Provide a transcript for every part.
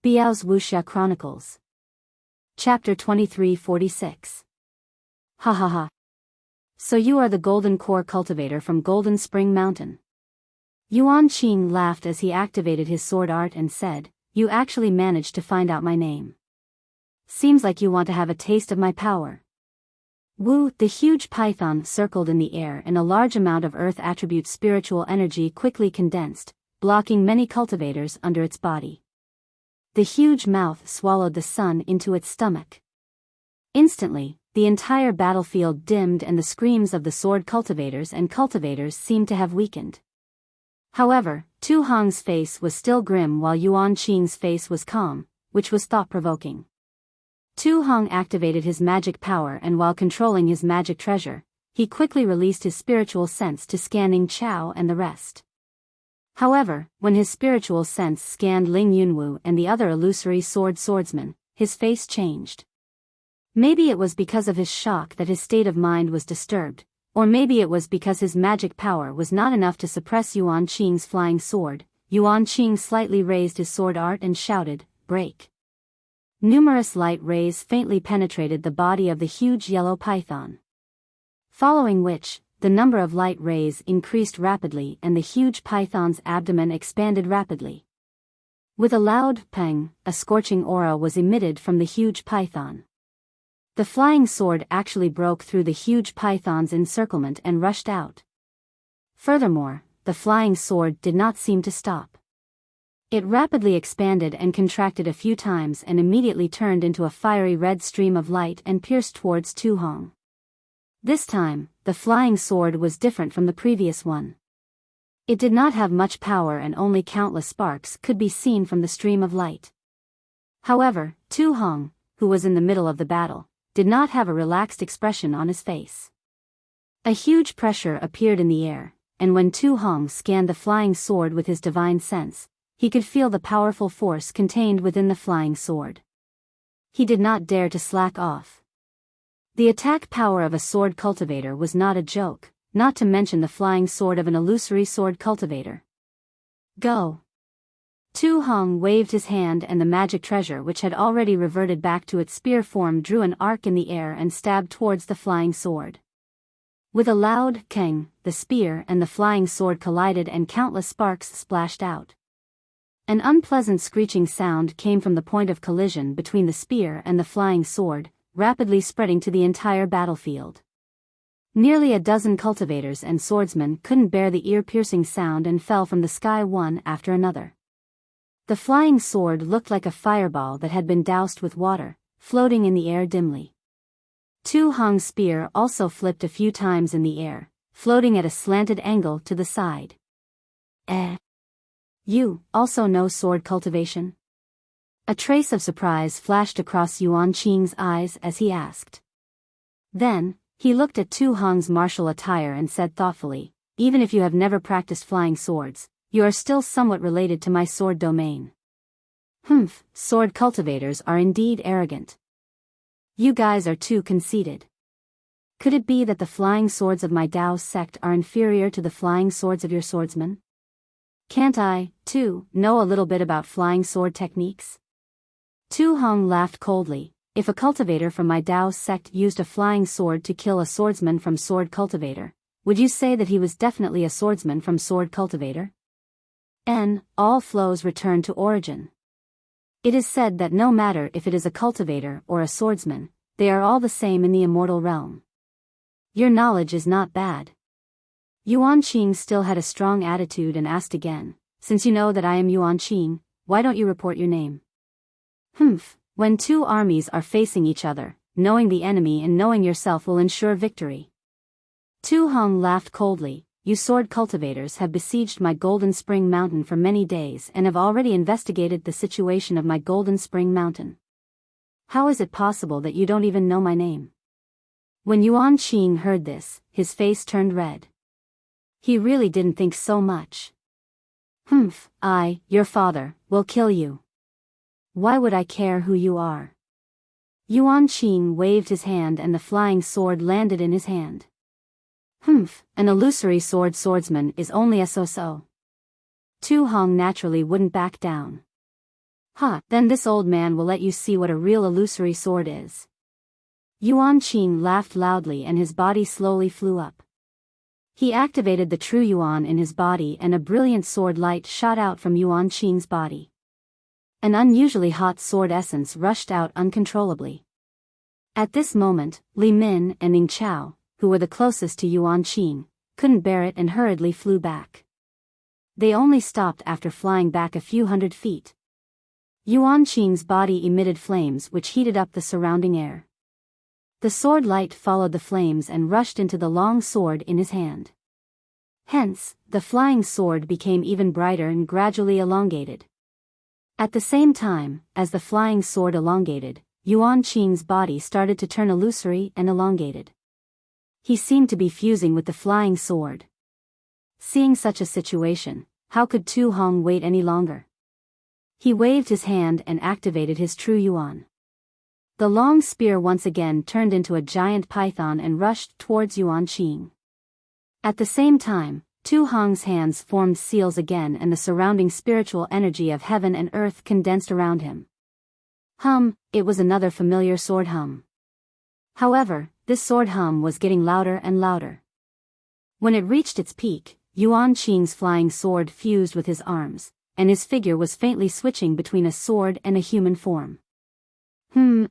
Biyao's Wuxia Chronicles. Chapter 2346. Ha ha ha. So you are the Golden Core cultivator from Golden Spring Mountain. Yuan Qing laughed as he activated his sword art and said, "You actually managed to find out my name. Seems like you want to have a taste of my power." Wu, the huge python, circled in the air, and a large amount of earth attribute spiritual energy quickly condensed, blocking many cultivators under its body. The huge mouth swallowed the sun into its stomach. Instantly, the entire battlefield dimmed and the screams of the sword cultivators seemed to have weakened. However, Tu Hong's face was still grim while Yuan Qing's face was calm, which was thought-provoking. Tu Hong activated his magic power, and while controlling his magic treasure, he quickly released his spiritual sense to scanning Chao and the rest. However, when his spiritual sense scanned Ling Yunwu and the other illusory swordsman, his face changed. Maybe it was because of his shock that his state of mind was disturbed, or maybe it was because his magic power was not enough to suppress Yuan Qing's flying sword. Yuan Qing slightly raised his sword art and shouted, "Break!" Numerous light rays faintly penetrated the body of the huge yellow python. Following which, the number of light rays increased rapidly and the huge python's abdomen expanded rapidly. With a loud pang, a scorching aura was emitted from the huge python. The flying sword actually broke through the huge python's encirclement and rushed out. Furthermore, the flying sword did not seem to stop. It rapidly expanded and contracted a few times and immediately turned into a fiery red stream of light and pierced towards Tu Hong. This time, the flying sword was different from the previous one. It did not have much power and only countless sparks could be seen from the stream of light. However, Tu Hong, who was in the middle of the battle, did not have a relaxed expression on his face. A huge pressure appeared in the air, and when Tu Hong scanned the flying sword with his divine sense, he could feel the powerful force contained within the flying sword. He did not dare to slack off. The attack power of a sword cultivator was not a joke, not to mention the flying sword of an illusory sword cultivator. Go! Tu Hong waved his hand and the magic treasure, which had already reverted back to its spear form, drew an arc in the air and stabbed towards the flying sword. With a loud keng, the spear and the flying sword collided and countless sparks splashed out. An unpleasant screeching sound came from the point of collision between the spear and the flying sword, rapidly spreading to the entire battlefield. Nearly a dozen cultivators and swordsmen couldn't bear the ear-piercing sound and fell from the sky one after another. The flying sword looked like a fireball that had been doused with water, floating in the air dimly. Tu Hong's spear also flipped a few times in the air, floating at a slanted angle to the side. You also know sword cultivation? A trace of surprise flashed across Yuan Qing's eyes as he asked. Then, he looked at Tu Hong's martial attire and said thoughtfully, "Even if you have never practiced flying swords, you are still somewhat related to my sword domain." Humph, sword cultivators are indeed arrogant. You guys are too conceited. Could it be that the flying swords of my Dao sect are inferior to the flying swords of your swordsmen? Can't I, too, know a little bit about flying sword techniques? Tu Hong laughed coldly. If a cultivator from my Dao sect used a flying sword to kill a swordsman from sword cultivator, would you say that he was definitely a swordsman from sword cultivator? All flows return to origin. It is said that no matter if it is a cultivator or a swordsman, they are all the same in the immortal realm. Your knowledge is not bad. Yuan Qing still had a strong attitude and asked again, "Since you know that I am Yuan Qing, why don't you report your name?" Humph, when two armies are facing each other, knowing the enemy and knowing yourself will ensure victory. Tu Hong laughed coldly. You sword cultivators have besieged my Golden Spring Mountain for many days and have already investigated the situation of my Golden Spring Mountain. How is it possible that you don't even know my name? When Yuan Qing heard this, his face turned red. He really didn't think so much. Humph, your father, will kill you. Why would I care who you are? Yuan Qing waved his hand and the flying sword landed in his hand. Humph, an illusory swordsman is only a so-so. Tu Hong naturally wouldn't back down. Then this old man will let you see what a real illusory sword is. Yuan Qing laughed loudly and his body slowly flew up. He activated the true Yuan in his body and a brilliant sword light shot out from Yuan Qing's body. An unusually hot sword essence rushed out uncontrollably. At this moment, Li Min and Ning Chao, who were the closest to Yuan Qing, couldn't bear it and hurriedly flew back. They only stopped after flying back a few hundred feet. Yuan Qing's body emitted flames which heated up the surrounding air. The sword light followed the flames and rushed into the long sword in his hand. Hence, the flying sword became even brighter and gradually elongated. At the same time, as the flying sword elongated, Yuan Qing's body started to turn illusory and elongated. He seemed to be fusing with the flying sword. Seeing such a situation, how could Tu Hong wait any longer? He waved his hand and activated his true Yuan. The long spear once again turned into a giant python and rushed towards Yuan Qing. At the same time, Tu Hong's hands formed seals again and the surrounding spiritual energy of heaven and earth condensed around him. It was another familiar sword hum. However, this sword hum was getting louder and louder. When it reached its peak, Yuan Qing's flying sword fused with his arms, and his figure was faintly switching between a sword and a human form.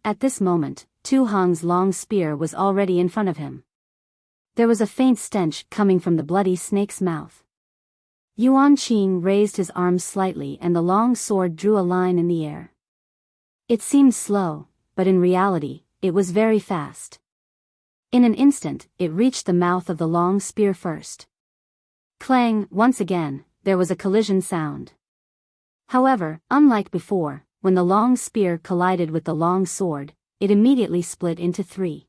At this moment, Tu Hong's long spear was already in front of him. There was a faint stench coming from the bloody snake's mouth. Yuan Qing raised his arms slightly and the long sword drew a line in the air. It seemed slow, but in reality, it was very fast. In an instant, it reached the mouth of the long spear first. Clang, once again, there was a collision sound. However, unlike before, when the long spear collided with the long sword, it immediately split into three.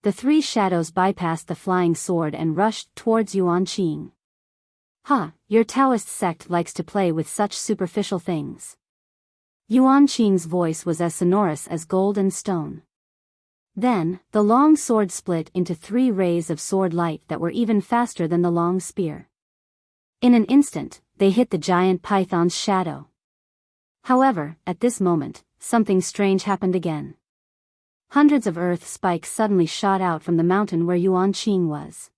The three shadows bypassed the flying sword and rushed towards Yuan Qing. Your Taoist sect likes to play with such superficial things. Yuan Qing's voice was as sonorous as gold and stone. Then, the long sword split into three rays of sword light that were even faster than the long spear. In an instant, they hit the giant python's shadow. However, at this moment, something strange happened again. Hundreds of earth spikes suddenly shot out from the mountain where Yuan Qing was.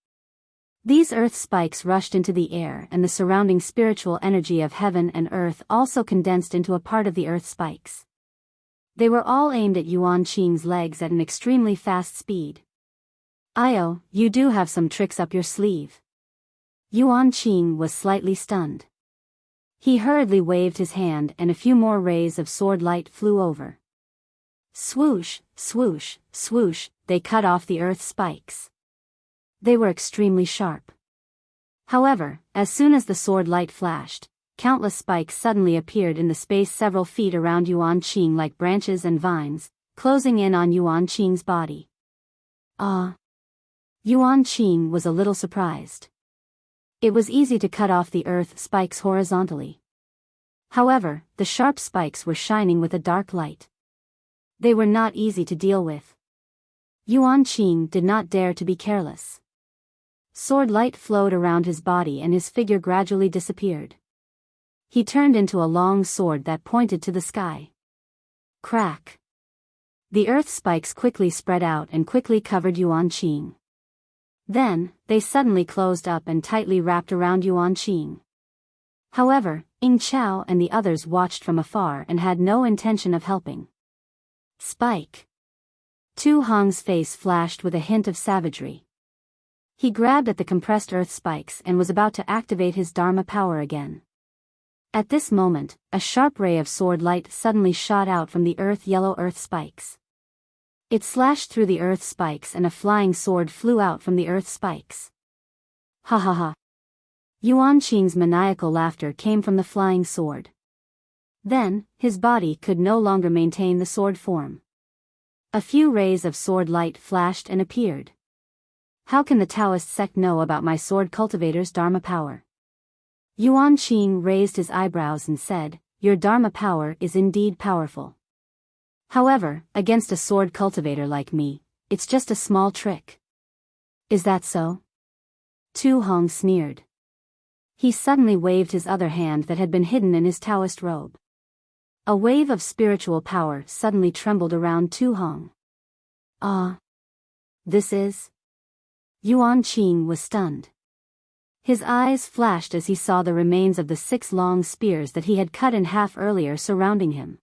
These earth spikes rushed into the air and the surrounding spiritual energy of heaven and earth also condensed into a part of the earth spikes. They were all aimed at Yuan Qing's legs at an extremely fast speed. "Io, you do have some tricks up your sleeve." Yuan Qing was slightly stunned. He hurriedly waved his hand and a few more rays of sword light flew over. Swoosh, swoosh, swoosh, they cut off the earth spikes. They were extremely sharp. However, as soon as the sword light flashed, countless spikes suddenly appeared in the space several feet around Yuan Qing like branches and vines, closing in on Yuan Qing's body. Yuan Qing was a little surprised. It was easy to cut off the earth spikes horizontally. However, the sharp spikes were shining with a dark light. They were not easy to deal with. Yuan Qing did not dare to be careless. Sword light flowed around his body and his figure gradually disappeared. He turned into a long sword that pointed to the sky. Crack! The earth spikes quickly spread out and quickly covered Yuan Qing. Then, they suddenly closed up and tightly wrapped around Yuan Qing. However, Ing Chao and the others watched from afar and had no intention of helping. Spike! Tu Hong's face flashed with a hint of savagery. He grabbed at the compressed earth spikes and was about to activate his Dharma power again. At this moment, a sharp ray of sword light suddenly shot out from the yellow earth spikes. It slashed through the earth spikes and a flying sword flew out from the earth spikes. Ha ha ha! Yuan Qing's maniacal laughter came from the flying sword. Then, his body could no longer maintain the sword form. A few rays of sword light flashed and appeared. How can the Taoist sect know about my sword cultivator's Dharma power? Yuan Qing raised his eyebrows and said, "Your Dharma power is indeed powerful. However, against a sword cultivator like me, it's just a small trick." "Is that so?" Tu Hong sneered. He suddenly waved his other hand that had been hidden in his Taoist robe. A wave of spiritual power suddenly trembled around Tu Hong. Ah! This is... Yuan Qing was stunned. His eyes flashed as he saw the remains of the 6 long spears that he had cut in half earlier surrounding him.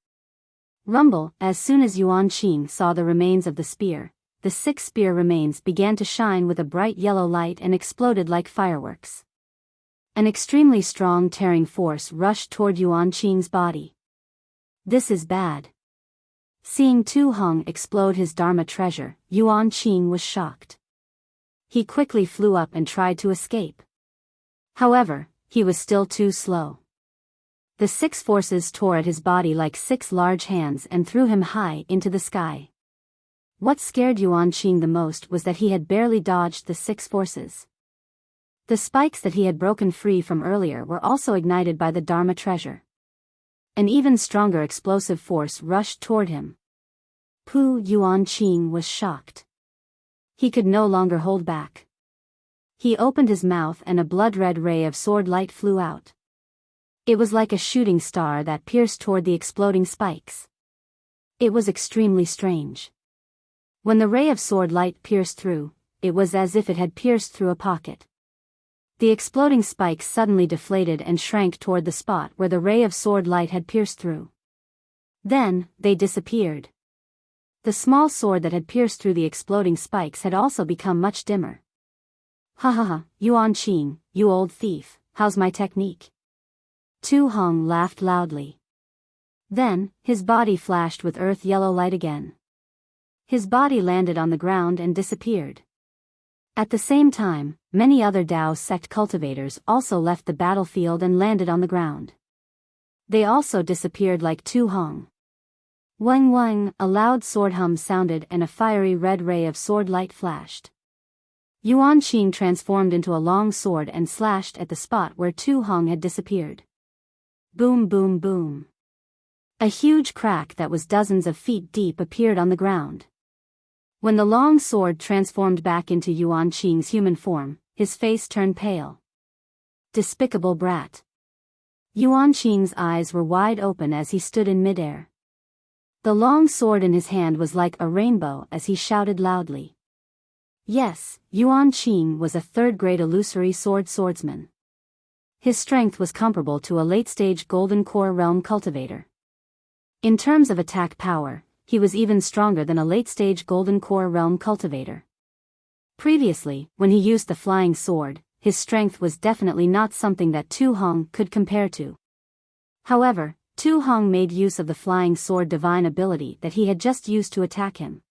Rumble, as soon as Yuan Qing saw the remains of the spear, the 6 spear remains began to shine with a bright yellow light and exploded like fireworks. An extremely strong tearing force rushed toward Yuan Qing's body. This is bad. Seeing Tu Hong explode his Dharma treasure, Yuan Qing was shocked. He quickly flew up and tried to escape. However, he was still too slow. The 6 forces tore at his body like 6 large hands and threw him high into the sky. What scared Yuan Qing the most was that he had barely dodged the 6 forces. The spikes that he had broken free from earlier were also ignited by the Dharma treasure. An even stronger explosive force rushed toward him. Yuan Qing was shocked. He could no longer hold back. He opened his mouth and a blood-red ray of sword light flew out. It was like a shooting star that pierced toward the exploding spikes. It was extremely strange. When the ray of sword light pierced through, it was as if it had pierced through a pocket. The exploding spikes suddenly deflated and shrank toward the spot where the ray of sword light had pierced through. Then, they disappeared. The small sword that had pierced through the exploding spikes had also become much dimmer. Ha ha ha, Yuan Qing, you old thief, how's my technique? Tu Hong laughed loudly. Then, his body flashed with earth yellow light again. His body landed on the ground and disappeared. At the same time, many other Dao sect cultivators also left the battlefield and landed on the ground. They also disappeared like Tu Hong. Wang wang, a loud sword hum sounded and a fiery red ray of sword light flashed. Yuan Qing transformed into a long sword and slashed at the spot where Tu Hong had disappeared. Boom boom boom. A huge crack that was dozens of feet deep appeared on the ground. When the long sword transformed back into Yuan Qing's human form, his face turned pale. Despicable brat. Yuan Qing's eyes were wide open as he stood in midair. The long sword in his hand was like a rainbow as he shouted loudly. Yes, Yuan Qing was a 3rd-grade illusory swordsman. His strength was comparable to a late-stage Golden Core Realm cultivator. In terms of attack power, he was even stronger than a late-stage Golden Core Realm cultivator. Previously, when he used the flying sword, his strength was definitely not something that Tu Hong could compare to. However, Tu Hong made use of the flying sword divine ability that he had just used to attack him.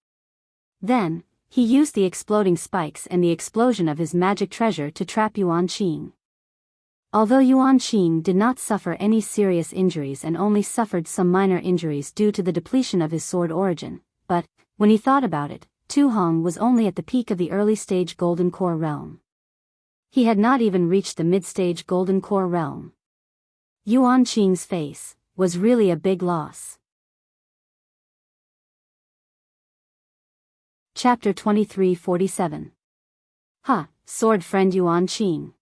Then, he used the exploding spikes and the explosion of his magic treasure to trap Yuan Qing. Although Yuan Qing did not suffer any serious injuries and only suffered some minor injuries due to the depletion of his sword origin, but, when he thought about it, Tu Hong was only at the peak of the early-stage Golden Core Realm. He had not even reached the mid-stage Golden Core Realm. Yuan Qing's face was really a big loss. Chapter 2347. Ha, sword friend Yuan Qing.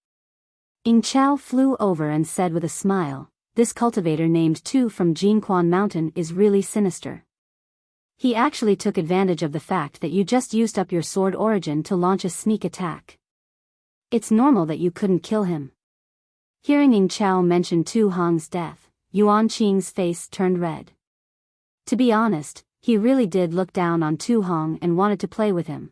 Ying Chao flew over and said with a smile, this cultivator named Tu from Jinquan Mountain is really sinister. He actually took advantage of the fact that you just used up your sword origin to launch a sneak attack. It's normal that you couldn't kill him. Hearing Ying Chao mention Tu Hong's death, Yuan Qing's face turned red. To be honest, he really did look down on Tu Hong and wanted to play with him.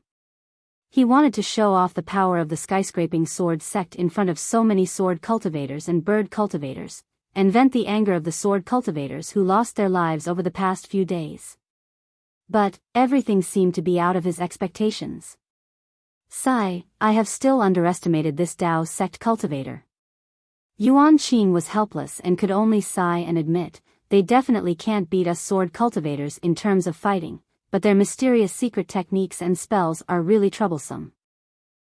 He wanted to show off the power of the skyscraping sword sect in front of so many sword cultivators and bird cultivators, and vent the anger of the sword cultivators who lost their lives over the past few days. But, everything seemed to be out of his expectations. Sigh, I have still underestimated this Dao sect cultivator. Yuan Qing was helpless and could only sigh and admit, they definitely can't beat us sword cultivators in terms of fighting, but their mysterious secret techniques and spells are really troublesome.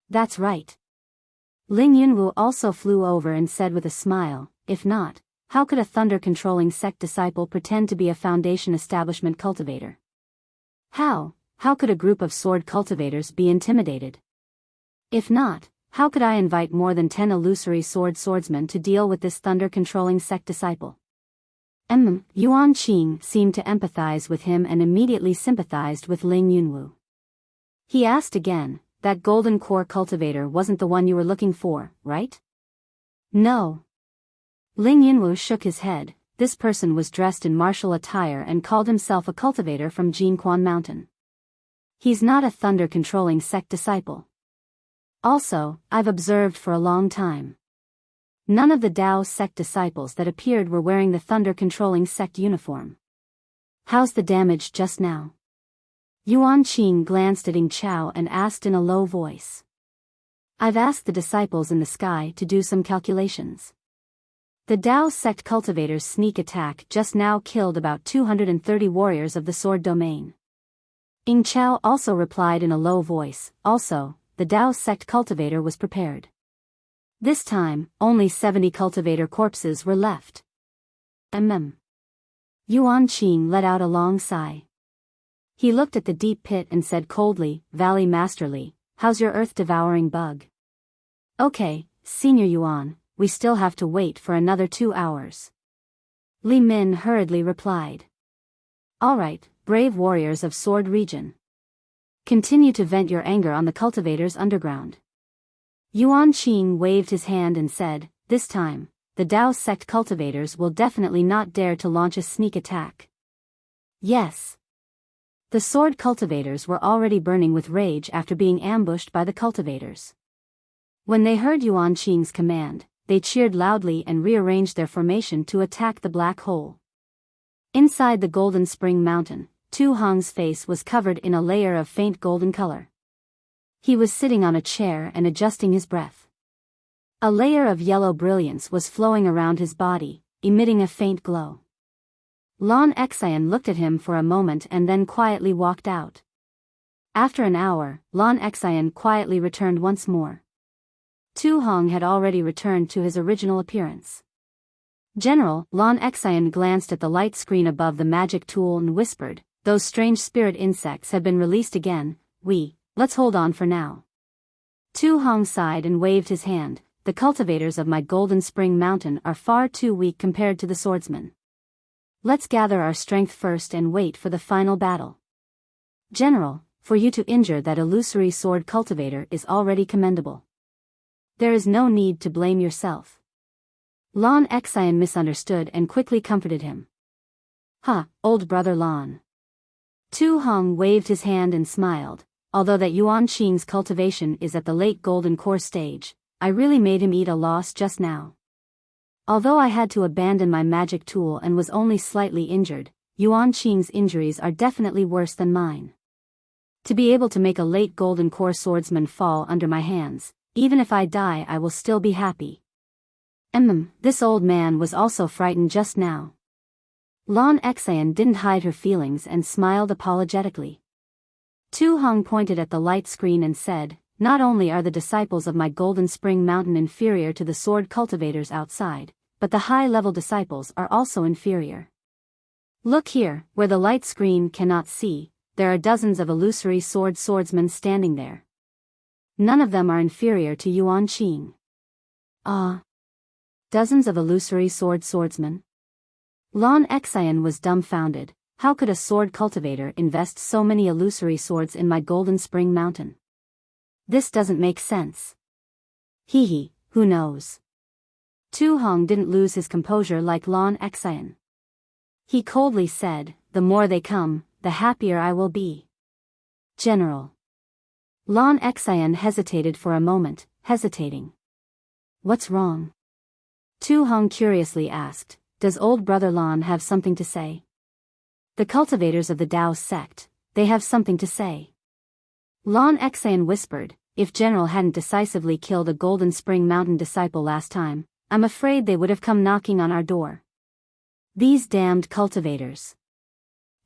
That's right. Ling Yunwu also flew over and said with a smile, if not, how could a thunder-controlling sect disciple pretend to be a foundation establishment cultivator? How could a group of sword cultivators be intimidated? If not, how could I invite more than 10 illusory swordsmen to deal with this thunder-controlling sect disciple? Yuan Qing seemed to empathize with him and immediately sympathized with Ling Yunwu. He asked again, that golden core cultivator wasn't the one you were looking for, right? No. Ling Yunwu shook his head. This person was dressed in martial attire and called himself a cultivator from Jinquan Mountain. He's not a thunder-controlling sect disciple. Also, I've observed for a long time. None of the Dao sect disciples that appeared were wearing the thunder-controlling sect uniform. How's the damage just now? Yuan Qing glanced at Ying Chao and asked in a low voice. I've asked the disciples in the sky to do some calculations. The Dao sect cultivator's sneak attack just now killed about 230 warriors of the sword domain. Ying Chao also replied in a low voice. Also, the Dao sect cultivator was prepared. This time, only 70 cultivator corpses were left. Yuan Qing let out a long sigh. He looked at the deep pit and said coldly, Valley Masterly, how's your earth-devouring bug? Okay, Senior Yuan, we still have to wait for another 2 hours. Li Min hurriedly replied. All right, brave warriors of Sword Region. Continue to vent your anger on the cultivators underground. Yuan Qing waved his hand and said, this time, the Dao sect cultivators will definitely not dare to launch a sneak attack. Yes. The sword cultivators were already burning with rage after being ambushed by the cultivators. When they heard Yuan Qing's command, they cheered loudly and rearranged their formation to attack the black hole. Inside the Golden Spring Mountain, Tu Hong's face was covered in a layer of faint golden color. He was sitting on a chair and adjusting his breath. A layer of yellow brilliance was flowing around his body, emitting a faint glow. Lon Xian looked at him for a moment and then quietly walked out. After an hour, Lon Xian quietly returned once more. Tu Hong had already returned to his original appearance. General, Lon Xian glanced at the light screen above the magic tool and whispered, those strange spirit insects have been released again. Let's hold on for now. Tu Hong sighed and waved his hand. The cultivators of my Golden Spring Mountain are far too weak compared to the swordsmen. Let's gather our strength first and wait for the final battle. General, for you to injure that illusory sword cultivator is already commendable. There is no need to blame yourself. Lon Xian misunderstood and quickly comforted him. Old brother Lon. Tu Hong waved his hand and smiled. Although that Yuan Qing's cultivation is at the late golden core stage, I really made him eat a loss just now. Although I had to abandon my magic tool and was only slightly injured, Yuan Qing's injuries are definitely worse than mine. To be able to make a late golden core swordsman fall under my hands, even if I die I will still be happy. This old man was also frightened just now. Lon Xian didn't hide her feelings and smiled apologetically. Tu Hong pointed at the light screen and said, not only are the disciples of my Golden Spring Mountain inferior to the sword cultivators outside, but the high-level disciples are also inferior. Look here, where the light screen cannot see, there are dozens of illusory swordsmen standing there. None of them are inferior to Yuan Qing. Dozens of illusory swordsmen? Lon Xian was dumbfounded. How could a sword cultivator invest so many illusory swords in my Golden Spring Mountain? This doesn't make sense. Who knows? Tu Hong didn't lose his composure like Lon Xian. He coldly said, the more they come, the happier I will be. General. Lon Xian hesitated for a moment, hesitating. What's wrong? Tu Hong curiously asked, does old brother Lon have something to say? The cultivators of the Dao sect, they have something to say. Lon Xian whispered, if General hadn't decisively killed a Golden Spring Mountain disciple last time, I'm afraid they would have come knocking on our door. These damned cultivators.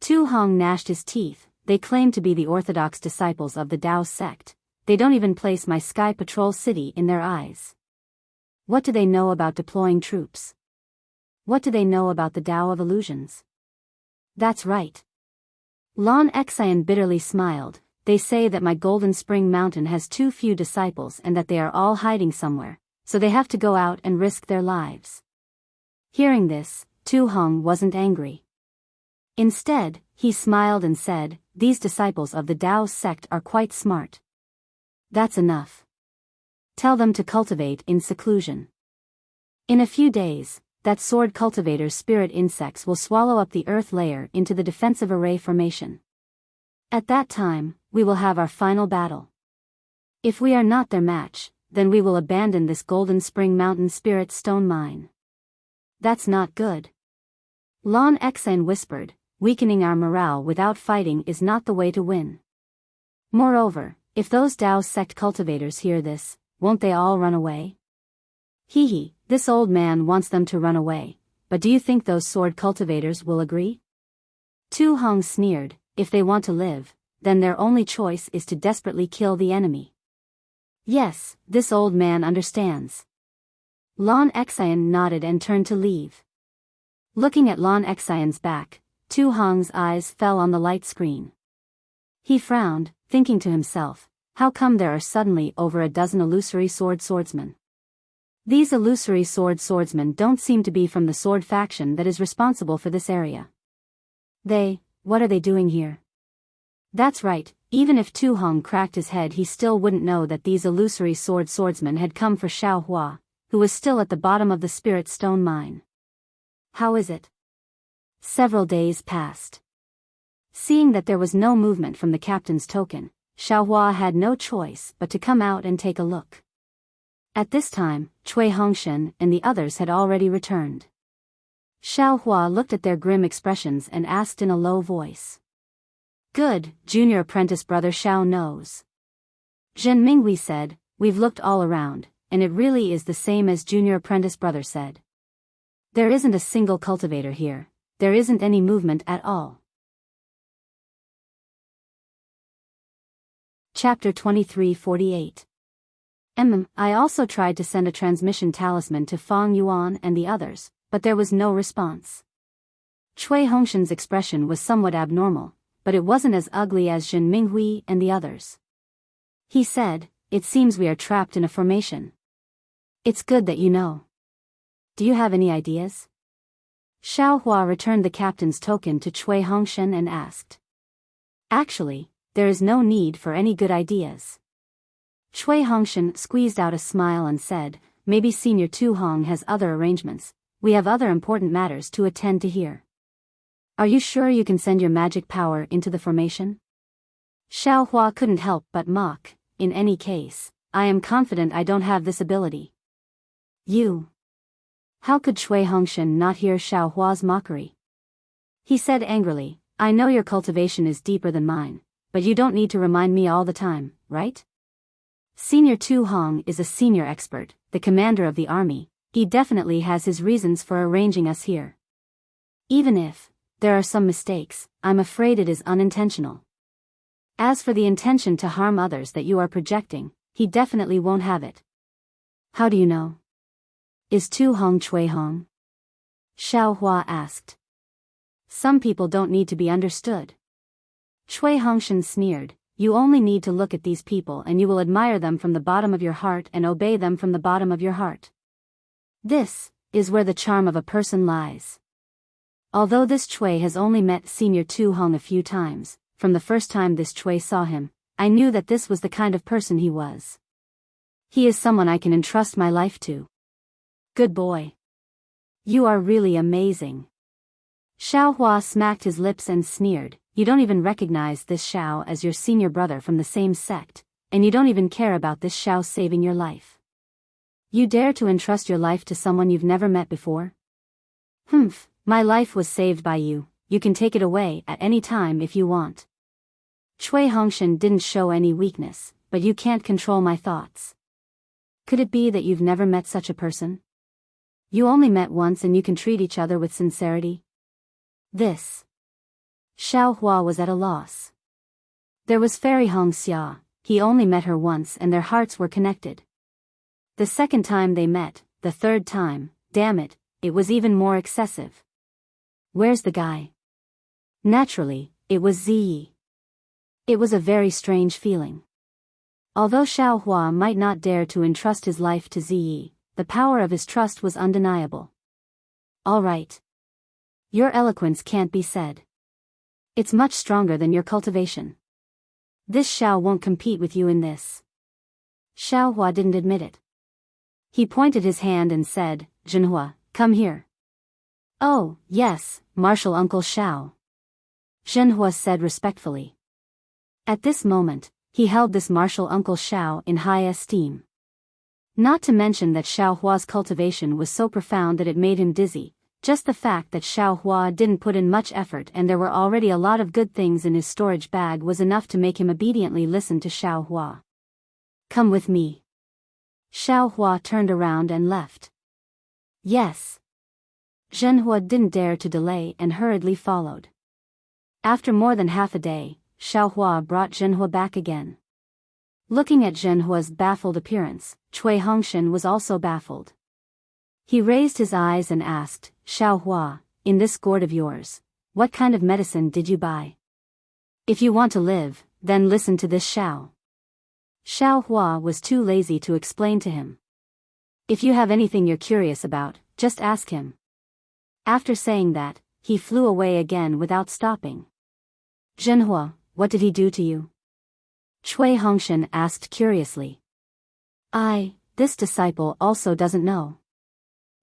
Tu Hong gnashed his teeth. They claim to be the orthodox disciples of the Dao sect. They don't even place my Sky Patrol city in their eyes. What do they know about deploying troops? What do they know about the Dao of illusions? That's right. Lon Xian bitterly smiled. They say that my Golden Spring Mountain has too few disciples and that they are all hiding somewhere, so they have to go out and risk their lives. Hearing this, Tu Hong wasn't angry. Instead, he smiled and said, "These disciples of the Tao sect are quite smart. That's enough. Tell them to cultivate in seclusion. In a few days, that sword cultivator's spirit insects will swallow up the earth layer into the defensive array formation. At that time, we will have our final battle. If we are not their match, then we will abandon this Golden Spring Mountain Spirit Stone Mine." "That's not good," Lon Xan whispered. "Weakening our morale without fighting is not the way to win. Moreover, if those Tao sect cultivators hear this, won't they all run away?" "Hee, this old man wants them to run away, but do you think those sword cultivators will agree?" Tu Hong sneered. "If they want to live, then their only choice is to desperately kill the enemy." "Yes, this old man understands." Lon Xian nodded and turned to leave. Looking at Lon Xian's back, Tu Hong's eyes fell on the light screen. He frowned, thinking to himself, how come there are suddenly over a dozen illusory swordsmen? These illusory swordsmen don't seem to be from the sword faction that is responsible for this area. What are they doing here? That's right, even if Tu Hong cracked his head he still wouldn't know that these illusory swordsmen had come for Xiao Hua, who was still at the bottom of the Spirit Stone Mine. How is it? Several days passed. Seeing that there was no movement from the captain's token, Xiao Hua had no choice but to come out and take a look. At this time, Cui Hongshan and the others had already returned. Xiao Hua looked at their grim expressions and asked in a low voice. "Good, junior apprentice brother Xiao knows." Zhen Minghui said, "We've looked all around, and it really is the same as junior apprentice brother said. There isn't a single cultivator here. There isn't any movement at all." Chapter 2348. I also tried to send a transmission talisman to Fang Yuan and the others, but there was no response. Cui Hongshan's expression was somewhat abnormal, but it wasn't as ugly as Zhen Minghui and the others. He said, "It seems we are trapped in a formation. It's good that you know. Do you have any ideas?" Xiao Hua returned the captain's token to Cui Hongshan and asked. "Actually, there is no need for any good ideas." Cui Hongshan squeezed out a smile and said, "Maybe Senior Tu Hong has other arrangements. We have other important matters to attend to here. Are you sure you can send your magic power into the formation?" Xiao Hua couldn't help but mock. "In any case, I am confident I don't have this ability." "You?" How could Cui Hongshan not hear Xiao Hua's mockery? He said angrily, "I know your cultivation is deeper than mine, but you don't need to remind me all the time, right? Senior Tu Hong is a senior expert, the commander of the army. He definitely has his reasons for arranging us here. Even if there are some mistakes, I'm afraid it is unintentional. As for the intention to harm others that you are projecting, he definitely won't have it." "How do you know? Is Tu Hong Cui Hong?" Xiao Hua asked. "Some people don't need to be understood." Cui Hongshan sneered, "You only need to look at these people and you will admire them from the bottom of your heart and obey them from the bottom of your heart. This is where the charm of a person lies." Although this Cui has only met Senior Tu Hong a few times, from the first time this Cui saw him, I knew that this was the kind of person he was. He is someone I can entrust my life to. Good boy. You are really amazing. Xiao Hua smacked his lips and sneered, "You don't even recognize this Xiao as your senior brother from the same sect, and you don't even care about this Xiao saving your life. You dare to entrust your life to someone you've never met before? Humph, my life was saved by you. You can take it away at any time if you want." Cui Hongshan didn't show any weakness, "But you can't control my thoughts. Could it be that you've never met such a person? You only met once and you can treat each other with sincerity? This." Xiao Hua was at a loss. There was Fairy Hong Xia, he only met her once and their hearts were connected. The second time they met, the third time, damn it, it was even more excessive. Where's the guy? Naturally, it was Ziyi. It was a very strange feeling. Although Xiao Hua might not dare to entrust his life to Ziyi, the power of his trust was undeniable. "All right. Your eloquence can't be said. It's much stronger than your cultivation. This Xiao won't compete with you in this. Xiao Hua didn't admit it. He pointed his hand and said, Zhenhua, come here. Oh, yes, martial Uncle Xiao. Zhenhua said respectfully. At this moment, he held this martial Uncle Xiao in high esteem. Not to mention that Xiao Hua's cultivation was so profound that it made him dizzy. Just the fact that Xiao Hua didn't put in much effort and there were already a lot of good things in his storage bag was enough to make him obediently listen to Xiao Hua. Come with me. Xiao Hua turned around and left. Yes. Zhenhua didn't dare to delay and hurriedly followed. After more than half a day, Xiao Hua brought Zhenhua back again. Looking at Zhenhua's baffled appearance, Cui Hongshan was also baffled. He raised his eyes and asked, Xiao Hua, in this gourd of yours, what kind of medicine did you buy? If you want to live, then listen to this Xiao. Xiao Hua was too lazy to explain to him. If you have anything you're curious about, just ask him. After saying that, he flew away again without stopping. Zhenhua, what did he do to you? Cui Hongshan asked curiously. This disciple also doesn't know.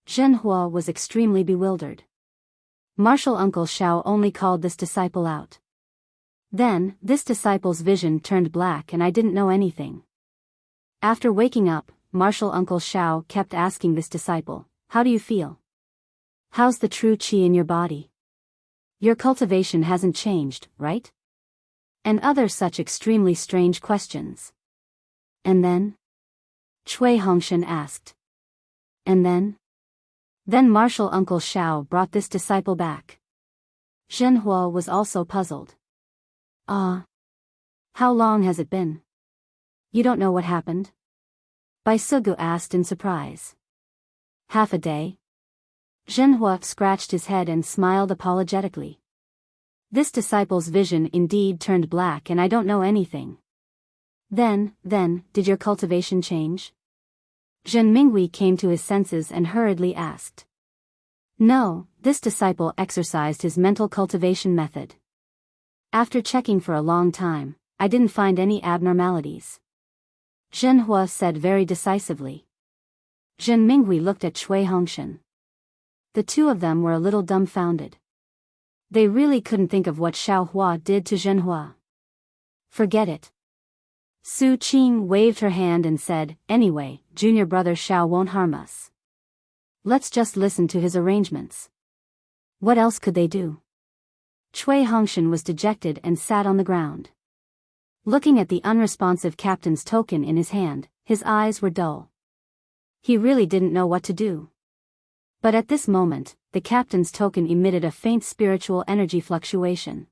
Zhenhua was extremely bewildered. Martial Uncle Xiao only called this disciple out. Then, this disciple's vision turned black and I didn't know anything. After waking up, Martial Uncle Xiao kept asking this disciple, how do you feel? How's the true qi in your body? Your cultivation hasn't changed, right? And other such extremely strange questions. And then? Cui Hongshan asked. And then? Then Martial Uncle Xiao brought this disciple back. Zhenhua was also puzzled. How long has it been? You don't know what happened? Bai Sugu asked in surprise. Half a day? Zhenhua scratched his head and smiled apologetically. This disciple's vision indeed turned black and I don't know anything. Then, did your cultivation change? Zhen Minghui came to his senses and hurriedly asked. No, this disciple exercised his mental cultivation method. After checking for a long time, I didn't find any abnormalities. Zhenhua said very decisively. Zhen Minghui looked at Cui Hongshan. The two of them were a little dumbfounded. They really couldn't think of what Xiao Hua did to Zhenhua. Forget it. Su Qing waved her hand and said, anyway, junior brother Xiao won't harm us. Let's just listen to his arrangements. What else could they do? Cui Hongshan was dejected and sat on the ground. Looking at the unresponsive captain's token in his hand, his eyes were dull. He really didn't know what to do. But at this moment, the captain's token emitted a faint spiritual energy fluctuation.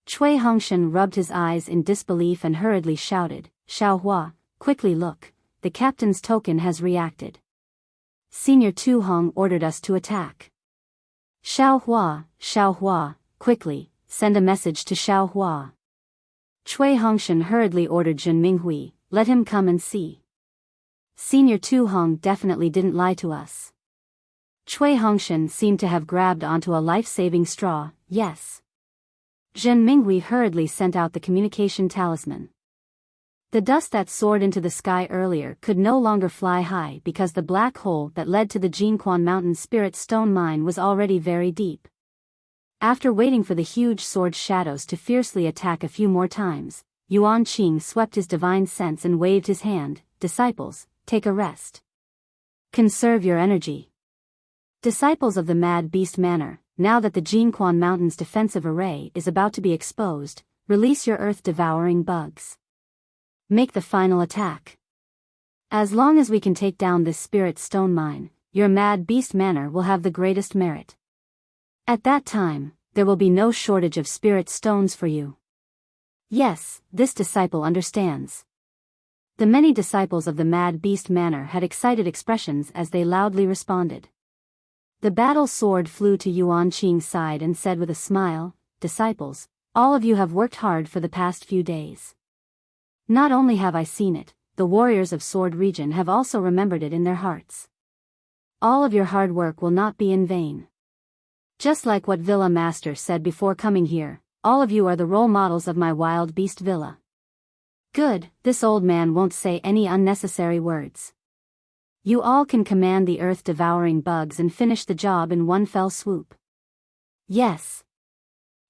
Cui Hongshan rubbed his eyes in disbelief and hurriedly shouted, Xiao Hua, quickly look, the captain's token has reacted. Senior Tu Hong ordered us to attack. Xiao Hua, quickly, send a message to Xiao Hua. Cui Hongshan hurriedly ordered Zhen Minghui, let him come and see. Senior Tu Hong definitely didn't lie to us. Cui Hongshan seemed to have grabbed onto a life-saving straw, yes. Zhen Minghui hurriedly sent out the communication talisman. The dust that soared into the sky earlier could no longer fly high because the black hole that led to the Jinquan Mountain Spirit Stone Mine was already very deep. After waiting for the huge sword shadows to fiercely attack a few more times, Yuan Qing swept his divine sense and waved his hand, disciples, take a rest. Conserve your energy. Disciples of the Mad Beast Manor, now that the Jinquan Mountain's defensive array is about to be exposed, release your earth-devouring bugs. Make the final attack. As long as we can take down this spirit stone mine, your Mad Beast Manor will have the greatest merit. At that time, there will be no shortage of spirit stones for you. Yes, this disciple understands. The many disciples of the Mad Beast Manor had excited expressions as they loudly responded. The battle sword flew to Yuan Qing's side and said with a smile, disciples, all of you have worked hard for the past few days. Not only have I seen it, the warriors of Sword Region have also remembered it in their hearts. All of your hard work will not be in vain. Just like what Villa Master said before coming here, all of you are the role models of my wild beast villa. Good, this old man won't say any unnecessary words. You all can command the earth-devouring bugs and finish the job in one fell swoop. Yes.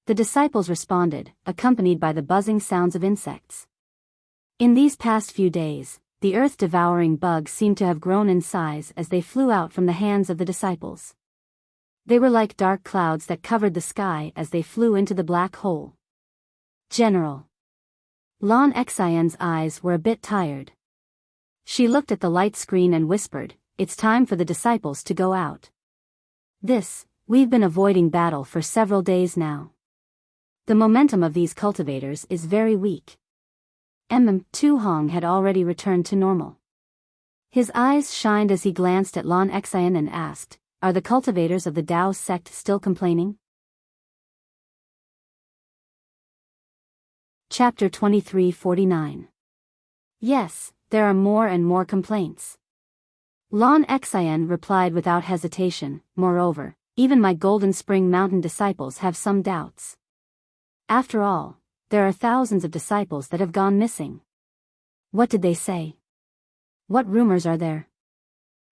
The disciples responded, accompanied by the buzzing sounds of insects. In these past few days, the earth-devouring bugs seemed to have grown in size as they flew out from the hands of the disciples. They were like dark clouds that covered the sky as they flew into the black hole. General. Lan Xian's eyes were a bit tired. She looked at the light screen and whispered, "It's time for the disciples to go out. We've been avoiding battle for several days now. The momentum of these cultivators is very weak." Tu Hong had already returned to normal. His eyes shined as he glanced at Lan Xian and asked, "Are the cultivators of the Dao sect still complaining?" Chapter 2349. Yes, there are more and more complaints. Lan Xian replied without hesitation, "Moreover, even my Golden Spring Mountain disciples have some doubts. After all, there are thousands of disciples that have gone missing. What did they say? What rumors are there?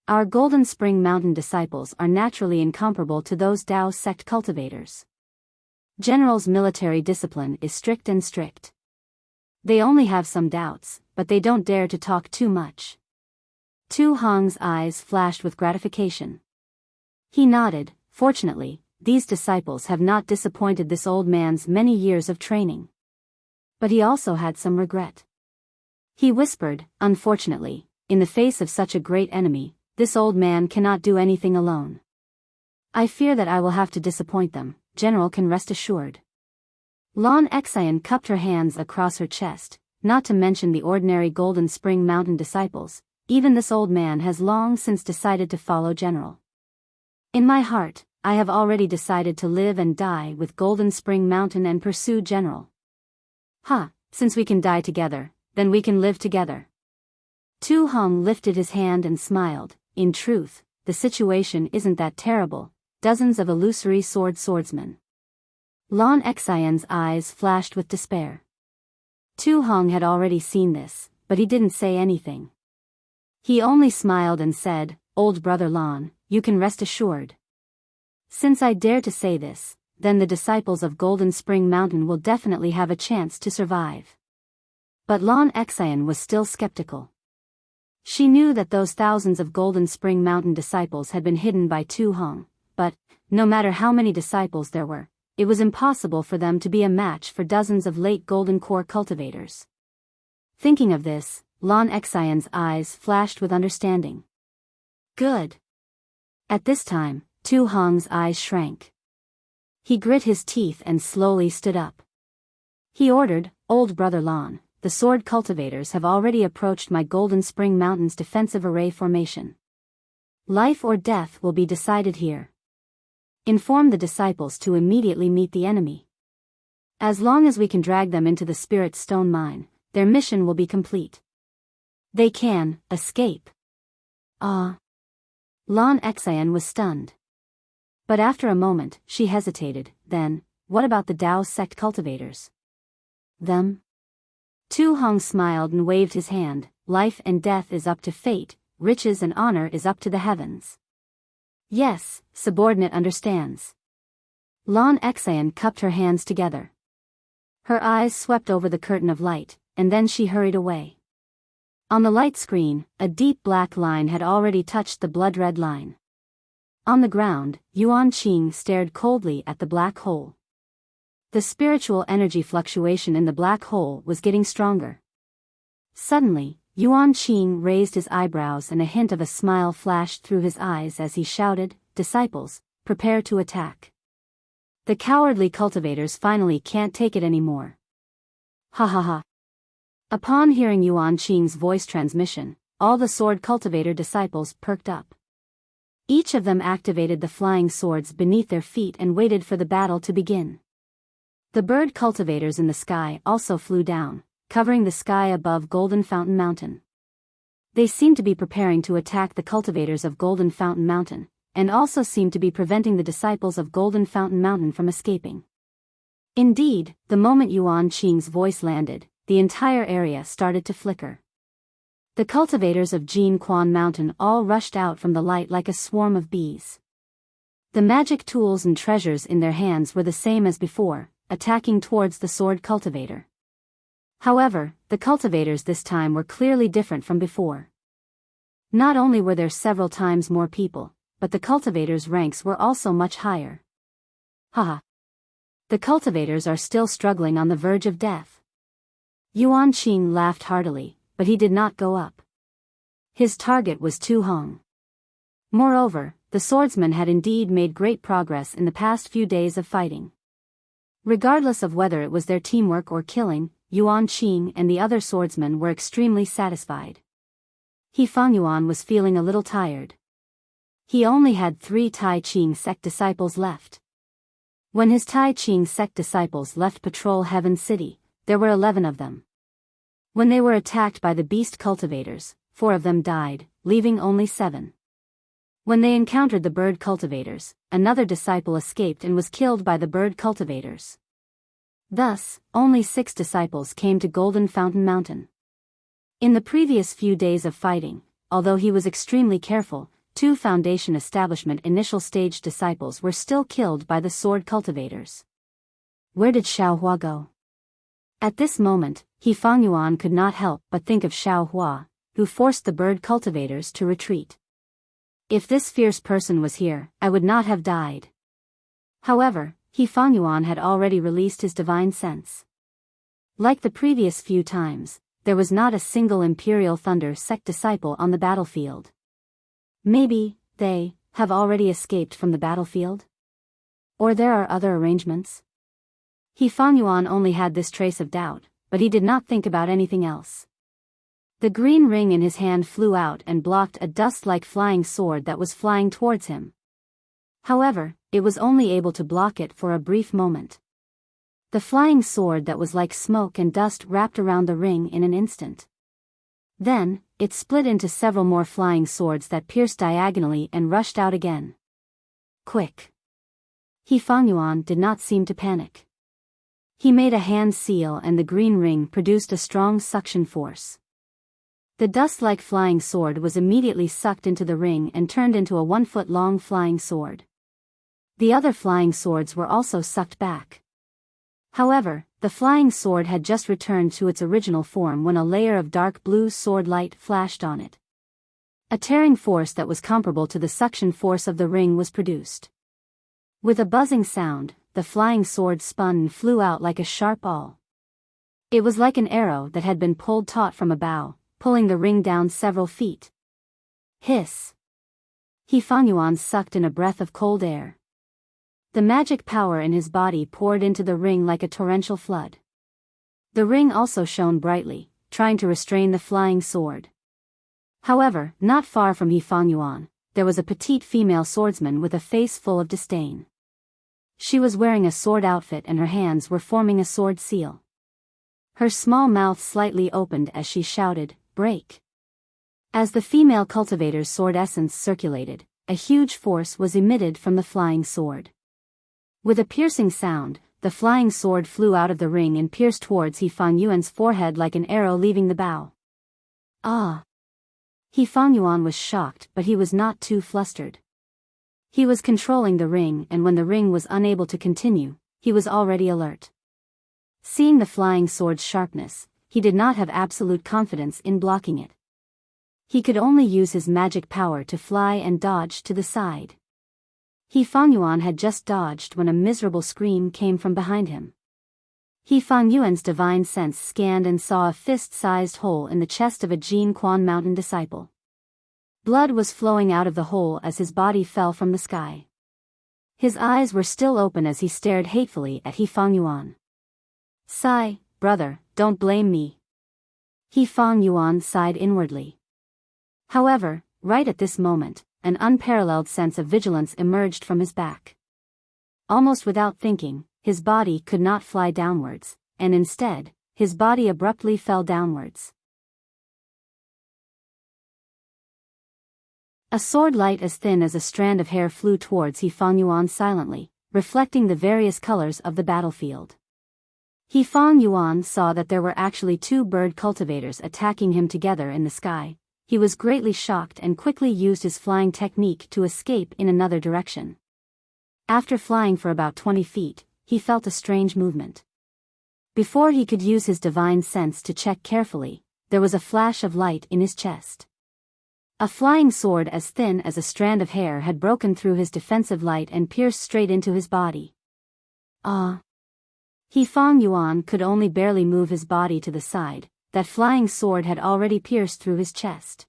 Our Golden Spring Mountain disciples are naturally incomparable to those Dao sect cultivators. General's military discipline is strict and strict. They only have some doubts, but they don't dare to talk too much." Tu Hong's eyes flashed with gratification. He nodded. Fortunately, these disciples have not disappointed this old man's many years of training. But he also had some regret. He whispered, "Unfortunately, in the face of such a great enemy, this old man cannot do anything alone. I fear that I will have to disappoint them. General can rest assured." Lan Xian cupped her hands across her chest. Not to mention the ordinary Golden Spring Mountain disciples, even this old man has long since decided to follow General. In my heart, I have already decided to live and die with Golden Spring Mountain and pursue General. Since we can die together, then we can live together. Tu Hong lifted his hand and smiled. In truth, the situation isn't that terrible. Dozens of illusory swordsmen. Lan Xian's eyes flashed with despair. Tu Hong had already seen this, but he didn't say anything. He only smiled and said, "Old brother Lan, you can rest assured. Since I dare to say this, then the disciples of Golden Spring Mountain will definitely have a chance to survive." But Lan Xian was still skeptical. She knew that those thousands of Golden Spring Mountain disciples had been hidden by Tu Hong, but, no matter how many disciples there were, it was impossible for them to be a match for dozens of late Golden Core cultivators. Thinking of this, Lan Xian's eyes flashed with understanding. Good. At this time, Tu Hong's eyes shrank. He grit his teeth and slowly stood up. He ordered, "Old brother Lan, the sword cultivators have already approached my Golden Spring Mountain's defensive array formation. Life or death will be decided here. Inform the disciples to immediately meet the enemy. As long as we can drag them into the Spirit Stone Mine, their mission will be complete. They can escape." Lan Xian was stunned. But after a moment, she hesitated. "Then, what about the Dao sect cultivators? Them?" Tu Hong smiled and waved his hand. "Life and death is up to fate, riches and honor is up to the heavens." "Yes, subordinate understands." Lan Xian cupped her hands together. Her eyes swept over the curtain of light, and then she hurried away. On the light screen, a deep black line had already touched the blood-red line. On the ground, Yuan Qing stared coldly at the black hole. The spiritual energy fluctuation in the black hole was getting stronger. Suddenly, Yuan Qing raised his eyebrows and a hint of a smile flashed through his eyes as he shouted, "Disciples, prepare to attack. The cowardly cultivators finally can't take it anymore." Ha ha ha. Upon hearing Yuan Qing's voice transmission, all the sword cultivator disciples perked up. Each of them activated the flying swords beneath their feet and waited for the battle to begin. The bird cultivators in the sky also flew down, covering the sky above Golden Fountain Mountain. They seemed to be preparing to attack the cultivators of Golden Fountain Mountain, and also seemed to be preventing the disciples of Golden Fountain Mountain from escaping. Indeed, the moment Yuan Qing's voice landed, the entire area started to flicker. The cultivators of Jin Quan Mountain all rushed out from the light like a swarm of bees. The magic tools and treasures in their hands were the same as before, attacking towards the sword cultivator. However, the cultivators this time were clearly different from before. Not only were there several times more people, but the cultivators' ranks were also much higher. Haha. The cultivators are still struggling on the verge of death. Yuan Qing laughed heartily, but he did not go up. His target was Tu Hong. Moreover, the swordsman had indeed made great progress in the past few days of fighting. Regardless of whether it was their teamwork or killing, Yuan Qing and the other swordsmen were extremely satisfied. He Fangyuan was feeling a little tired. He only had 3 Tai Ching sect disciples left. When his Tai Ching sect disciples left patrol Heaven City, there were 11 of them. When they were attacked by the beast cultivators, 4 of them died, leaving only 7. When they encountered the bird cultivators, another disciple escaped and was killed by the bird cultivators. Thus, only 6 disciples came to Golden Fountain Mountain. In the previous few days of fighting, although he was extremely careful, 2 Foundation Establishment initial stage disciples were still killed by the sword cultivators. Where did Xiaohua go? At this moment, He Fangyuan could not help but think of Xiaohua, who forced the bird cultivators to retreat. If this fierce person was here, I would not have died. However, He Fangyuan had already released his divine sense. Like the previous few times, there was not a single Imperial Thunder sect disciple on the battlefield. Maybe they have already escaped from the battlefield? Or there are other arrangements? He Fangyuan only had this trace of doubt, but he did not think about anything else. The green ring in his hand flew out and blocked a dust-like flying sword that was flying towards him. However, it was only able to block it for a brief moment. The flying sword that was like smoke and dust wrapped around the ring in an instant. Then, it split into several more flying swords that pierced diagonally and rushed out again. Quick! He Fangyuan did not seem to panic. He made a hand seal and the green ring produced a strong suction force. The dust-like flying sword was immediately sucked into the ring and turned into a 1-foot-long flying sword. The other flying swords were also sucked back. However, the flying sword had just returned to its original form when a layer of dark blue sword light flashed on it. A tearing force that was comparable to the suction force of the ring was produced. With a buzzing sound, the flying sword spun and flew out like a sharp awl. It was like an arrow that had been pulled taut from a bow, pulling the ring down several feet. Hiss! He Fangyuan sucked in a breath of cold air. The magic power in his body poured into the ring like a torrential flood. The ring also shone brightly, trying to restrain the flying sword. However, not far from He Fangyuan, there was a petite female swordsman with a face full of disdain. She was wearing a sword outfit and her hands were forming a sword seal. Her small mouth slightly opened as she shouted, "Break!" As the female cultivator's sword essence circulated, a huge force was emitted from the flying sword. With a piercing sound, the flying sword flew out of the ring and pierced towards He Fangyuan's forehead like an arrow leaving the bow. Ah! He Fangyuan was shocked, but he was not too flustered. He was controlling the ring, and when the ring was unable to continue, he was already alert. Seeing the flying sword's sharpness, he did not have absolute confidence in blocking it. He could only use his magic power to fly and dodge to the side. He Fangyuan had just dodged when a miserable scream came from behind him. He Fangyuan's divine sense scanned and saw a fist-sized hole in the chest of a Jin Quan Mountain disciple. Blood was flowing out of the hole as his body fell from the sky. His eyes were still open as he stared hatefully at He Fangyuan. "Sigh, brother, don't blame me." He Fangyuan sighed inwardly. However, right at this moment, an unparalleled sense of vigilance emerged from his back. Almost without thinking, his body could not fly downwards, and instead, his body abruptly fell downwards. A sword light as thin as a strand of hair flew towards He Fang Yuan silently, reflecting the various colors of the battlefield. He Fang Yuan saw that there were actually two bird cultivators attacking him together in the sky. He was greatly shocked and quickly used his flying technique to escape in another direction. After flying for about 20 feet, he felt a strange movement. Before he could use his divine sense to check carefully, there was a flash of light in his chest. A flying sword as thin as a strand of hair had broken through his defensive light and pierced straight into his body. He Fang Yuan could only barely move his body to the side. That flying sword had already pierced through his chest.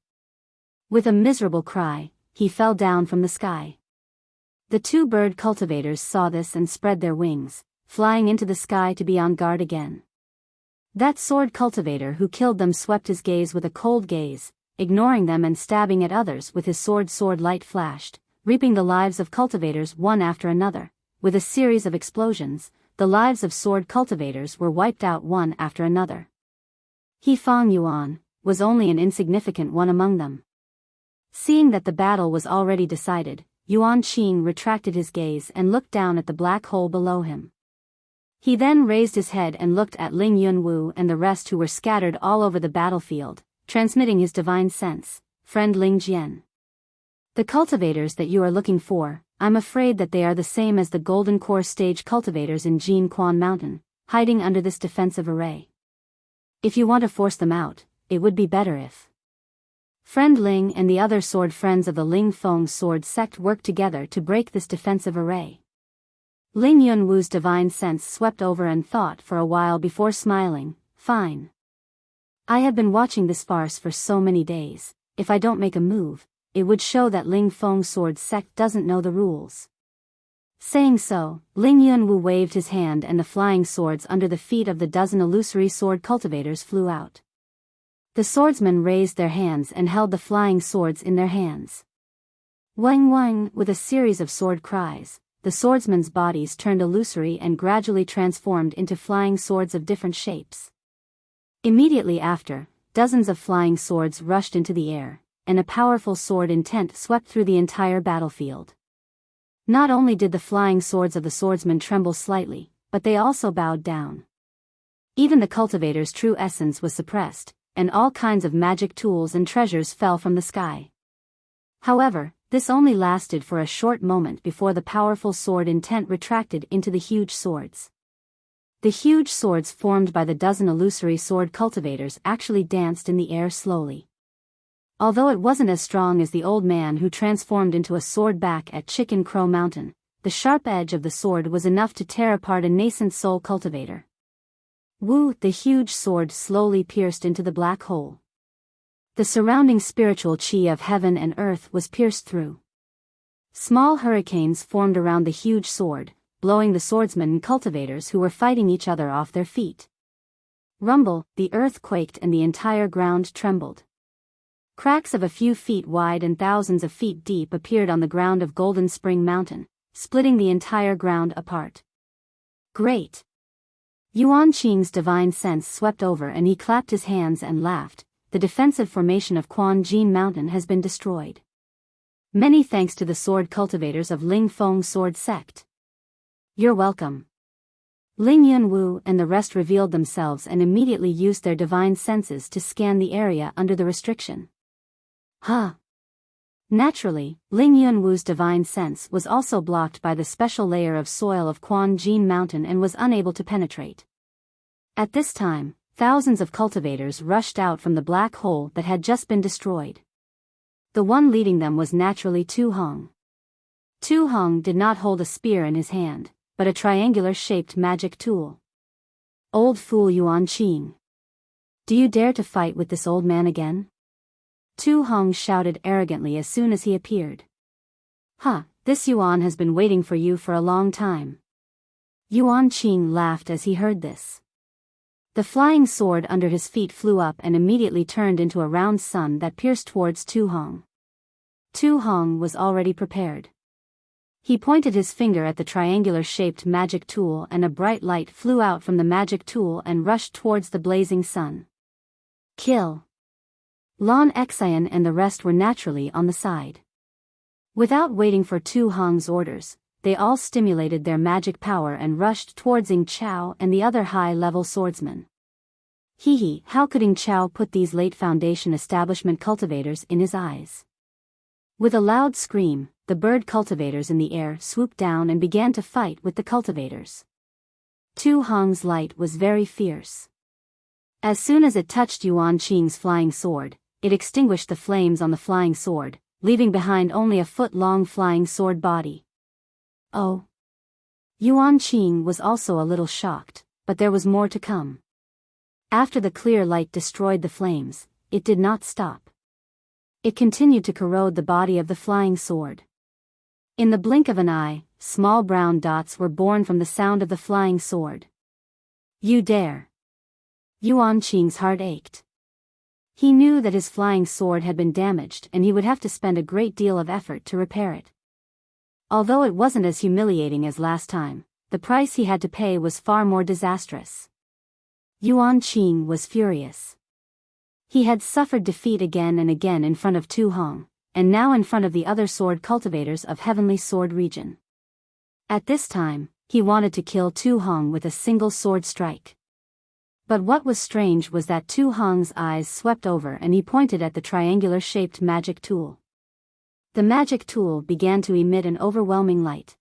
With a miserable cry, he fell down from the sky. The two bird cultivators saw this and spread their wings, flying into the sky to be on guard again. That sword cultivator who killed them swept his gaze with a cold gaze, ignoring them and stabbing at others with his sword. Sword light flashed, reaping the lives of cultivators one after another. With a series of explosions, the lives of sword cultivators were wiped out one after another. He Fang Yuan was only an insignificant one among them. Seeing that the battle was already decided, Yuan Qing retracted his gaze and looked down at the black hole below him. He then raised his head and looked at Ling Yunwu and the rest who were scattered all over the battlefield, transmitting his divine sense. Friend Ling Jian. The cultivators that you are looking for, I'm afraid that they are the same as the Golden Core stage cultivators in Jin Quan Mountain, hiding under this defensive array. If you want to force them out, it would be better if Friend Ling and the other sword friends of the Ling Feng sword sect worked together to break this defensive array. Ling Yunwu's divine sense swept over and thought for a while before smiling. Fine. I have been watching this farce for so many days. If I don't make a move, it would show that Ling Feng sword sect doesn't know the rules. Saying so, Ling Yunwu waved his hand and the flying swords under the feet of the dozen illusory sword cultivators flew out. The swordsmen raised their hands and held the flying swords in their hands. Wang wang, with a series of sword cries, the swordsmen's bodies turned illusory and gradually transformed into flying swords of different shapes. Immediately after, dozens of flying swords rushed into the air, and a powerful sword intent swept through the entire battlefield. Not only did the flying swords of the swordsmen tremble slightly, but they also bowed down. Even the cultivator's true essence was suppressed, and all kinds of magic tools and treasures fell from the sky. However, this only lasted for a short moment before the powerful sword intent retracted into the huge swords. The huge swords formed by the dozen illusory sword cultivators actually danced in the air slowly. Although it wasn't as strong as the old man who transformed into a sword back at Chicken Crow Mountain, the sharp edge of the sword was enough to tear apart a nascent soul cultivator. Wu, the huge sword slowly pierced into the black hole. The surrounding spiritual chi of heaven and earth was pierced through. Small hurricanes formed around the huge sword, blowing the swordsmen and cultivators who were fighting each other off their feet. Rumble, the earth quaked and the entire ground trembled. Cracks of a few feet wide and thousands of feet deep appeared on the ground of Golden Spring Mountain, splitting the entire ground apart. Great! Yuan Qing's divine sense swept over and he clapped his hands and laughed. The defensive formation of Quan Jin Mountain has been destroyed. Many thanks to the sword cultivators of Ling Feng sword sect. You're welcome. Ling Yunwu and the rest revealed themselves and immediately used their divine senses to scan the area under the restriction. Naturally, Ling Yunwu's divine sense was also blocked by the special layer of soil of Quan Jin Mountain and was unable to penetrate. At this time, thousands of cultivators rushed out from the black hole that had just been destroyed. The one leading them was naturally Tu Hong. Tu Hong did not hold a spear in his hand, but a triangular-shaped magic tool. Old fool Yuan Qing. Do you dare to fight with this old man again? Tu Hong shouted arrogantly as soon as he appeared. This Yuan has been waiting for you for a long time. Yuan Qing laughed as he heard this. The flying sword under his feet flew up and immediately turned into a round sun that pierced towards Tu Hong. Tu Hong was already prepared. He pointed his finger at the triangular-shaped magic tool and a bright light flew out from the magic tool and rushed towards the blazing sun. Kill! Lon Xian and the rest were naturally on the side. Without waiting for Tu Hong's orders, they all stimulated their magic power and rushed towards Ying Chao and the other high-level swordsmen. How could Ying Chao put these late Foundation establishment cultivators in his eyes? With a loud scream, the bird cultivators in the air swooped down and began to fight with the cultivators. Tu Hong's light was very fierce. As soon as it touched Yuan Qing's flying sword, it extinguished the flames on the flying sword, leaving behind only a foot-long flying sword body. Oh! Yuan Qing was also a little shocked, but there was more to come. After the clear light destroyed the flames, it did not stop. It continued to corrode the body of the flying sword. In the blink of an eye, small brown dots were born from the sound of the flying sword. You dare! Yuan Qing's heart ached. He knew that his flying sword had been damaged and he would have to spend a great deal of effort to repair it. Although it wasn't as humiliating as last time, the price he had to pay was far more disastrous. Yuan Qing was furious. He had suffered defeat again and again in front of Tu Hong, and now in front of the other sword cultivators of Heavenly Sword region. At this time, he wanted to kill Tu Hong with a single sword strike. But what was strange was that Tu Hong's eyes swept over and he pointed at the triangular-shaped magic tool. The magic tool began to emit an overwhelming light.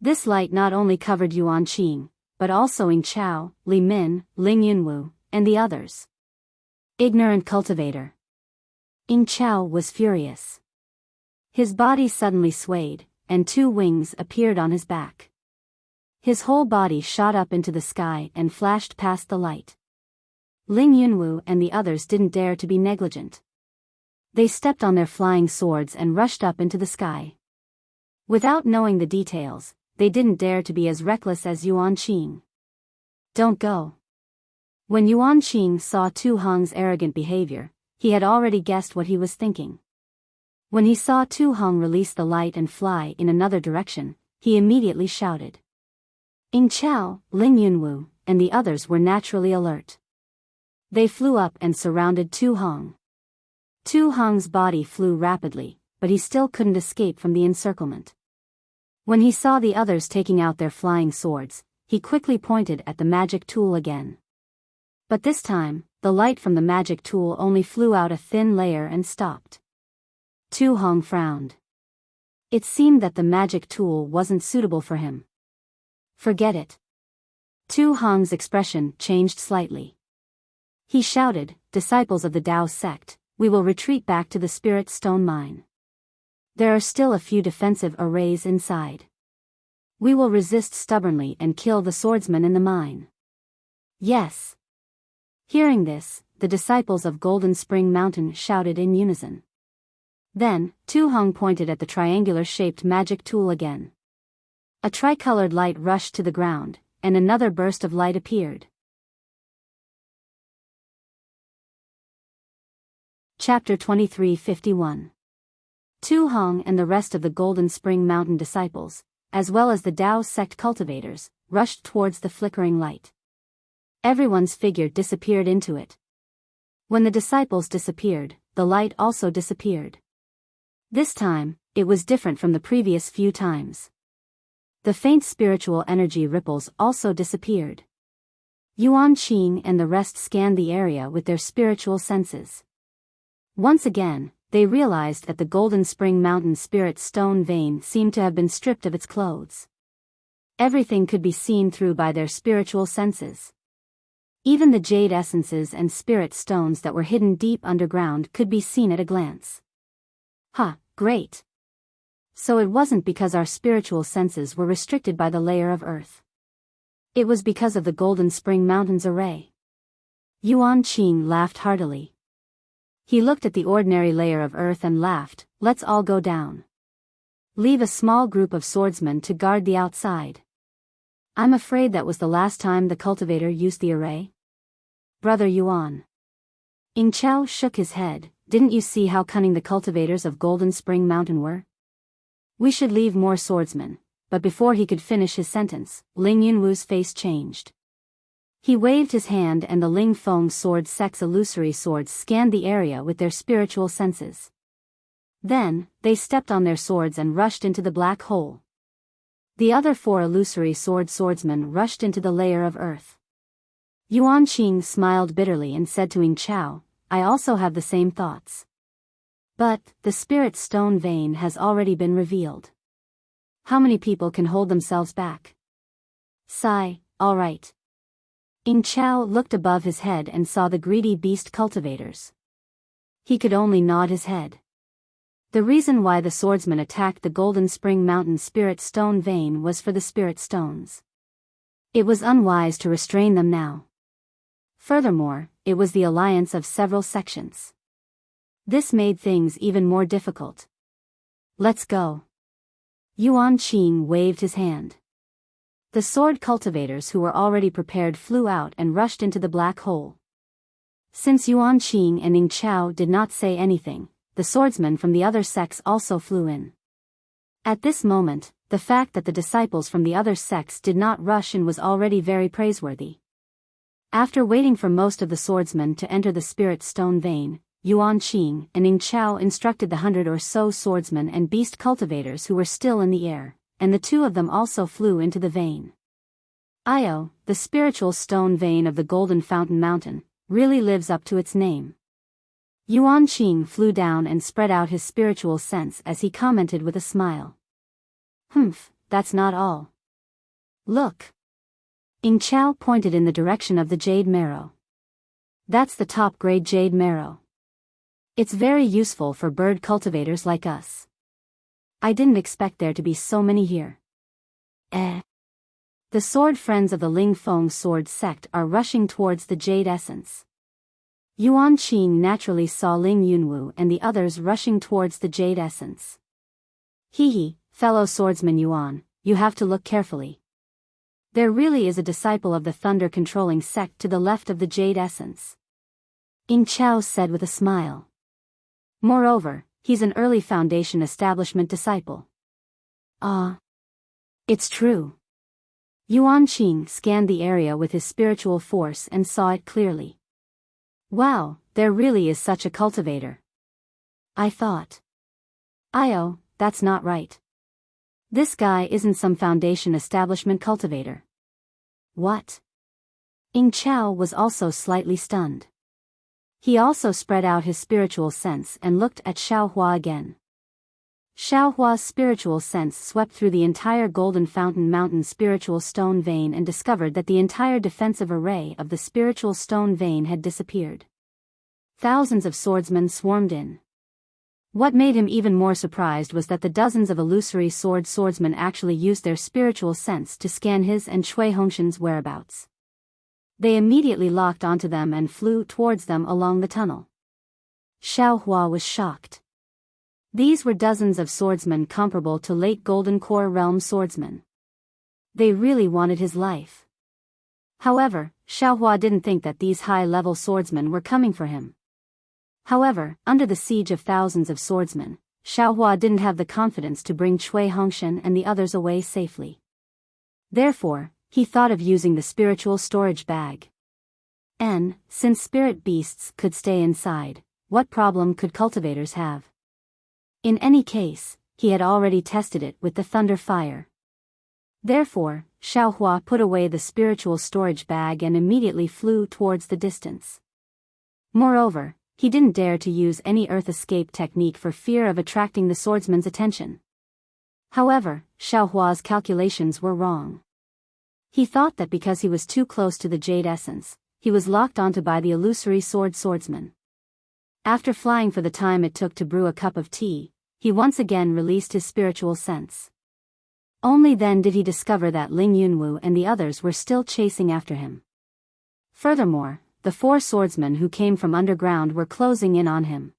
This light not only covered Yuan Qing, but also Ying Chao, Li Min, Ling Yunwu, and the others. Ignorant cultivator. Ying Chao was furious. His body suddenly swayed, and two wings appeared on his back. His whole body shot up into the sky and flashed past the light. Ling Yunwu and the others didn't dare to be negligent. They stepped on their flying swords and rushed up into the sky. Without knowing the details, they didn't dare to be as reckless as Yuan Qing. Don't go. When Yuan Qing saw Tu Hong's arrogant behavior, he had already guessed what he was thinking. When he saw Tu Hong release the light and fly in another direction, he immediately shouted. Ying Chao, Ling Yunwu, and the others were naturally alert. They flew up and surrounded Tu Hong. Tu Hong's body flew rapidly, but he still couldn't escape from the encirclement. When he saw the others taking out their flying swords, he quickly pointed at the magic tool again. But this time, the light from the magic tool only flew out a thin layer and stopped. Tu Hong frowned. It seemed that the magic tool wasn't suitable for him. Forget it. Tu Hong's expression changed slightly. He shouted, "Disciples of the Tao sect, we will retreat back to the Spirit Stone Mine. There are still a few defensive arrays inside. We will resist stubbornly and kill the swordsmen in the mine." Yes. Hearing this, the disciples of Golden Spring Mountain shouted in unison. Then, Tu Hong pointed at the triangular-shaped magic tool again. A tricolored light rushed to the ground, and another burst of light appeared. Chapter 2351. Tu Hong and the rest of the Golden Spring Mountain disciples, as well as the Tao sect cultivators, rushed towards the flickering light. Everyone's figure disappeared into it. When the disciples disappeared, the light also disappeared. This time, it was different from the previous few times. The faint spiritual energy ripples also disappeared. Yuan Qing and the rest scanned the area with their spiritual senses. Once again, they realized that the Golden Spring Mountain Spirit Stone vein seemed to have been stripped of its clothes. Everything could be seen through by their spiritual senses. Even the jade essences and spirit stones that were hidden deep underground could be seen at a glance. Great! So it wasn't because our spiritual senses were restricted by the layer of earth. It was because of the Golden Spring Mountain's array. Yuan Qing laughed heartily. He looked at the ordinary layer of earth and laughed, "Let's all go down. Leave a small group of swordsmen to guard the outside." "I'm afraid that was the last time the cultivator used the array." "Brother Yuan." Ying Chao shook his head. "Didn't you see how cunning the cultivators of Golden Spring Mountain were? We should leave more swordsmen." But before he could finish his sentence, Ling Yunwu's face changed. He waved his hand and the Ling Feng sword sect's illusory swords scanned the area with their spiritual senses. Then, they stepped on their swords and rushed into the black hole. The other 4 illusory swordsmen rushed into the layer of earth. Yuan Qing smiled bitterly and said to Ying Chao, I also have the same thoughts. But, the spirit stone vein has already been revealed. How many people can hold themselves back? Sigh, all right. Ying Chao looked above his head and saw the greedy beast cultivators. He could only nod his head. The reason why the swordsmen attacked the Golden Spring Mountain Spirit Stone Vein was for the spirit stones. It was unwise to restrain them now. Furthermore, it was the alliance of several sections. This made things even more difficult. Let's go. Yuan Qing waved his hand. The sword cultivators who were already prepared flew out and rushed into the black hole. Since Yuan Qing and Ying Chao did not say anything, the swordsmen from the other sects also flew in. At this moment, the fact that the disciples from the other sects did not rush in was already very praiseworthy. After waiting for most of the swordsmen to enter the spirit stone vein, Yuan Qing and Ying Chao instructed the 100 or so swordsmen and beast cultivators who were still in the air, and the 2 of them also flew into the vein. Io, the spiritual stone vein of the Golden Fountain Mountain, really lives up to its name. Yuan Qing flew down and spread out his spiritual sense as he commented with a smile. Humph, that's not all. Look. Ying Chao pointed in the direction of the jade marrow. That's the top-grade jade marrow. It's very useful for bird cultivators like us. I didn't expect there to be so many here. The sword friends of the Ling Feng sword sect are rushing towards the jade essence. Yuan Qing naturally saw Ling Yunwu and the others rushing towards the jade essence. Hee, fellow swordsman Yuan, you have to look carefully. There really is a disciple of the thunder-controlling sect to the left of the jade essence. Ying Chao said with a smile. Moreover, he's an early Foundation establishment disciple. It's true. Yuan Qing scanned the area with his spiritual force and saw it clearly. Wow, there really is such a cultivator. I thought. Io, that's not right. This guy isn't some Foundation establishment cultivator. What? Ying Chao was also slightly stunned. He also spread out his spiritual sense and looked at Xiaohua again. Xiaohua's spiritual sense swept through the entire Golden Fountain Mountain spiritual stone vein and discovered that the entire defensive array of the spiritual stone vein had disappeared. Thousands of swordsmen swarmed in. What made him even more surprised was that the dozens of illusory swordsmen actually used their spiritual sense to scan his and Cui Hongshan's whereabouts. They immediately locked onto them and flew towards them along the tunnel. Xiaohua was shocked. These were dozens of swordsmen comparable to late Golden Core Realm swordsmen. They really wanted his life. However, Xiaohua didn't think that these high-level swordsmen were coming for him. However, under the siege of thousands of swordsmen, Xiaohua didn't have the confidence to bring Cui Hongshan and the others away safely. Therefore, he thought of using the spiritual storage bag. And, since spirit beasts could stay inside, what problem could cultivators have? In any case, he had already tested it with the thunder fire. Therefore, Xiaohua put away the spiritual storage bag and immediately flew towards the distance. Moreover, he didn't dare to use any earth escape technique for fear of attracting the swordsman's attention. However, Xiaohua's calculations were wrong. He thought that because he was too close to the jade essence, he was locked onto by the illusory swordsman. After flying for the time it took to brew a cup of tea, he once again released his spiritual sense. Only then did he discover that Ling Yunwu and the others were still chasing after him. Furthermore, the 4 swordsmen who came from underground were closing in on him.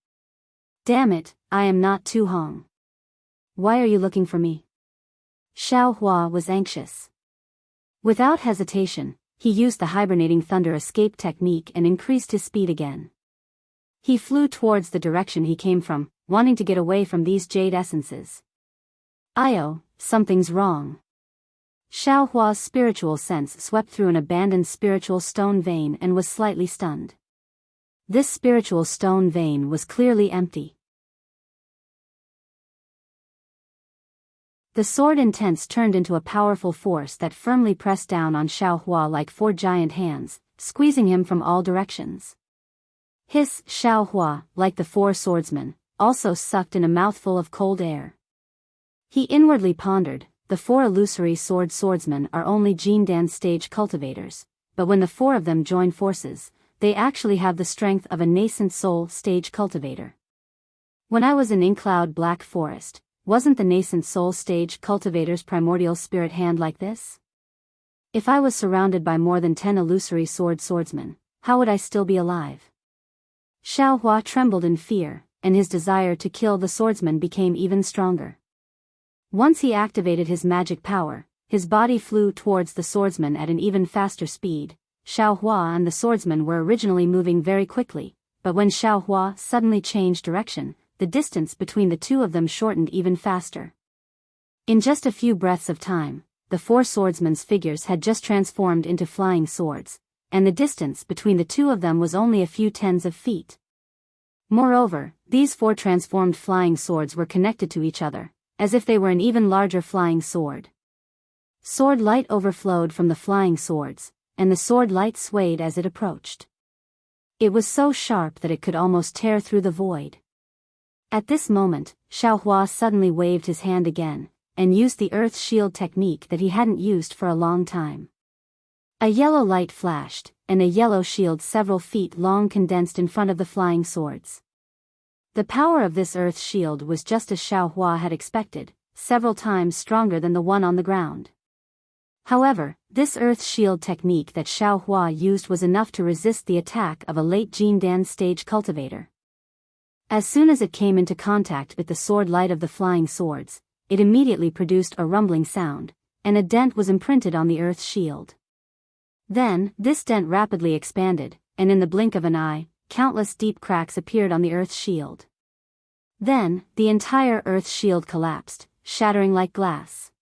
Damn it, I am not Tu Hong. Why are you looking for me? Xiaohua was anxious. Without hesitation, he used the hibernating thunder escape technique and increased his speed again. He flew towards the direction he came from, wanting to get away from these jade essences. Io, something's wrong. Xiaohua's spiritual sense swept through an abandoned spiritual stone vein and was slightly stunned. This spiritual stone vein was clearly empty. The sword intense turned into a powerful force that firmly pressed down on Xiao Hua like four giant hands, squeezing him from all directions. Hiss! Xiao Hua, like the four swordsmen, also sucked in a mouthful of cold air. He inwardly pondered, the four illusory swordsmen are only Jindan stage cultivators, but when the four of them join forces, they actually have the strength of a nascent soul stage cultivator. When I was in Inkcloud Black Forest, wasn't the nascent soul stage cultivator's primordial spirit hand like this? If I was surrounded by more than 10 illusory swordsmen, how would I still be alive? Xiao Hua trembled in fear, and his desire to kill the swordsman became even stronger. Once he activated his magic power, his body flew towards the swordsman at an even faster speed. Xiao Hua and the swordsman were originally moving very quickly, but when Xiao Hua suddenly changed direction, the distance between the two of them shortened even faster. In just a few breaths of time, the four swordsmen's figures had just transformed into flying swords, and the distance between the two of them was only a few tens of feet. Moreover, these four transformed flying swords were connected to each other, as if they were an even larger flying sword. Sword light overflowed from the flying swords, and the sword light swayed as it approached. It was so sharp that it could almost tear through the void. At this moment, Xiao Hua suddenly waved his hand again, and used the earth shield technique that he hadn't used for a long time. A yellow light flashed, and a yellow shield several feet long condensed in front of the flying swords. The power of this earth shield was just as Xiao Hua had expected, several times stronger than the one on the ground. However, this earth shield technique that Xiao Hua used was enough to resist the attack of a late Jindan stage cultivator. As soon as it came into contact with the sword light of the flying swords, it immediately produced a rumbling sound, and a dent was imprinted on the earth shield. Then, this dent rapidly expanded, and in the blink of an eye, countless deep cracks appeared on the earth shield. Then, the entire earth shield collapsed, shattering like glass.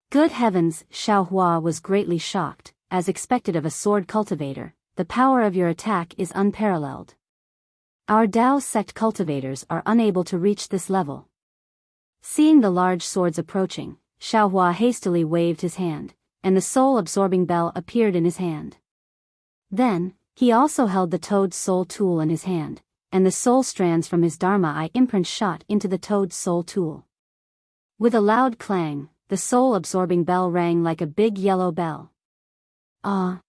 Good heavens, Xiao Hua was greatly shocked. As expected of a sword cultivator, the power of your attack is unparalleled. Our Dao sect cultivators are unable to reach this level. Seeing the large swords approaching, Xiao Hua hastily waved his hand, and the soul-absorbing bell appeared in his hand. Then, he also held the toad's soul tool in his hand, and the soul strands from his Dharma eye imprint shot into the toad's soul tool. With a loud clang, the soul-absorbing bell rang like a big yellow bell. Ah!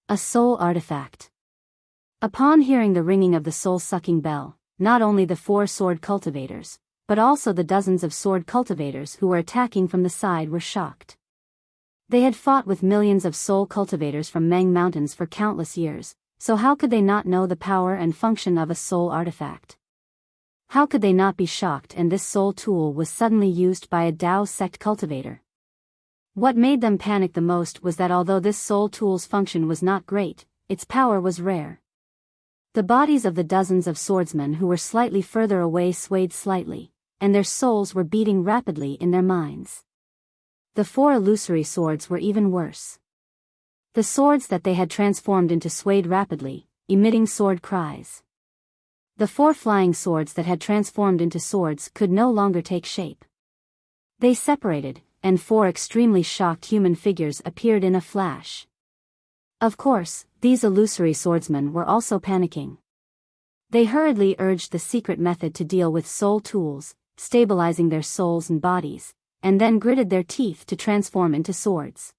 A soul artifact. Upon hearing the ringing of the soul-sucking bell, not only the four sword cultivators, but also the dozens of sword cultivators who were attacking from the side were shocked. They had fought with millions of soul cultivators from Meng Mountains for countless years, so how could they not know the power and function of a soul artifact? How could they not be shocked and this soul tool was suddenly used by a Dao sect cultivator? What made them panic the most was that although this soul tool's function was not great, its power was rare. The bodies of the dozens of swordsmen who were slightly further away swayed slightly, and their souls were beating rapidly in their minds. The four illusory swords were even worse. The swords that they had transformed into swayed rapidly, emitting sword cries. The four flying swords that had transformed into swords could no longer take shape. They separated, and four extremely shocked human figures appeared in a flash. Of course, these illusory swordsmen were also panicking. They hurriedly urged the secret method to deal with soul tools, stabilizing their souls and bodies, and then gritted their teeth to transform into swords.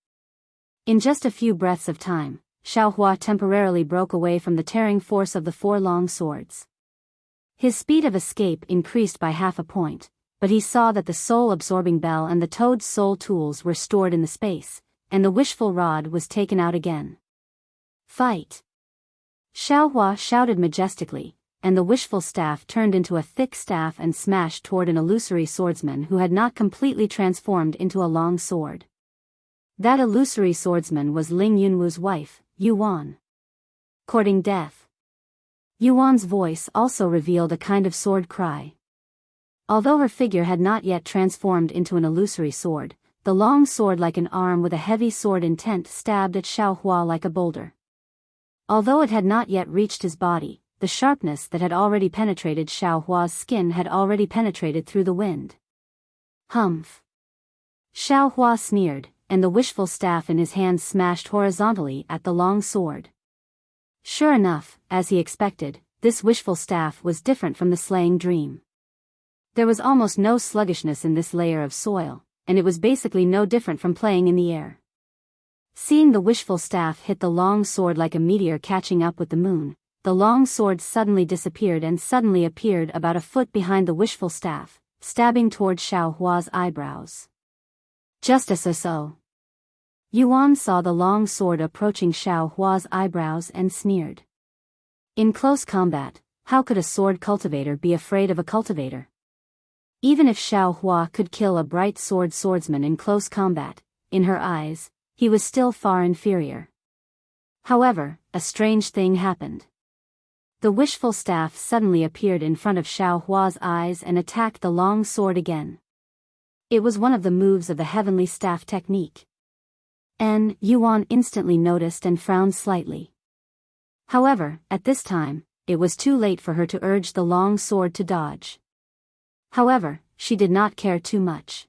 In just a few breaths of time, Xiao Hua temporarily broke away from the tearing force of the four long swords. His speed of escape increased by half a point, but he saw that the soul-absorbing bell and the toad's soul tools were stored in the space, and the wishful rod was taken out again. Fight! Xiao Hua shouted majestically, and the wishful staff turned into a thick staff and smashed toward an illusory swordsman who had not completely transformed into a long sword. That illusory swordsman was Ling Yunwu's wife, Yuan. Courting death. Yuan's voice also revealed a kind of sword cry. Although her figure had not yet transformed into an illusory sword, the long sword like an arm with a heavy sword intent stabbed at Xiao Hua like a boulder. Although it had not yet reached his body, the sharpness that had already penetrated Xiao Hua's skin had already penetrated through the wind. Humph! Xiao Hua sneered, and the wishful staff in his hand smashed horizontally at the long sword. Sure enough, as he expected, this wishful staff was different from the slaying dream. There was almost no sluggishness in this layer of soil, and it was basically no different from playing in the air. Seeing the wishful staff hit the long sword like a meteor catching up with the moon, the long sword suddenly disappeared and suddenly appeared about a foot behind the wishful staff, stabbing toward Xiao Hua's eyebrows. Just as so. Yuan saw the long sword approaching Xiao Hua's eyebrows and sneered. In close combat, how could a sword cultivator be afraid of a cultivator? Even if Xiao Hua could kill a bright swordsman in close combat, in her eyes, he was still far inferior. However, a strange thing happened. The wishful staff suddenly appeared in front of Xiao Hua's eyes and attacked the long sword again. It was one of the moves of the heavenly staff technique. Yuan instantly noticed and frowned slightly. However, at this time, it was too late for her to urge the long sword to dodge. However, she did not care too much.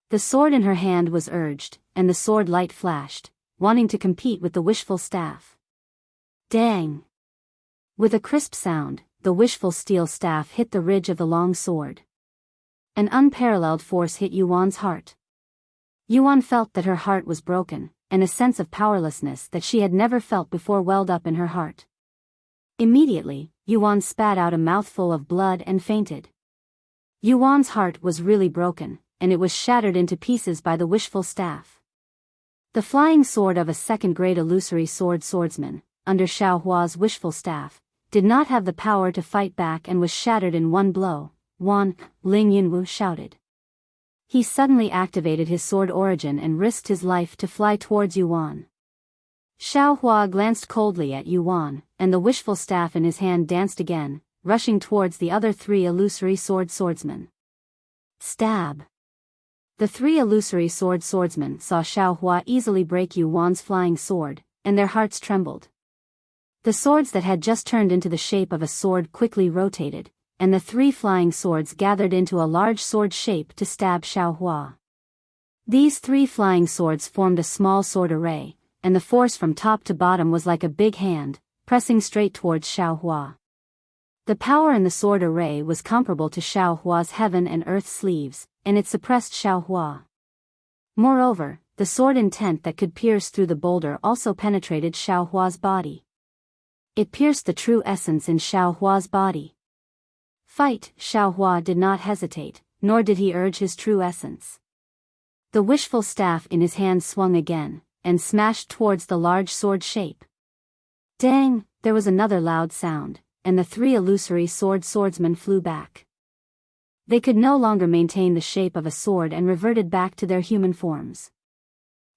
The sword in her hand was urged, and the sword light flashed, wanting to compete with the wishful staff. Dang! With a crisp sound, the wishful steel staff hit the ridge of the long sword. An unparalleled force hit Yuan's heart. Yuan felt that her heart was broken, and a sense of powerlessness that she had never felt before welled up in her heart. Immediately, Yuan spat out a mouthful of blood and fainted. Yuan's heart was really broken, and it was shattered into pieces by the wishful staff. The flying sword of a second-grade illusory swordsman, under Xiao Hua's wishful staff, did not have the power to fight back and was shattered in one blow. Wan, Ling Yunwu shouted. He suddenly activated his sword origin and risked his life to fly towards Yuan. Xiao Hua glanced coldly at Yuan, and the wishful staff in his hand danced again, rushing towards the other three illusory swordsmen. Stab! The three illusory swordsmen saw Xiao Hua easily break Yuan's flying sword, and their hearts trembled. The swords that had just turned into the shape of a sword quickly rotated, and the three flying swords gathered into a large sword shape to stab Xiao Hua. These three flying swords formed a small sword array, and the force from top to bottom was like a big hand, pressing straight towards Xiao Hua. The power in the sword array was comparable to Xiao Hua's heaven and earth sleeves, and it suppressed Xiao Hua. Moreover, the sword intent that could pierce through the boulder also penetrated Xiao Hua's body. It pierced the true essence in Xiao Hua's body. Fight! Xiao Hua did not hesitate, nor did he urge his true essence. The wishful staff in his hand swung again, and smashed towards the large sword shape. Dang! There was another loud sound, and the three illusory swordsmen flew back. They could no longer maintain the shape of a sword and reverted back to their human forms.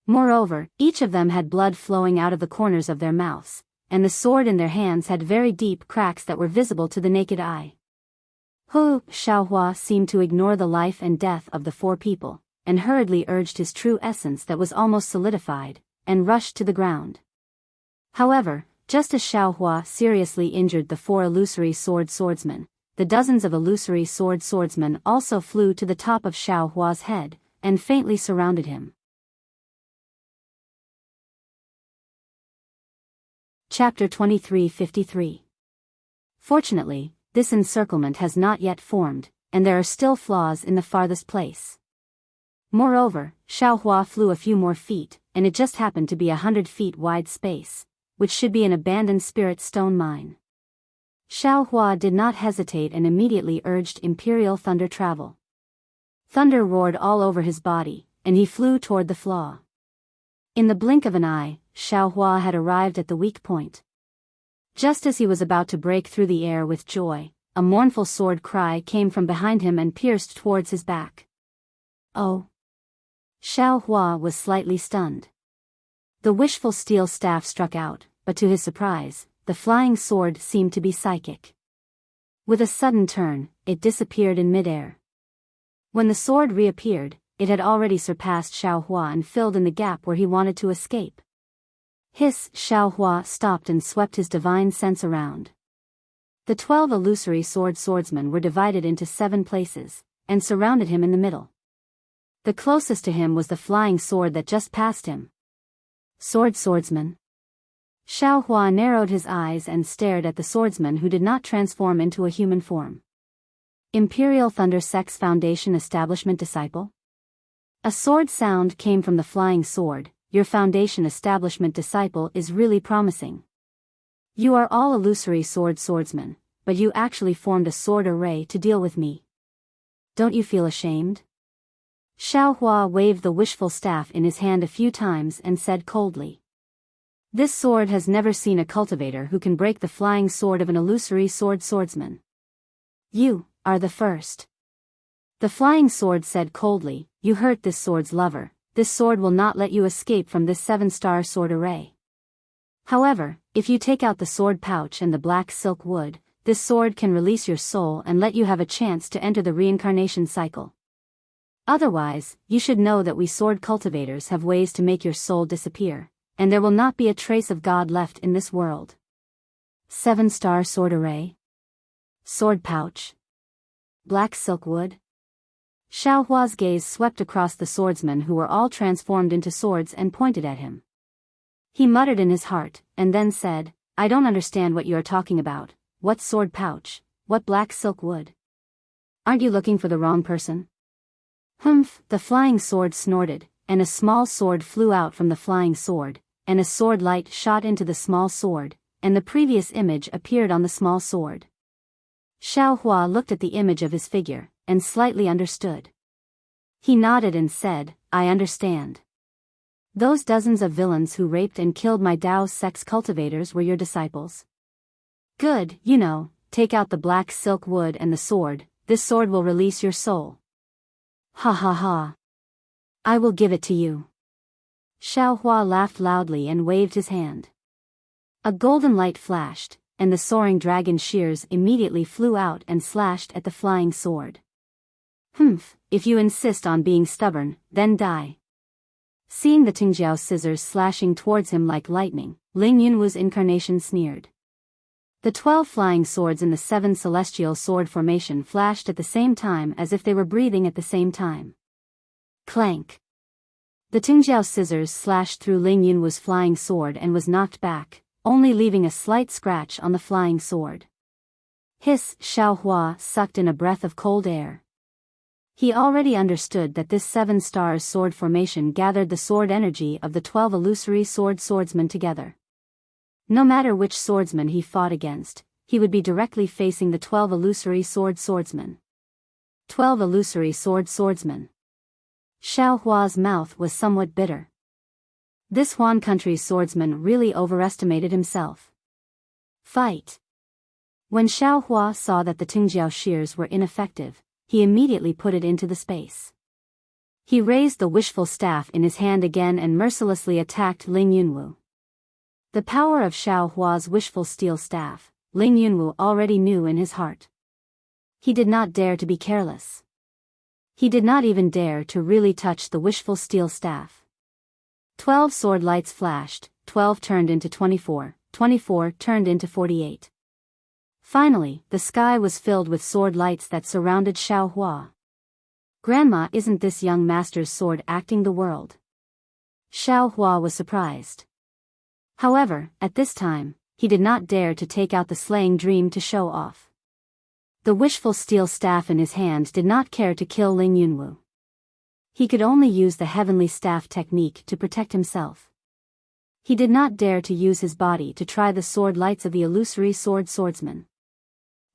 Moreover, each of them had blood flowing out of the corners of their mouths, and the sword in their hands had very deep cracks that were visible to the naked eye. Xiao Hua seemed to ignore the life and death of the four people, and hurriedly urged his true essence that was almost solidified, and rushed to the ground. However, just as Xiao Hua seriously injured the four illusory swordsmen, the dozens of illusory swordsmen also flew to the top of Xiao Hua's head, and faintly surrounded him. Chapter 2353. Fortunately, this encirclement has not yet formed, and there are still flaws in the farthest place. Moreover, Xiao Hua flew a few more feet, and it just happened to be 100 feet wide space, which should be an abandoned spirit stone mine. Xiao Hua did not hesitate and immediately urged Imperial Thunder travel. Thunder roared all over his body, and he flew toward the flaw. In the blink of an eye, Xiao Hua had arrived at the weak point. Just as he was about to break through the air with joy, a mournful sword cry came from behind him and pierced towards his back. Oh! Xiao Hua was slightly stunned. The wishful steel staff struck out, but to his surprise, the flying sword seemed to be psychic. With a sudden turn, it disappeared in midair. When the sword reappeared, it had already surpassed Xiao Hua and filled in the gap where he wanted to escape. Hiss! Xiao Hua stopped and swept his divine sense around. The 12 illusory swordsmen were divided into 7 places, and surrounded him in the middle. The closest to him was the flying sword that just passed him. Swordsman. Xiao Hua narrowed his eyes and stared at the swordsman who did not transform into a human form. Imperial Thunder Sect's Foundation Establishment Disciple? A sword sound came from the flying sword. Your Foundation Establishment Disciple is really promising. You are all illusory swordsmen, but you actually formed a sword array to deal with me. Don't you feel ashamed? Xiao Hua waved the wishful staff in his hand a few times and said coldly. This sword has never seen a cultivator who can break the flying sword of an illusory swordsman. You are the first. The flying sword said coldly, you hurt this sword's lover. This sword will not let you escape from this 7-star sword array. However, if you take out the sword pouch and the black silk wood, this sword can release your soul and let you have a chance to enter the reincarnation cycle. Otherwise, you should know that we sword cultivators have ways to make your soul disappear, and there will not be a trace of God left in this world. 7-star sword array? Sword pouch? Black silk wood? Xiao Hua's gaze swept across the swordsmen who were all transformed into swords and pointed at him. He muttered in his heart, and then said, I don't understand what you are talking about. What sword pouch? What black silk wood? Aren't you looking for the wrong person? Humph, the flying sword snorted, and a small sword flew out from the flying sword, and a sword light shot into the small sword, and the previous image appeared on the small sword. Xiao Hua looked at the image of his figure, and slightly understood. He nodded and said, I understand. Those dozens of villains who raped and killed my Dao sex cultivators were your disciples. Good, take out the black silk wood and the sword, this sword will release your soul. Ha ha ha. I will give it to you. Xiao Hua laughed loudly and waved his hand. A golden light flashed, and the soaring dragon shears immediately flew out and slashed at the flying sword. Humph, if you insist on being stubborn, then die. Seeing the Tingjiao scissors slashing towards him like lightning, Ling Yunwu's incarnation sneered. The 12 flying swords in the 7 celestial sword formation flashed at the same time as if they were breathing at the same time. Clank. The Tingjiao scissors slashed through Ling Yunwu's flying sword and was knocked back, only leaving a slight scratch on the flying sword. Hiss! Xiao Hua sucked in a breath of cold air. He already understood that this 7 stars sword formation gathered the sword energy of the 12 illusory swordsmen together. No matter which swordsman he fought against, he would be directly facing the 12 illusory swordsmen. 12 illusory swordsmen. Xiao Hua's mouth was somewhat bitter. This Huan country's swordsman really overestimated himself. Fight! When Xiao Hua saw that the Tingjiao shears were ineffective, he immediately put it into the space. He raised the wishful staff in his hand again and mercilessly attacked Ling Yunwu. The power of Xiao Hua's wishful steel staff, Ling Yunwu already knew in his heart. He did not dare to be careless. He did not even dare to really touch the wishful steel staff. 12 sword lights flashed, 12 turned into 24, 24 turned into 48. Finally, the sky was filled with sword lights that surrounded Xiao Hua. Grandma, isn't this young master's sword acting the world? Xiao Hua was surprised. However, at this time, he did not dare to take out the slaying dream to show off. The wishful steel staff in his hand did not care to kill Ling Yunwu. He could only use the heavenly staff technique to protect himself. He did not dare to use his body to try the sword lights of the illusory swordsman.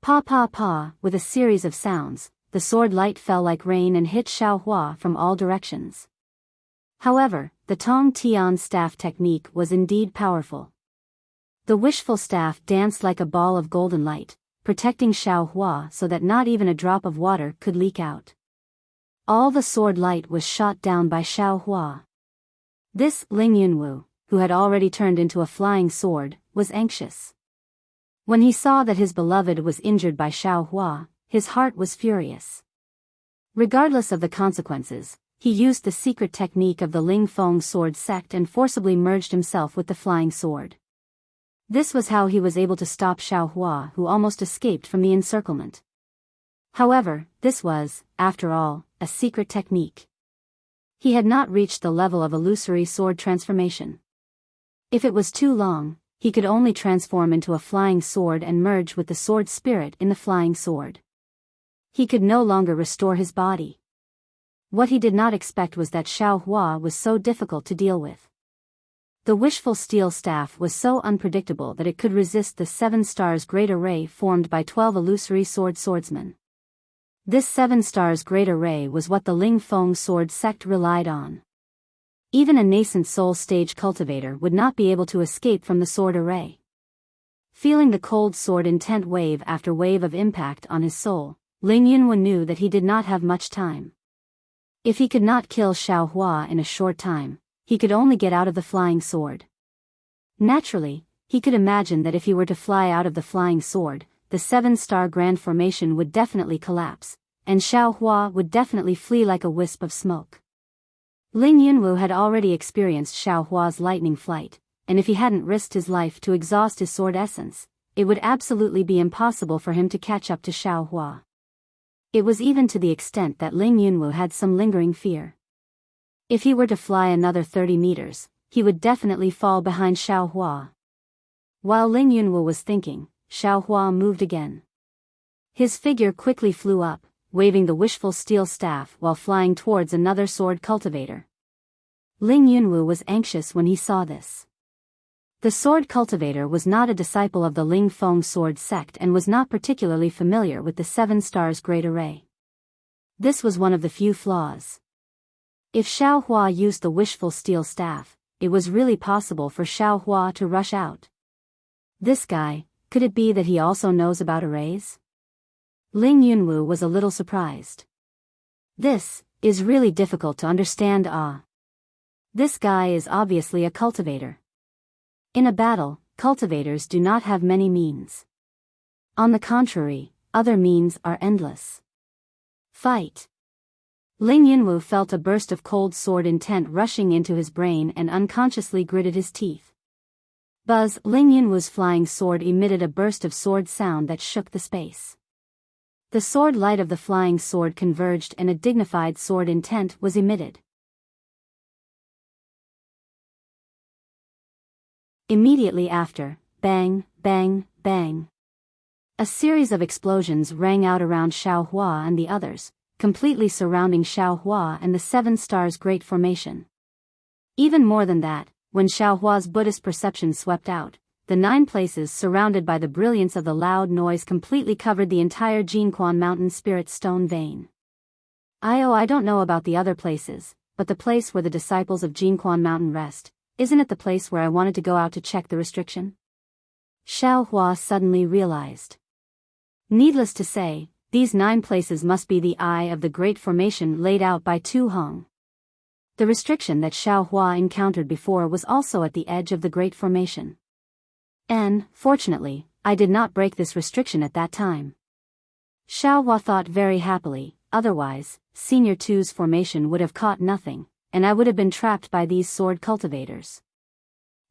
Pa pa pa, with a series of sounds, the sword light fell like rain and hit Xiao Hua from all directions. However, the Tong Tian staff technique was indeed powerful. The wishful staff danced like a ball of golden light, protecting Xiao Hua so that not even a drop of water could leak out. All the sword light was shot down by Xiao Hua. This Ling Yunwu, who had already turned into a flying sword, was anxious. When he saw that his beloved was injured by Xiao Hua, his heart was furious. Regardless of the consequences, he used the secret technique of the Ling Feng sword sect and forcibly merged himself with the flying sword. This was how he was able to stop Xiao Hua, who almost escaped from the encirclement. However, this was, after all, a secret technique. He had not reached the level of illusory sword transformation. If it was too long, he could only transform into a flying sword and merge with the sword spirit in the flying sword. He could no longer restore his body. What he did not expect was that Xiaohua was so difficult to deal with. The wishful steel staff was so unpredictable that it could resist the 7 stars great array formed by 12 illusory swordsmen. This 7 stars great array was what the Ling Feng sword sect relied on. Even a nascent soul stage cultivator would not be able to escape from the sword array. Feeling the cold sword intent wave after wave of impact on his soul, Ling Yunwu knew that he did not have much time. If he could not kill Xiaohua in a short time, he could only get out of the flying sword. Naturally, he could imagine that if he were to fly out of the flying sword, the 7-star grand formation would definitely collapse, and Xiaohua would definitely flee like a wisp of smoke. Ling Yunwu had already experienced Xiaohua's lightning flight, and if he hadn't risked his life to exhaust his sword essence, it would absolutely be impossible for him to catch up to Xiaohua. It was even to the extent that Ling Yunwu had some lingering fear. If he were to fly another 30 meters, he would definitely fall behind Xiaohua. While Ling Yunwu was thinking, Xiaohua moved again. His figure quickly flew up, waving the wishful steel staff while flying towards another sword cultivator. Ling Yunwu was anxious when he saw this. The sword cultivator was not a disciple of the Ling Feng sword sect and was not particularly familiar with the 7 stars great array. This was one of the few flaws. If Xiaohua used the wishful steel staff, it was really possible for Xiaohua to rush out. This guy, could it be that he also knows about arrays? Ling Yunwu was a little surprised. This is really difficult to understand. This guy is obviously a cultivator. In a battle, cultivators do not have many means. On the contrary, other means are endless. Fight. Ling Yunwu felt a burst of cold sword intent rushing into his brain and unconsciously gritted his teeth. Buzz! Ling Yunwu's flying sword emitted a burst of sword sound that shook the space. The sword light of the flying sword converged and a dignified sword intent was emitted. Immediately after, bang, bang, bang. A series of explosions rang out around Xiaohua and the others, completely surrounding Xiaohua and the 7 stars great formation. Even more than that, when Xiaohua's Buddhist perception swept out, the 9 places surrounded by the brilliance of the loud noise completely covered the entire Jinquan Mountain Spirit Stone vein. I don't know about the other places, but the place where the disciples of Jinquan Mountain rest, isn't it the place where I wanted to go out to check the restriction? Xiaohua suddenly realized. Needless to say, these 9 places must be the eye of the great formation laid out by Tu Hong. The restriction that Xiaohua encountered before was also at the edge of the great formation. And, fortunately, I did not break this restriction at that time. Xiaohua thought very happily, otherwise, Senior Tu's formation would have caught nothing, and I would have been trapped by these sword cultivators.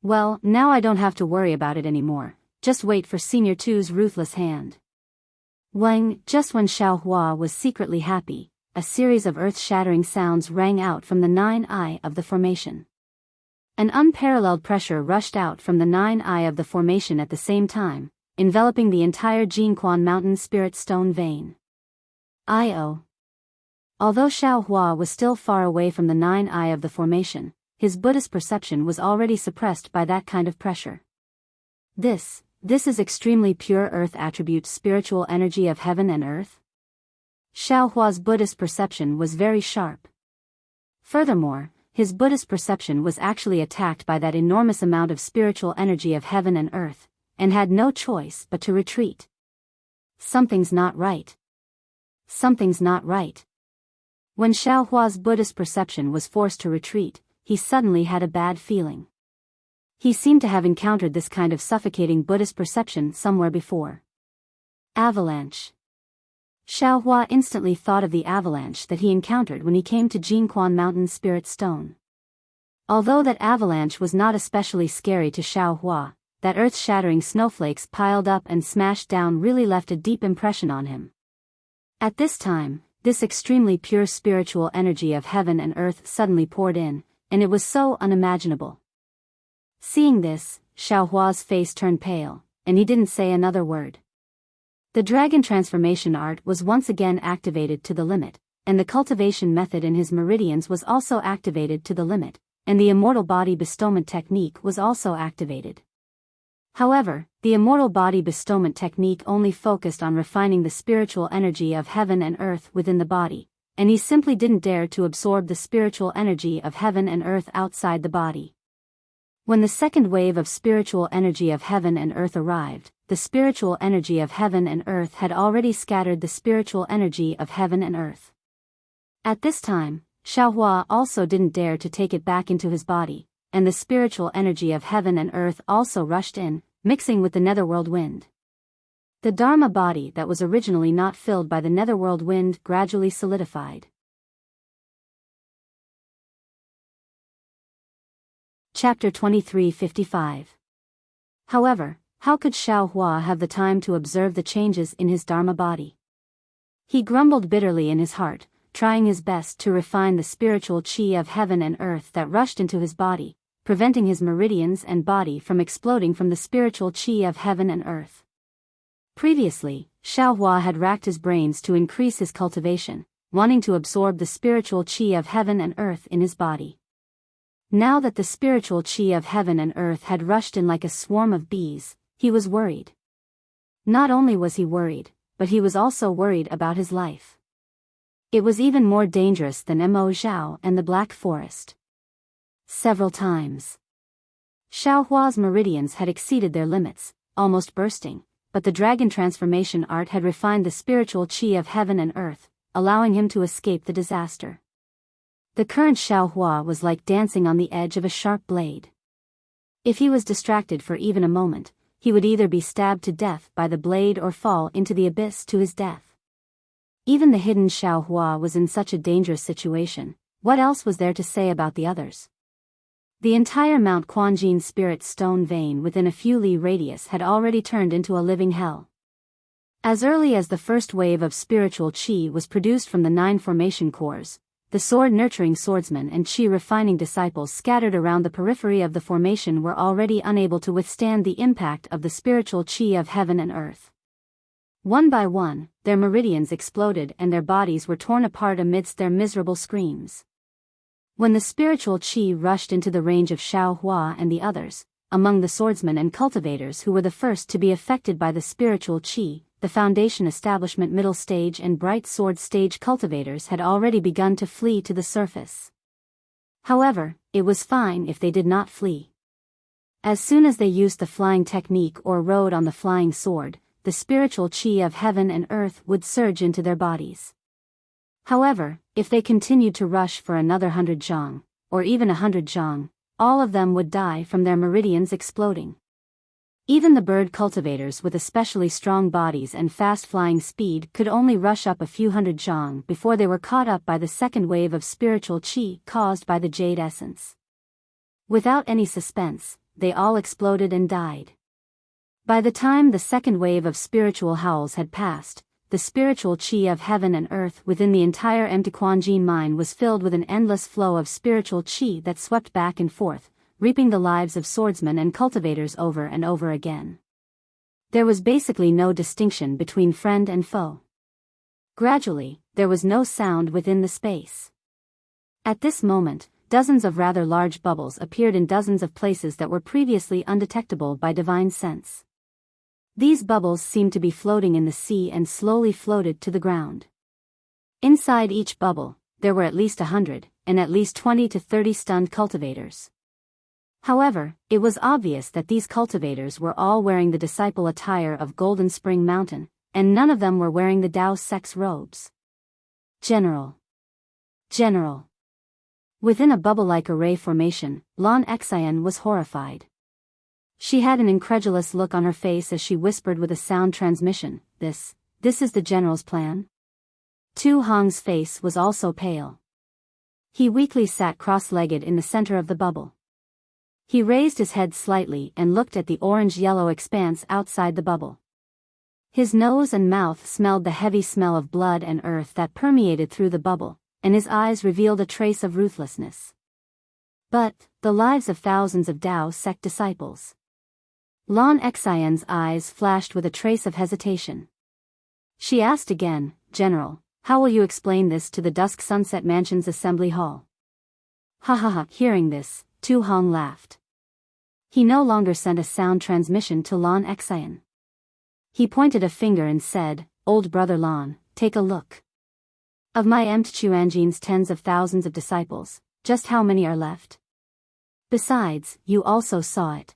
Well, now I don't have to worry about it anymore, just wait for Senior Tu's ruthless hand. Just when Xiaohua was secretly happy, a series of earth-shattering sounds rang out from the 9 eye of the formation. An unparalleled pressure rushed out from the 9 eye of the formation at the same time, enveloping the entire Jinquan Mountain Spirit Stone vein. Although Xiaohua was still far away from the 9 eye of the formation, his Buddhist perception was already suppressed by that kind of pressure. This is extremely pure earth attribute spiritual energy of heaven and earth? Xiaohua's Buddhist perception was very sharp. Furthermore, his Buddhist perception was actually attacked by that enormous amount of spiritual energy of heaven and earth, and had no choice but to retreat. Something's not right. Something's not right. When Xiaohua's Buddhist perception was forced to retreat, he suddenly had a bad feeling. He seemed to have encountered this kind of suffocating Buddhist perception somewhere before. Avalanche. Xiaohua instantly thought of the avalanche that he encountered when he came to Jinquan Mountain Spirit Stone. Although that avalanche was not especially scary to Xiaohua, that earth-shattering snowflakes piled up and smashed down really left a deep impression on him. At this time, this extremely pure spiritual energy of heaven and earth suddenly poured in, and it was so unimaginable. Seeing this, Xiaohua's face turned pale, and he didn't say another word. The dragon transformation art was once again activated to the limit, and the cultivation method in his meridians was also activated to the limit, and the immortal body bestowment technique was also activated. However, the immortal body bestowment technique only focused on refining the spiritual energy of heaven and earth within the body, and he simply didn't dare to absorb the spiritual energy of heaven and earth outside the body. When the second wave of spiritual energy of heaven and earth arrived, the spiritual energy of heaven and earth had already scattered the spiritual energy of heaven and earth. At this time, Xiaohua also didn't dare to take it back into his body, and the spiritual energy of heaven and earth also rushed in, mixing with the netherworld wind. The Dharma body that was originally not filled by the netherworld wind gradually solidified. Chapter 23:55. However, how could Xiaohua have the time to observe the changes in his Dharma body? He grumbled bitterly in his heart, trying his best to refine the spiritual qi of heaven and earth that rushed into his body, preventing his meridians and body from exploding from the spiritual qi of heaven and earth. Previously, Xiaohua had racked his brains to increase his cultivation, wanting to absorb the spiritual qi of heaven and earth in his body. Now that the spiritual qi of heaven and earth had rushed in like a swarm of bees, he was worried. Not only was he worried, but he was also worried about his life. It was even more dangerous than Mo Zhao and the Black Forest. Several times, Xiaohua's meridians had exceeded their limits, almost bursting, but the dragon transformation art had refined the spiritual qi of heaven and earth, allowing him to escape the disaster. The current Xiaohua was like dancing on the edge of a sharp blade. If he was distracted for even a moment, he would either be stabbed to death by the blade or fall into the abyss to his death. Even the hidden Xiaohua was in such a dangerous situation. What else was there to say about the others? The entire Mount Quanjin spirit stone vein within a few li radius had already turned into a living hell. As early as the first wave of spiritual qi was produced from the 9 formation cores, the sword-nurturing swordsmen and qi-refining disciples scattered around the periphery of the formation were already unable to withstand the impact of the spiritual qi of heaven and earth. One by one, their meridians exploded and their bodies were torn apart amidst their miserable screams. When the spiritual qi rushed into the range of Xiaohua and the others, among the swordsmen and cultivators who were the first to be affected by the spiritual qi, the Foundation Establishment Middle Stage and Bright Sword Stage cultivators had already begun to flee to the surface. However, it was fine if they did not flee. As soon as they used the flying technique or rode on the flying sword, the spiritual qi of heaven and earth would surge into their bodies. However, if they continued to rush for another 100 zhang, or even 100 zhang, all of them would die from their meridians exploding. Even the bird cultivators with especially strong bodies and fast-flying speed could only rush up a few hundred zhang before they were caught up by the second wave of spiritual qi caused by the jade essence. Without any suspense, they all exploded and died. By the time the second wave of spiritual howls had passed, the spiritual qi of heaven and earth within the entire empty Quanjin mine was filled with an endless flow of spiritual qi that swept back and forth, reaping the lives of swordsmen and cultivators over and over again. There was basically no distinction between friend and foe. Gradually, there was no sound within the space. At this moment, dozens of rather large bubbles appeared in dozens of places that were previously undetectable by divine sense. These bubbles seemed to be floating in the sea and slowly floated to the ground. Inside each bubble, there were at least 100, and at least 20 to 30 stunned cultivators. However, it was obvious that these cultivators were all wearing the disciple attire of Golden Spring Mountain, and none of them were wearing the Dao sex robes. General. Within a bubble-like array formation, Lan Xian was horrified. She had an incredulous look on her face as she whispered with a sound transmission, This is the general's plan? Tu Hong's face was also pale. He weakly sat cross-legged in the center of the bubble. He raised his head slightly and looked at the orange-yellow expanse outside the bubble. His nose and mouth smelled the heavy smell of blood and earth that permeated through the bubble, and his eyes revealed a trace of ruthlessness. But, the lives of thousands of Tao sect disciples. Lan Xian's eyes flashed with a trace of hesitation. She asked again, General, how will you explain this to the Dusk Sunset Mansion's assembly hall? Ha ha ha, hearing this, Tu Hong laughed. He no longer sent a sound transmission to Lan Xian. He pointed a finger and said, Old brother Lan, take a look. Of my Chuanjin's tens of thousands of disciples, just how many are left? Besides, you also saw it.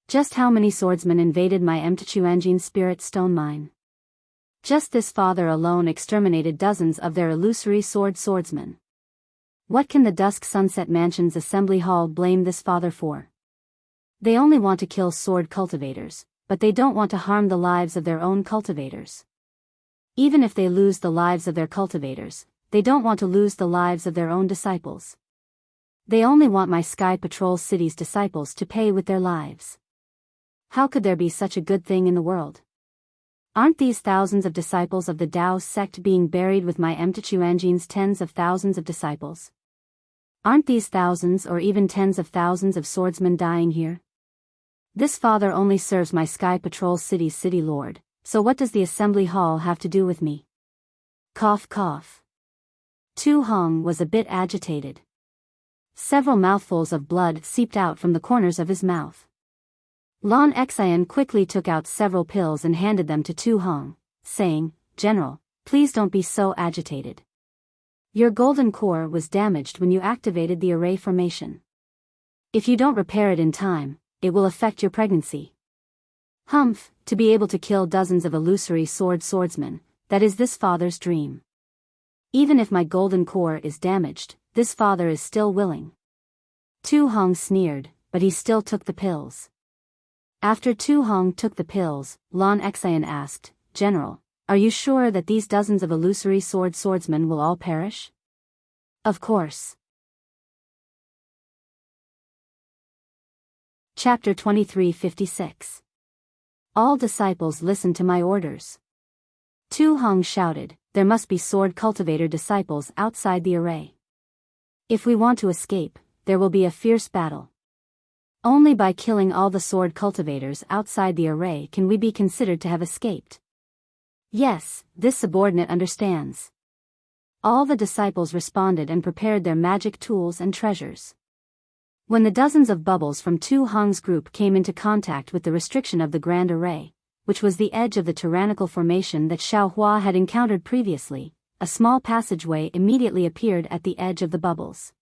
Just how many swordsmen invaded my Chuanjin's spirit stone mine? Just this father alone exterminated dozens of their illusory swordsmen. What can the Dusk Sunset Mansion's assembly hall blame this father for? They only want to kill sword cultivators, but they don't want to harm the lives of their own cultivators. Even if they lose the lives of their cultivators, they don't want to lose the lives of their own disciples. They only want my Sky Patrol City's disciples to pay with their lives. How could there be such a good thing in the world? Aren't these thousands of disciples of the Tao sect being buried with my Chuanjin's tens of thousands of disciples? Aren't these thousands or even tens of thousands of swordsmen dying here? This father only serves my Sky Patrol City's city lord, so what does the assembly hall have to do with me? Cough cough. Tu Hong was a bit agitated. Several mouthfuls of blood seeped out from the corners of his mouth. Lan Xian quickly took out several pills and handed them to Tu Hong, saying, General, please don't be so agitated. Your golden core was damaged when you activated the array formation. If you don't repair it in time, it will affect your pregnancy. Humph, to be able to kill dozens of illusory swordsmen, that is this father's dream. Even if my golden core is damaged, this father is still willing. Tu Hong sneered, but he still took the pills. After Tu Hong took the pills, Lan Xian asked, General, are you sure that these dozens of illusory swordsmen will all perish? Of course. Chapter 2356. All disciples listen to my orders. Tu Hong shouted, there must be sword cultivator disciples outside the array. If we want to escape, there will be a fierce battle. Only by killing all the sword cultivators outside the array can we be considered to have escaped. Yes, this subordinate understands. All the disciples responded and prepared their magic tools and treasures. When the dozens of bubbles from Tu Hong's group came into contact with the restriction of the Grand Array, which was the edge of the tyrannical formation that Xiao Hua had encountered previously, a small passageway immediately appeared at the edge of the bubbles.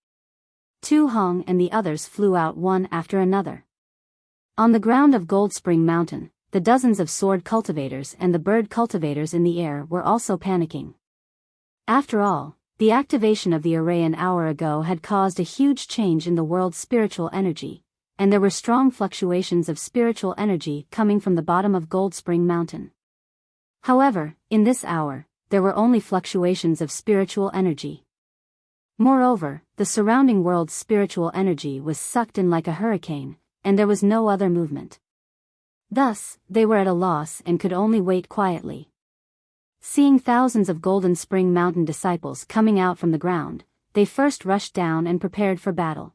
Tu Hong and the others flew out one after another. On the ground of Gold Spring Mountain, the dozens of sword cultivators and the bird cultivators in the air were also panicking. After all, the activation of the array an hour ago had caused a huge change in the world's spiritual energy, and there were strong fluctuations of spiritual energy coming from the bottom of Gold Spring Mountain. However, in this hour, there were only fluctuations of spiritual energy. Moreover, the surrounding world's spiritual energy was sucked in like a hurricane, and there was no other movement. Thus, they were at a loss and could only wait quietly. Seeing thousands of Golden Spring Mountain disciples coming out from the ground, they first rushed down and prepared for battle.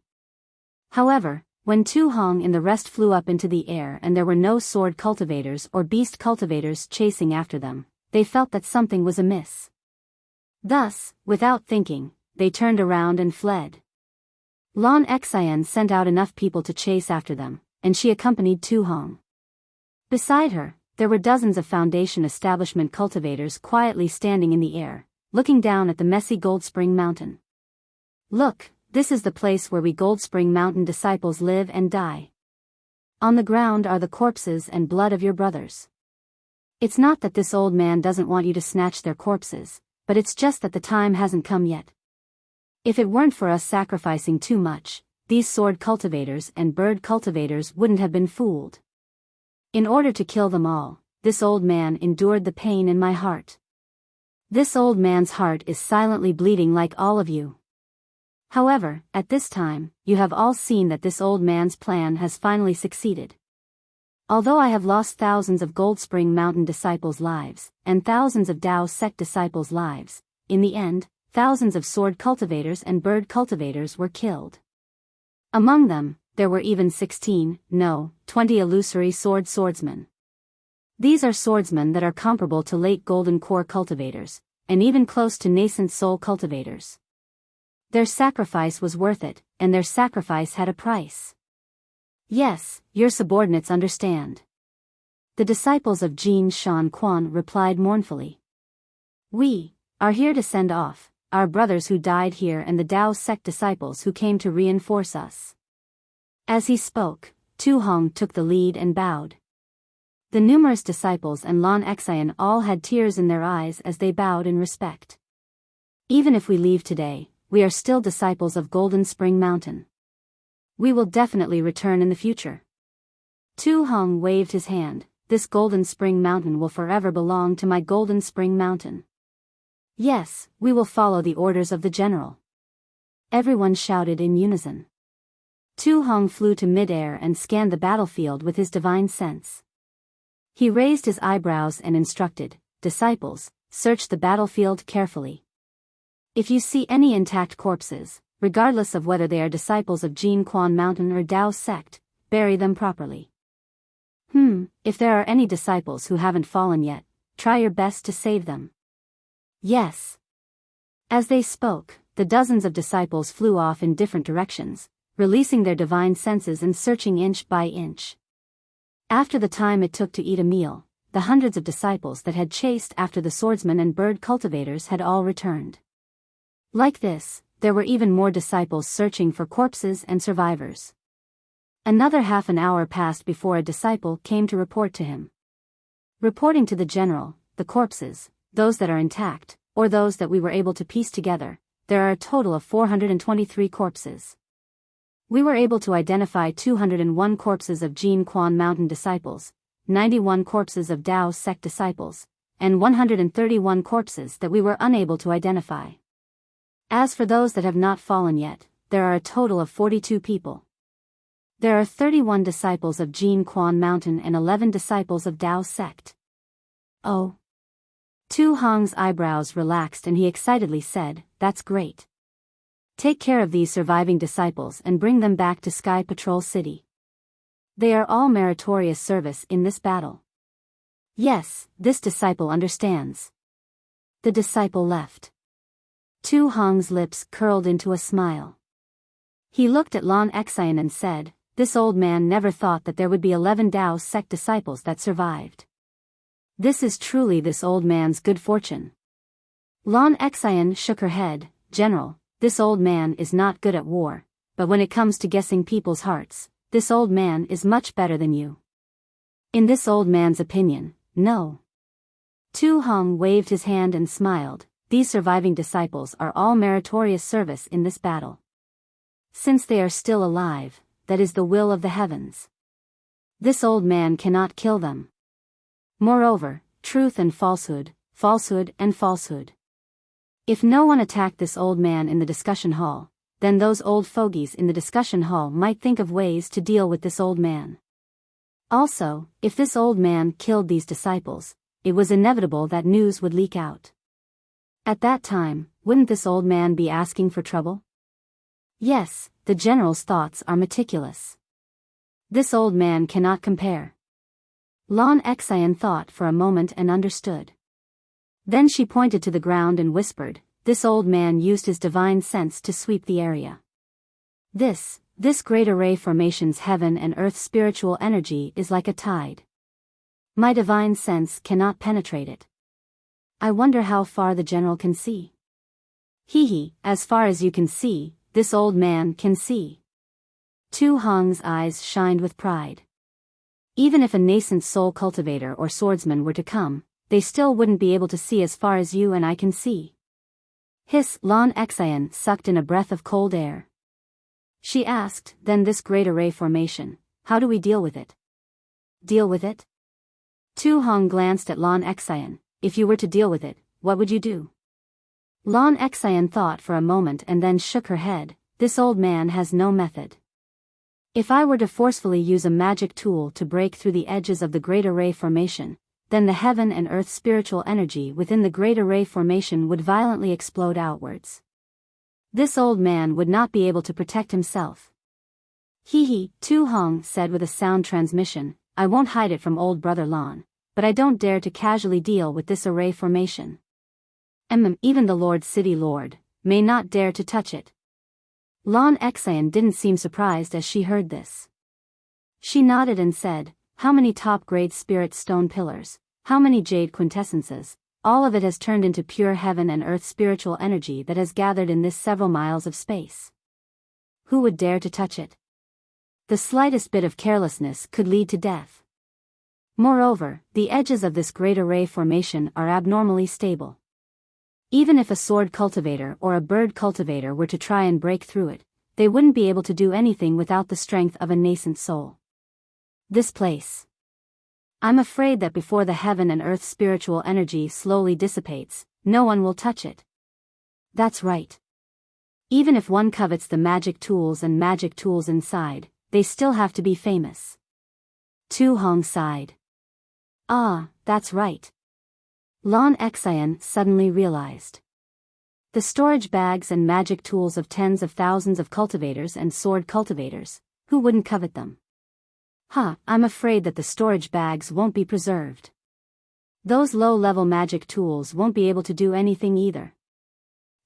However, when Tu Hong and the rest flew up into the air and there were no sword cultivators or beast cultivators chasing after them, they felt that something was amiss. Thus, without thinking, they turned around and fled. Lan Xian sent out enough people to chase after them, and she accompanied Tu Hong. Beside her, there were dozens of Foundation Establishment cultivators quietly standing in the air, looking down at the messy Gold Spring Mountain. Look, this is the place where we Gold Spring Mountain disciples live and die. On the ground are the corpses and blood of your brothers. It's not that this old man doesn't want you to snatch their corpses, but it's just that the time hasn't come yet. If it weren't for us sacrificing too much, these sword cultivators and bird cultivators wouldn't have been fooled. In order to kill them all, this old man endured the pain in my heart. This old man's heart is silently bleeding like all of you. However, at this time, you have all seen that this old man's plan has finally succeeded. Although I have lost thousands of Gold Spring Mountain disciples' lives, and thousands of Tao sect disciples' lives, in the end, thousands of sword cultivators and bird cultivators were killed. Among them, there were even 16, no, 20 illusory swordsmen. These are swordsmen that are comparable to late golden core cultivators, and even close to nascent soul cultivators. Their sacrifice was worth it, and their sacrifice had a price. Yes, your subordinates understand. The disciples of Jin Shan Quan replied mournfully. We are here to send off our brothers who died here and the Tao sect disciples who came to reinforce us. As he spoke, Tu Hong took the lead and bowed. The numerous disciples and Lon Xian all had tears in their eyes as they bowed in respect. Even if we leave today, we are still disciples of Golden Spring Mountain. We will definitely return in the future. Tu Hong waved his hand. This Golden Spring Mountain will forever belong to my Golden Spring Mountain. Yes, we will follow the orders of the general. Everyone shouted in unison. Tu Hong flew to mid-air and scanned the battlefield with his divine sense. He raised his eyebrows and instructed, disciples, search the battlefield carefully. If you see any intact corpses, regardless of whether they are disciples of Jin Quan Mountain or Tao sect, bury them properly. If there are any disciples who haven't fallen yet, try your best to save them. Yes. As they spoke, the dozens of disciples flew off in different directions, releasing their divine senses and searching inch by inch. After the time it took to eat a meal, the hundreds of disciples that had chased after the swordsmen and bird cultivators had all returned. Like this, there were even more disciples searching for corpses and survivors. Another half an hour passed before a disciple came to report to him. Reporting to the general, the corpses, those that are intact, or those that we were able to piece together, there are a total of 423 corpses. We were able to identify 201 corpses of Jin Quan Mountain disciples, 91 corpses of Tao sect disciples, and 131 corpses that we were unable to identify. As for those that have not fallen yet, there are a total of 42 people. There are 31 disciples of Jin Quan Mountain and 11 disciples of Tao sect. Oh. Tu Hong's eyebrows relaxed and he excitedly said, "That's great. Take care of these surviving disciples and bring them back to Sky Patrol City. They are all meritorious service in this battle." Yes, this disciple understands. The disciple left. Tu Hong's lips curled into a smile. He looked at Lon Xian and said, "This old man never thought that there would be 11 Tao sect disciples that survived. This is truly this old man's good fortune." Lon Xian shook her head. "General, this old man is not good at war, but when it comes to guessing people's hearts, this old man is much better than you." In this old man's opinion, no. Tu Hong waved his hand and smiled. These surviving disciples are all meritorious service in this battle. Since they are still alive, that is the will of the heavens. This old man cannot kill them. Moreover, truth and falsehood, falsehood and falsehood. If no one attacked this old man in the discussion hall, then those old fogies in the discussion hall might think of ways to deal with this old man. Also, if this old man killed these disciples, it was inevitable that news would leak out. At that time, wouldn't this old man be asking for trouble? Yes, the general's thoughts are meticulous. This old man cannot compare. Lon Xian thought for a moment and understood. Then she pointed to the ground and whispered, "This old man used his divine sense to sweep the area. This great array formation's heaven and earth spiritual energy is like a tide. My divine sense cannot penetrate it. I wonder how far the general can see." As far as you can see, this old man can see." Tu Hong's eyes shined with pride. Even if a nascent soul cultivator or swordsman were to come, they still wouldn't be able to see as far as you and I can see. Lon Xian sucked in a breath of cold air. She asked, "Then this great array formation, how do we deal with it?" "Deal with it?" Tu Hong glanced at Lon Xian. "If you were to deal with it, what would you do?" Lon Xian thought for a moment and then shook her head. "This old man has no method. If I were to forcefully use a magic tool to break through the edges of the Great Array Formation, then the heaven and earth spiritual energy within the Great Array Formation would violently explode outwards. This old man would not be able to protect himself. Hee, Tu Hong said with a sound transmission, I won't hide it from old brother Lon, but I don't dare to casually deal with this array formation. Even the Lord City Lord may not dare to touch it. Lon Exayan didn't seem surprised as she heard this. She nodded and said, how many top-grade spirit stone pillars, how many jade quintessences, all of it has turned into pure heaven and earth spiritual energy that has gathered in this several miles of space. Who would dare to touch it? The slightest bit of carelessness could lead to death. Moreover, the edges of this great array formation are abnormally stable. Even if a sword cultivator or a bird cultivator were to try and break through it, they wouldn't be able to do anything without the strength of a nascent soul. This place. I'm afraid that before the heaven and earth spiritual energy slowly dissipates, no one will touch it. That's right. Even if one covets the magic tools and magic tools inside, they still have to be famous. Tu Hong sighed. Ah, that's right. Lon Exayan suddenly realized. The storage bags and magic tools of tens of thousands of cultivators and sword cultivators, who wouldn't covet them? I'm afraid that the storage bags won't be preserved. Those low-level magic tools won't be able to do anything either.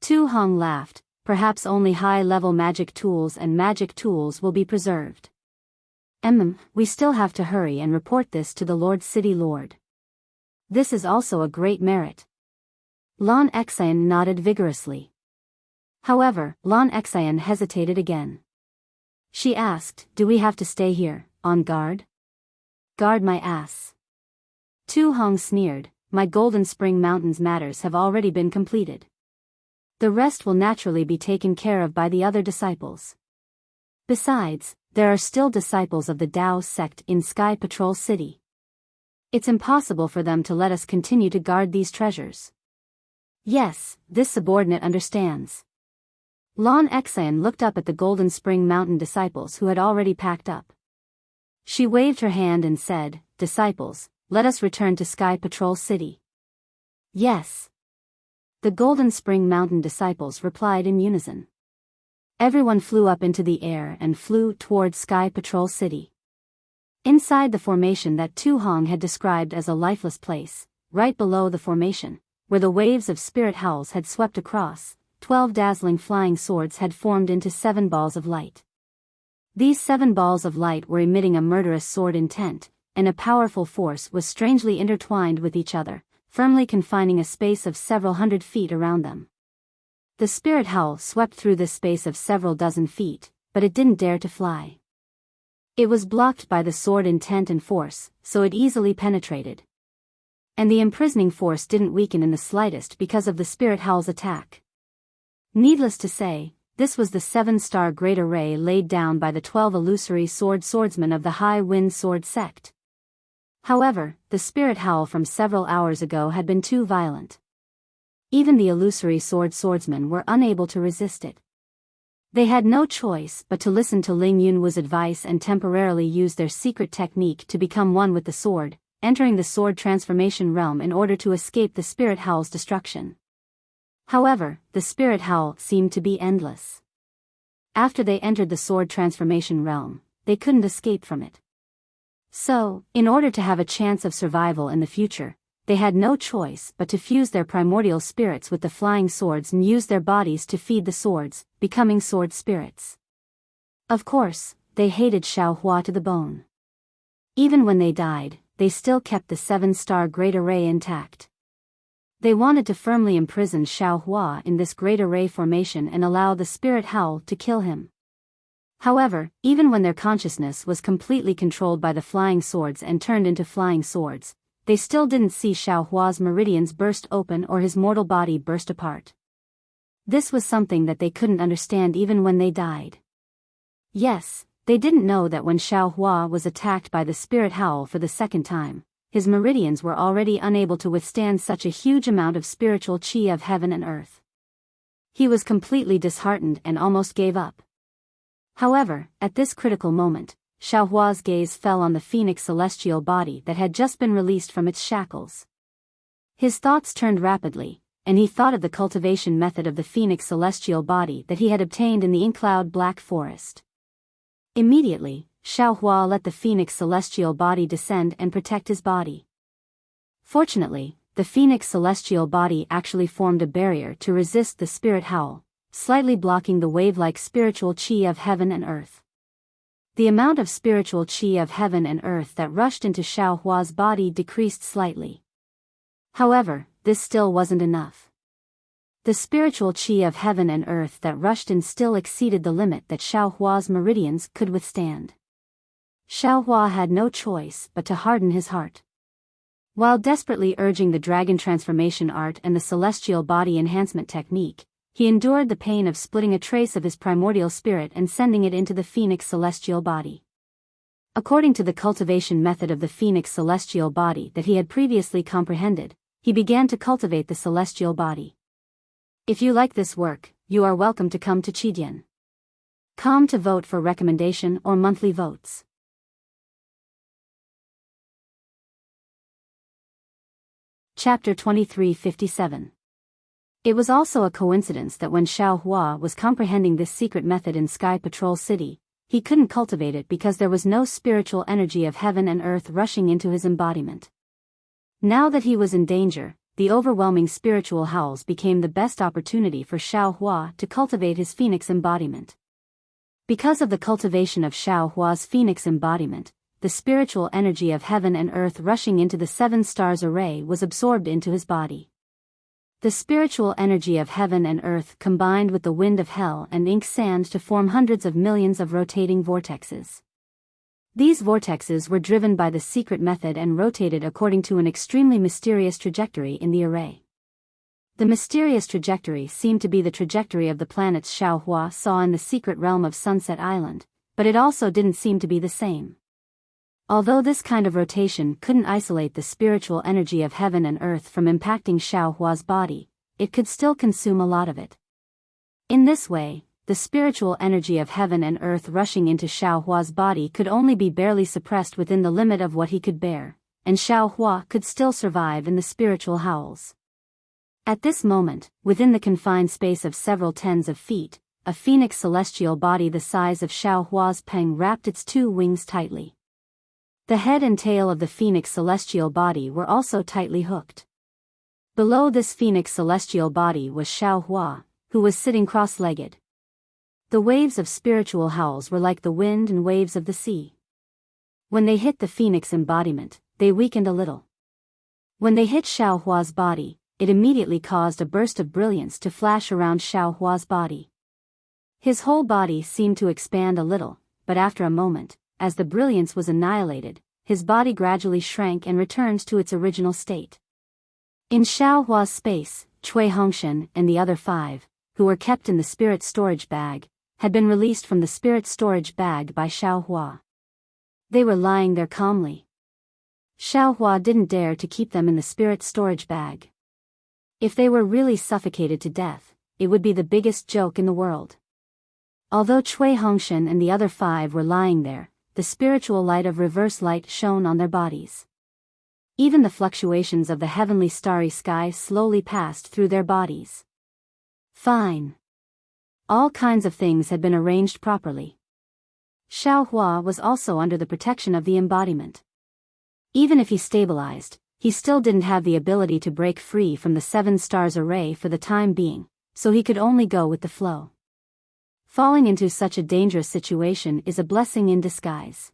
Tu Hong laughed, perhaps only high-level magic tools and magic tools will be preserved. We still have to hurry and report this to the Lord City Lord. This is also a great merit. Lon Exayan nodded vigorously. However, Lon Exayan hesitated again. She asked, do we have to stay here, on guard? Guard my ass. Tu Hong sneered, my Golden Spring Mountains matters have already been completed. The rest will naturally be taken care of by the other disciples. Besides, there are still disciples of the Dao sect in Sky Patrol City. It's impossible for them to let us continue to guard these treasures. Yes, this subordinate understands. Lon Exayan looked up at the Golden Spring Mountain disciples who had already packed up. She waved her hand and said, disciples, let us return to Sky Patrol City. Yes. The Golden Spring Mountain disciples replied in unison. Everyone flew up into the air and flew toward Sky Patrol City. Inside the formation that Tu Hong had described as a lifeless place, right below the formation, where the waves of spirit howls had swept across, 12 dazzling flying swords had formed into 7 balls of light. These 7 balls of light were emitting a murderous sword intent, and a powerful force was strangely intertwined with each other, firmly confining a space of several hundred feet around them. The spirit howl swept through this space of several dozen feet, but it didn't dare to fly. It was blocked by the sword intent and force, so it easily penetrated. And the imprisoning force didn't weaken in the slightest because of the spirit howl's attack. Needless to say, this was the 7-star great array laid down by the 12 illusory swordsmen of the High Wind Sword sect. However, the spirit howl from several hours ago had been too violent. Even the illusory swordsmen were unable to resist it. They had no choice but to listen to Ling Yunwu's advice and temporarily use their secret technique to become one with the sword, entering the sword transformation realm in order to escape the spirit howl's destruction. However, the spirit howl seemed to be endless. After they entered the sword transformation realm, they couldn't escape from it. So, in order to have a chance of survival in the future, they had no choice but to fuse their primordial spirits with the flying swords and use their bodies to feed the swords, becoming sword spirits. Of course, they hated Xiaohua to the bone. Even when they died, they still kept the 7-star great array intact. They wanted to firmly imprison Xiaohua in this great array formation and allow the spirit howl to kill him. However, even when their consciousness was completely controlled by the flying swords and turned into flying swords, they still didn't see Xiaohua's meridians burst open or his mortal body burst apart. This was something that they couldn't understand even when they died. Yes, they didn't know that when Xiaohua was attacked by the spirit howl for the second time, his meridians were already unable to withstand such a huge amount of spiritual chi of heaven and earth. He was completely disheartened and almost gave up. However, at this critical moment, Xiaohua's gaze fell on the phoenix celestial body that had just been released from its shackles. His thoughts turned rapidly, and he thought of the cultivation method of the phoenix celestial body that he had obtained in the inkcloud black forest. Immediately, Xiaohua let the phoenix celestial body descend and protect his body. Fortunately, the phoenix celestial body actually formed a barrier to resist the spirit howl, slightly blocking the wave-like spiritual qi of heaven and earth. The amount of spiritual qi of heaven and earth that rushed into Xiaohua's body decreased slightly. However, this still wasn't enough. The spiritual qi of heaven and earth that rushed in still exceeded the limit that Xiaohua's meridians could withstand. Xiaohua had no choice but to harden his heart. While desperately urging the dragon transformation art and the celestial body enhancement technique, he endured the pain of splitting a trace of his primordial spirit and sending it into the phoenix celestial body. According to the cultivation method of the phoenix celestial body that he had previously comprehended, he began to cultivate the celestial body. If you like this work, you are welcome to come to Chidian.com to vote for recommendation or monthly votes. Chapter 2357. It was also a coincidence that when Xiaohua was comprehending this secret method in Sky Patrol City, he couldn't cultivate it because there was no spiritual energy of heaven and earth rushing into his embodiment. Now that he was in danger, the overwhelming spiritual howls became the best opportunity for Xiaohua to cultivate his phoenix embodiment. Because of the cultivation of Xiaohua's phoenix embodiment, the spiritual energy of heaven and earth rushing into the 7 stars array was absorbed into his body. The spiritual energy of heaven and earth combined with the wind of hell and ink sand to form hundreds of millions of rotating vortexes. These vortexes were driven by the secret method and rotated according to an extremely mysterious trajectory in the array. The mysterious trajectory seemed to be the trajectory of the planets Xiaohua saw in the secret realm of Sunset Island, but it also didn't seem to be the same. Although this kind of rotation couldn't isolate the spiritual energy of heaven and earth from impacting Xiaohua's body, it could still consume a lot of it. In this way, the spiritual energy of heaven and earth rushing into Xiaohua's body could only be barely suppressed within the limit of what he could bear, and Xiaohua could still survive in the spiritual howls. At this moment, within the confined space of several tens of feet, a phoenix celestial body the size of Xiaohua's peng wrapped its 2 wings tightly. The head and tail of the phoenix celestial body were also tightly hooked. Below this phoenix celestial body was Xiaohua, who was sitting cross-legged. The waves of spiritual howls were like the wind and waves of the sea. When they hit the phoenix embodiment, they weakened a little. When they hit Xiaohua's body, it immediately caused a burst of brilliance to flash around Xiaohua's body. His whole body seemed to expand a little, but after a moment, as the brilliance was annihilated, his body gradually shrank and returned to its original state. In Xiaohua's space, Cui Hongshan and the other 5, who were kept in the spirit storage bag, had been released from the spirit storage bag by Xiaohua. They were lying there calmly. Xiaohua didn't dare to keep them in the spirit storage bag. If they were really suffocated to death, it would be the biggest joke in the world. Although Cui Hongshan and the other 5 were lying there, the spiritual light of reverse light shone on their bodies. Even the fluctuations of the heavenly starry sky slowly passed through their bodies. Fine. All kinds of things had been arranged properly. Xiaohua was also under the protection of the embodiment. Even if he stabilized, he still didn't have the ability to break free from the 7 stars array for the time being, so he could only go with the flow. Falling into such a dangerous situation is a blessing in disguise.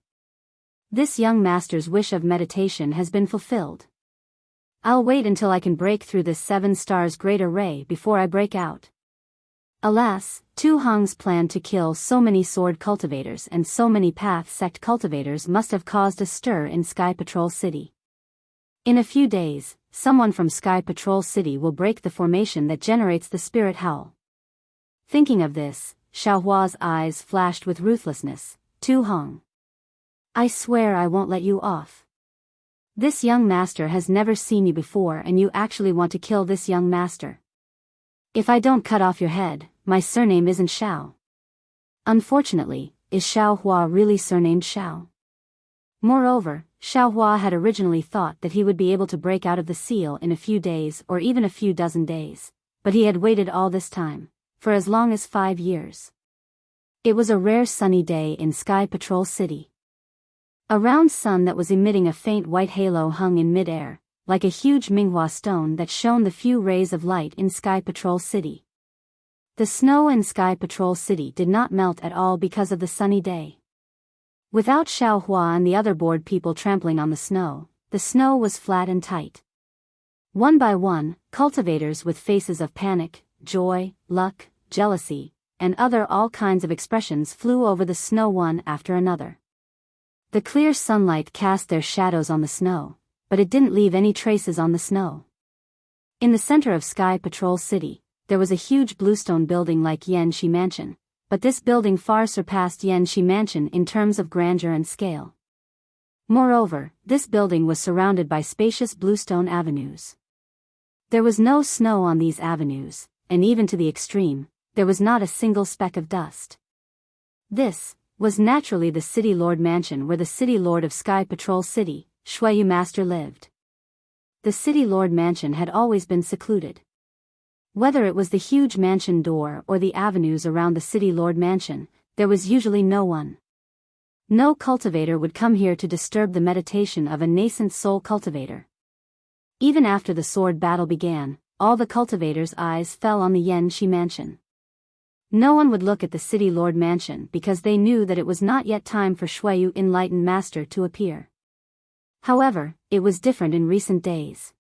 This young master's wish of meditation has been fulfilled. I'll wait until I can break through this 7 stars great array before I break out. Alas, Tu Hong's plan to kill so many sword cultivators and so many path sect cultivators must have caused a stir in Sky Patrol City. In a few days, someone from Sky Patrol City will break the formation that generates the spirit howl. Thinking of this, Xiaohua's eyes flashed with ruthlessness. Tu Hong. I swear I won't let you off. This young master has never seen you before and you actually want to kill this young master. If I don't cut off your head, my surname isn't Xiao. Unfortunately, is Xiao Hua really surnamed Xiao? Moreover, Xiao Hua had originally thought that he would be able to break out of the seal in a few days or even a few dozen days, but he had waited all this time, for as long as 5 years. It was a rare sunny day in Sky Patrol City. A round sun that was emitting a faint white halo hung in mid-air, like a huge Minghua stone that shone the few rays of light in Sky Patrol City. The snow in Sky Patrol City did not melt at all because of the sunny day. Without Xiao Hua and the other bored people trampling on the snow was flat and tight. One by one, cultivators with faces of panic, joy, luck, jealousy, and other all kinds of expressions flew over the snow one after another. The clear sunlight cast their shadows on the snow, but it didn't leave any traces on the snow. In the center of Sky Patrol City, there was a huge bluestone building like Yanxi Mansion, but this building far surpassed Yanxi Mansion in terms of grandeur and scale. Moreover, this building was surrounded by spacious bluestone avenues. There was no snow on these avenues, and even to the extreme, there was not a single speck of dust. This was naturally the City Lord Mansion where the City Lord of Sky Patrol City, Shuiyu Master, lived. The City Lord Mansion had always been secluded. Whether it was the huge mansion door or the avenues around the City Lord Mansion, there was usually no one. No cultivator would come here to disturb the meditation of a nascent soul cultivator. Even after the sword battle began, all the cultivators' eyes fell on the Yanxi Mansion. No one would look at the City Lord Mansion because they knew that it was not yet time for Shuiyu Enlightened Master to appear. However, it was different in recent days.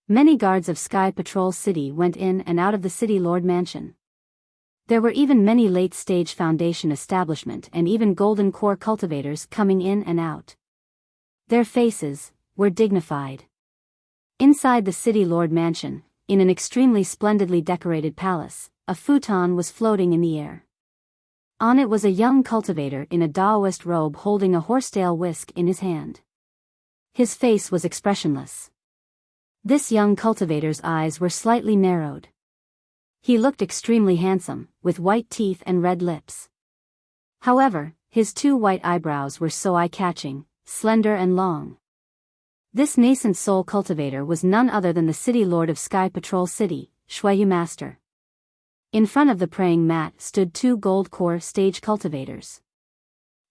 Many guards of Sky Patrol City went in and out of the City Lord Mansion. There were even many late-stage Foundation establishment and even Golden Core cultivators coming in and out. Their faces were dignified. Inside the City Lord Mansion, in an extremely splendidly decorated palace, a futon was floating in the air. On it was a young cultivator in a Daoist robe holding a horsetail whisk in his hand. His face was expressionless. This young cultivator's eyes were slightly narrowed. He looked extremely handsome, with white teeth and red lips. However, his 2 white eyebrows were so eye-catching, slender and long. This nascent soul cultivator was none other than the City Lord of Sky Patrol City, Shuiyu Master. In front of the praying mat stood 2 gold core stage cultivators.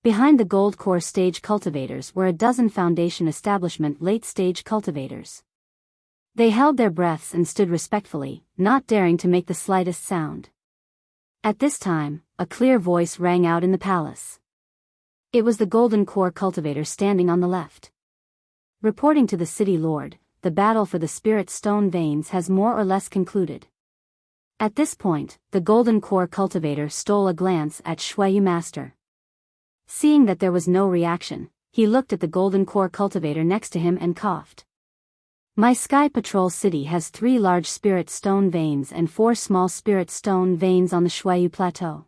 Behind the gold core stage cultivators were a dozen Foundation establishment late-stage cultivators. They held their breaths and stood respectfully, not daring to make the slightest sound. At this time, a clear voice rang out in the palace. It was the Golden Core cultivator standing on the left. Reporting to the City Lord, the battle for the Spirit Stone Veins has more or less concluded. At this point, the Golden Core cultivator stole a glance at Shuiyu Master. Seeing that there was no reaction, he looked at the Golden Core cultivator next to him and coughed. My Sky Patrol City has 3 large Spirit Stone Veins and 4 small Spirit Stone Veins on the Shuiyu Plateau.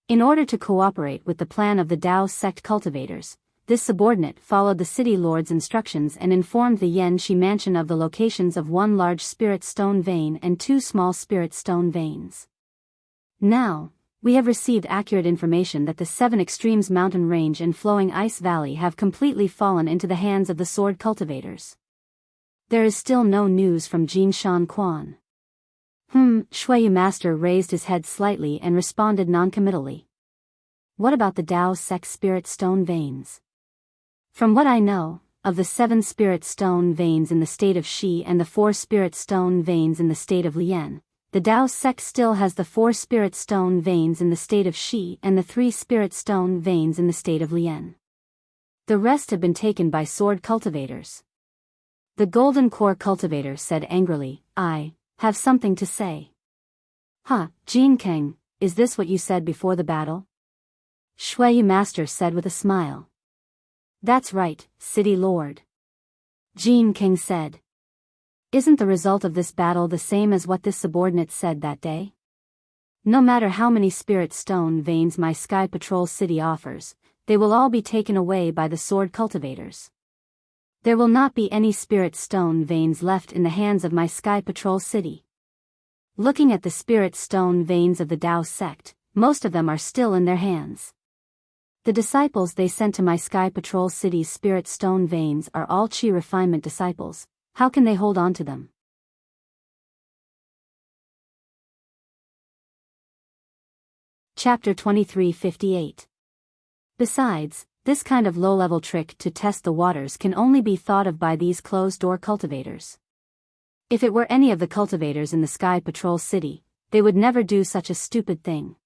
In order to cooperate with the plan of the Dao sect cultivators, this subordinate followed the City Lord's instructions and informed the Yanxi Mansion of the locations of 1 large Spirit Stone Vein and 2 small Spirit Stone Veins. Now, we have received accurate information that the 7 Extremes mountain range and flowing ice valley have completely fallen into the hands of the sword cultivators. There is still no news from Jinshan Quan. Shuiyu Master raised his head slightly and responded noncommittally. What about the Dao sect Spirit Stone Veins? From what I know, of the 7 Spirit Stone Veins in the state of Shi and the 4 Spirit Stone Veins in the state of Lian, the Dao sect still has the 4 Spirit Stone Veins in the state of Shi and the 3 Spirit Stone Veins in the state of Lian. The rest have been taken by sword cultivators. The Golden Core cultivator said angrily, I have something to say. Jin Keng, is this what you said before the battle? Shuiyu Master said with a smile. That's right, City Lord. Jin Keng said. Isn't the result of this battle the same as what this subordinate said that day? No matter how many Spirit Stone Veins my Sky Patrol City offers, they will all be taken away by the sword cultivators. There will not be any Spirit Stone Veins left in the hands of my Sky Patrol City. Looking at the Spirit Stone Veins of the Dao sect, most of them are still in their hands. The disciples they sent to my Sky Patrol City's Spirit Stone veins are all Chi refinement disciples. How can they hold on to them? Chapter 2358. Besides, this kind of low-level trick to test the waters can only be thought of by these closed-door cultivators. If it were any of the cultivators in the Sky Patrol City, they would never do such a stupid thing.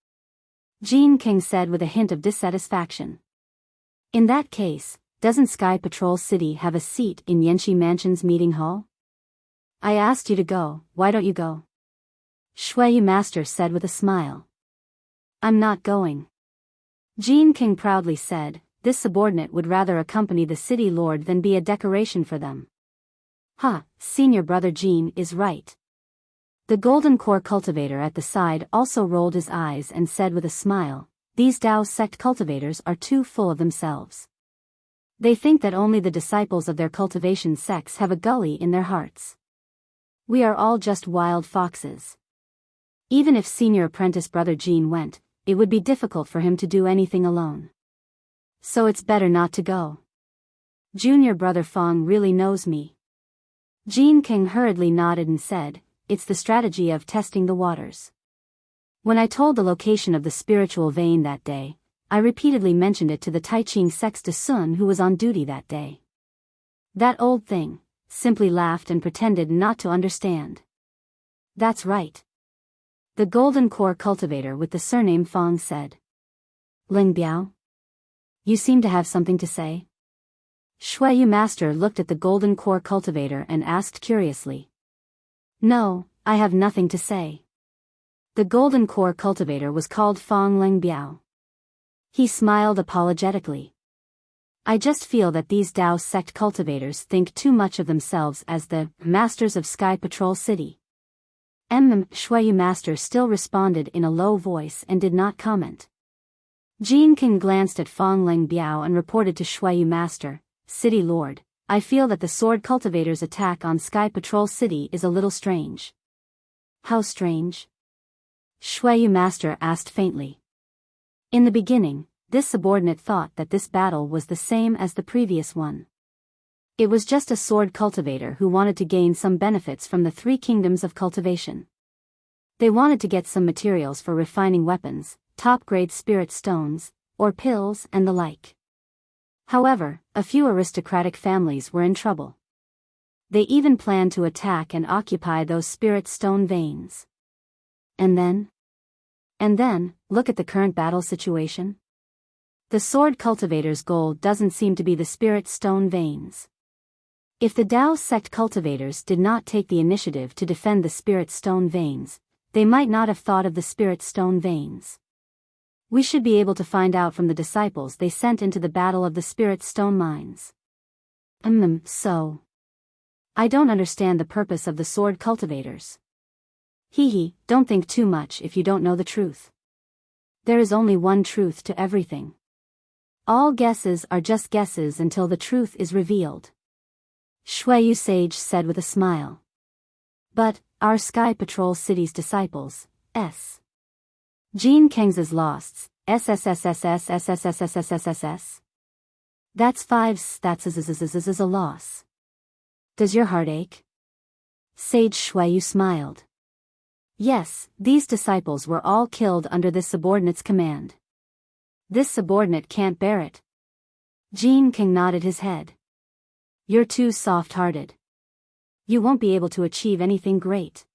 Jean King said with a hint of dissatisfaction. In that case, doesn't Sky Patrol City have a seat in Yanxi Mansion's meeting hall? I asked you to go, why don't you go? Shui Master said with a smile. I'm not going. Jean King proudly said, this subordinate would rather accompany the city lord than be a decoration for them. Senior brother Jean is right. The golden core cultivator at the side also rolled his eyes and said with a smile, these Dao sect cultivators are too full of themselves. They think that only the disciples of their cultivation sects have a gully in their hearts. We are all just wild foxes. Even if senior apprentice brother Jean went, it would be difficult for him to do anything alone. So it's better not to go. Junior brother Fong really knows me. Jean King hurriedly nodded and said, it's the strategy of testing the waters. When I told the location of the spiritual vein that day, I repeatedly mentioned it to the Taiching Sexta Sun who was on duty that day. That old thing simply laughed and pretended not to understand. That's right. The golden core cultivator with the surname Fong said. Ling Biyao? You seem to have something to say? Shui Master looked at the golden core cultivator and asked curiously. No, I have nothing to say. The golden core cultivator was called Fong Ling Biyao. He smiled apologetically. I just feel that these Dao sect cultivators think too much of themselves as the masters of Sky Patrol City. Shui Master still responded in a low voice and did not comment. Jean King glanced at Fong Ling Biyao and reported to Shui Master, City Lord, I feel that the sword cultivators' attack on Sky Patrol City is a little strange. How strange? Shui Master asked faintly. In the beginning, this subordinate thought that this battle was the same as the previous one. It was just a sword cultivator who wanted to gain some benefits from the three kingdoms of cultivation. They wanted to get some materials for refining weapons, top-grade spirit stones, or pills and the like. However, a few aristocratic families were in trouble. They even planned to attack and occupy those spirit stone veins. And then, look at the current battle situation. The sword cultivator's goal doesn't seem to be the spirit stone veins. If the Dao sect cultivators did not take the initiative to defend the spirit stone veins, they might not have thought of the spirit stone veins. We should be able to find out from the disciples they sent into the battle of the spirit stone mines. So. I don't understand the purpose of the sword cultivators. Don't think too much if you don't know the truth. There is only one truth to everything. All guesses are just guesses until the truth is revealed. Shui Sage said with a smile. But, our Sky Patrol City's disciples, Jean King's lost, SSSSSSSSSSSS. That's 5 that's a loss. Does your heart ache? Sage Shui smiled. Yes, these disciples were all killed under this subordinate's command. This subordinate can't bear it. Jean King nodded his head. You're too soft-hearted. You won't be able to achieve anything great.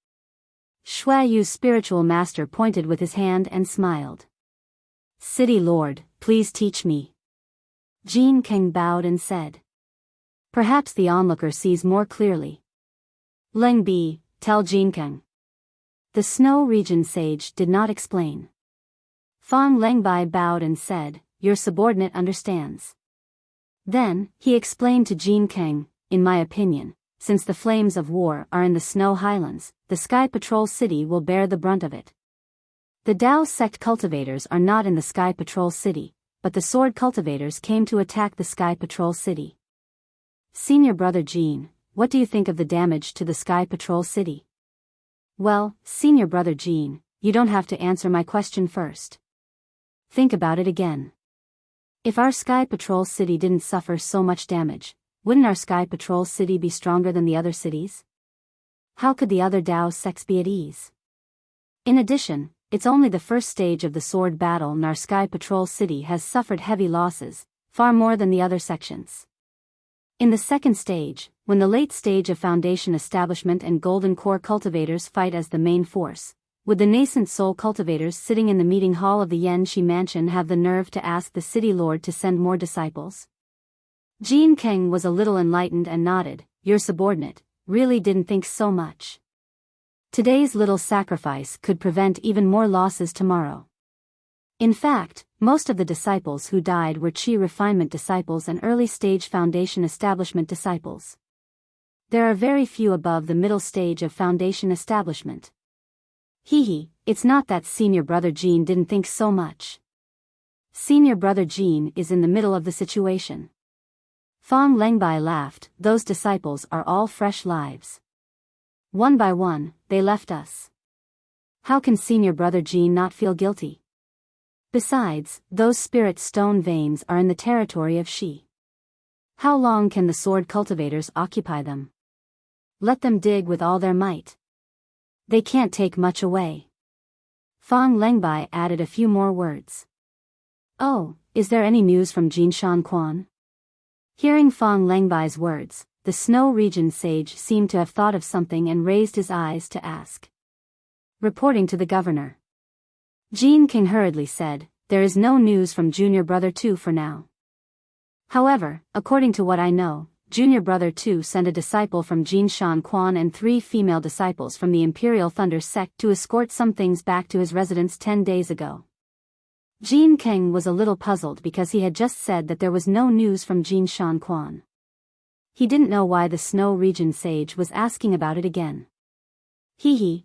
Shui Yu's spiritual master pointed with his hand and smiled. City Lord, please teach me. Jean King bowed and said. Perhaps the onlooker sees more clearly. Ling Bi, tell Jean King. The Snow Region sage did not explain. Fong Lengbai bowed and said, your subordinate understands. Then, he explained to Jean King, in my opinion, since the flames of war are in the Snow Highlands, the Sky Patrol City will bear the brunt of it. The Dao sect cultivators are not in the Sky Patrol City, but the sword cultivators came to attack the Sky Patrol City. Senior brother Jean, what do you think of the damage to the Sky Patrol City? Well, senior brother Jean, you don't have to answer my question first. Think about it again. If our Sky Patrol city didn't suffer so much damage, wouldn't our Sky Patrol city be stronger than the other cities? How could the other Dao sects be at ease? In addition, it's only the first stage of the sword battle and our Sky Patrol city has suffered heavy losses, far more than the other sections. In the second stage, when the late stage of Foundation Establishment and Golden Core cultivators fight as the main force, would the nascent soul cultivators sitting in the meeting hall of the Yanxi Mansion have the nerve to ask the city lord to send more disciples? Jean Keng was a little enlightened and nodded. Your subordinate really didn't think so much. Today's little sacrifice could prevent even more losses tomorrow. In fact, most of the disciples who died were Qi refinement disciples and early-stage Foundation Establishment disciples. There are very few above the middle stage of Foundation Establishment. It's not that Senior Brother Jean didn't think so much. Senior Brother Jean is in the middle of the situation. Fang Lengbai laughed. Those disciples are all fresh lives. One by one, they left us. How can Senior Brother Jean not feel guilty? Besides, those spirit stone veins are in the territory of Shi. How long can the sword cultivators occupy them? Let them dig with all their might. They can't take much away. Fang Lengbai added a few more words. Oh, is there any news from Jinshan Quan? Hearing Fang Lengbai's words, the Snow Region sage seemed to have thought of something and raised his eyes to ask. Reporting to the governor. Jean King hurriedly said, there is no news from Junior Brother 2 for now. However, according to what I know, Junior Brother 2 sent a disciple from Jinshan Quan and 3 female disciples from the Imperial Thunder sect to escort some things back to his residence 10 days ago. Jean Keng was a little puzzled because he had just said that there was no news from Jinshan Quan. He didn't know why the Snow Region sage was asking about it again.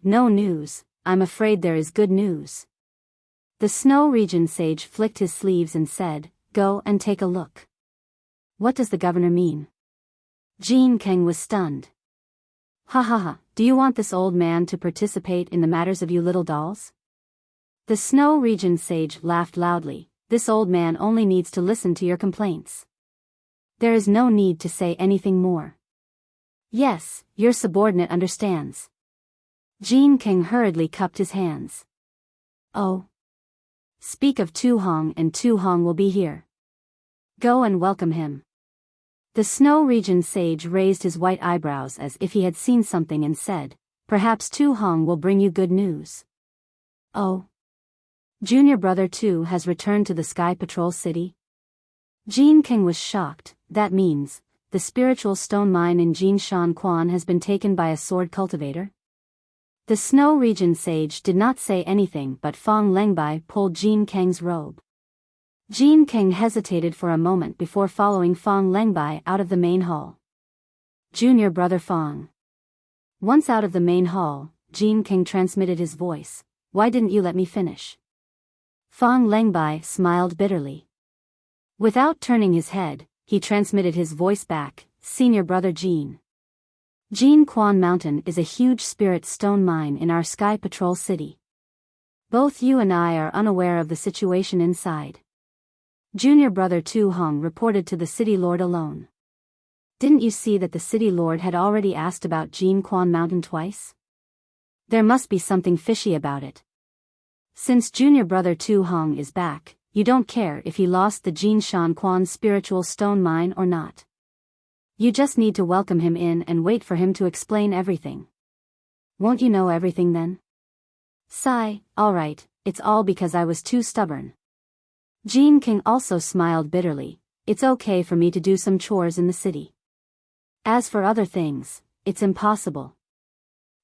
No news. I'm afraid there is good news. The Snow Region sage flicked his sleeves and said, go and take a look. What does the governor mean? Jean Keng was stunned. Do you want this old man to participate in the matters of you little dolls? The Snow Region sage laughed loudly. This old man only needs to listen to your complaints. There is no need to say anything more. Yes, your subordinate understands. Jean King hurriedly cupped his hands. Oh. Speak of Tu Hong and Tu Hong will be here. Go and welcome him. The Snow Region sage raised his white eyebrows as if he had seen something and said, perhaps Tu Hong will bring you good news. Oh. Junior Brother 2 has returned to the Sky Patrol City? Jean King was shocked. That means, the spiritual stone mine in Jinshan Quan has been taken by a sword cultivator? The Snow Region sage did not say anything but Fang Lengbai pulled Jean Keng's robe. Jean King hesitated for a moment before following Fang Lengbai out of the main hall. Junior Brother Fang. Once out of the main hall, Jean King transmitted his voice. Why didn't you let me finish? Fang Lengbai smiled bitterly. Without turning his head, he transmitted his voice back, Senior Brother Jean. Jin Quan Mountain is a huge spirit stone mine in our Sky Patrol City. Both you and I are unaware of the situation inside. Junior Brother Tu Hong reported to the City Lord alone. Didn't you see that the City Lord had already asked about Jin Quan Mountain twice? There must be something fishy about it. Since Junior Brother Tu Hong is back, you don't care if he lost the Jinshan Quan spiritual stone mine or not. You just need to welcome him in and wait for him to explain everything. Won't you know everything then? Sigh, alright, it's all because I was too stubborn. Jean King also smiled bitterly. It's okay for me to do some chores in the city. As for other things, it's impossible.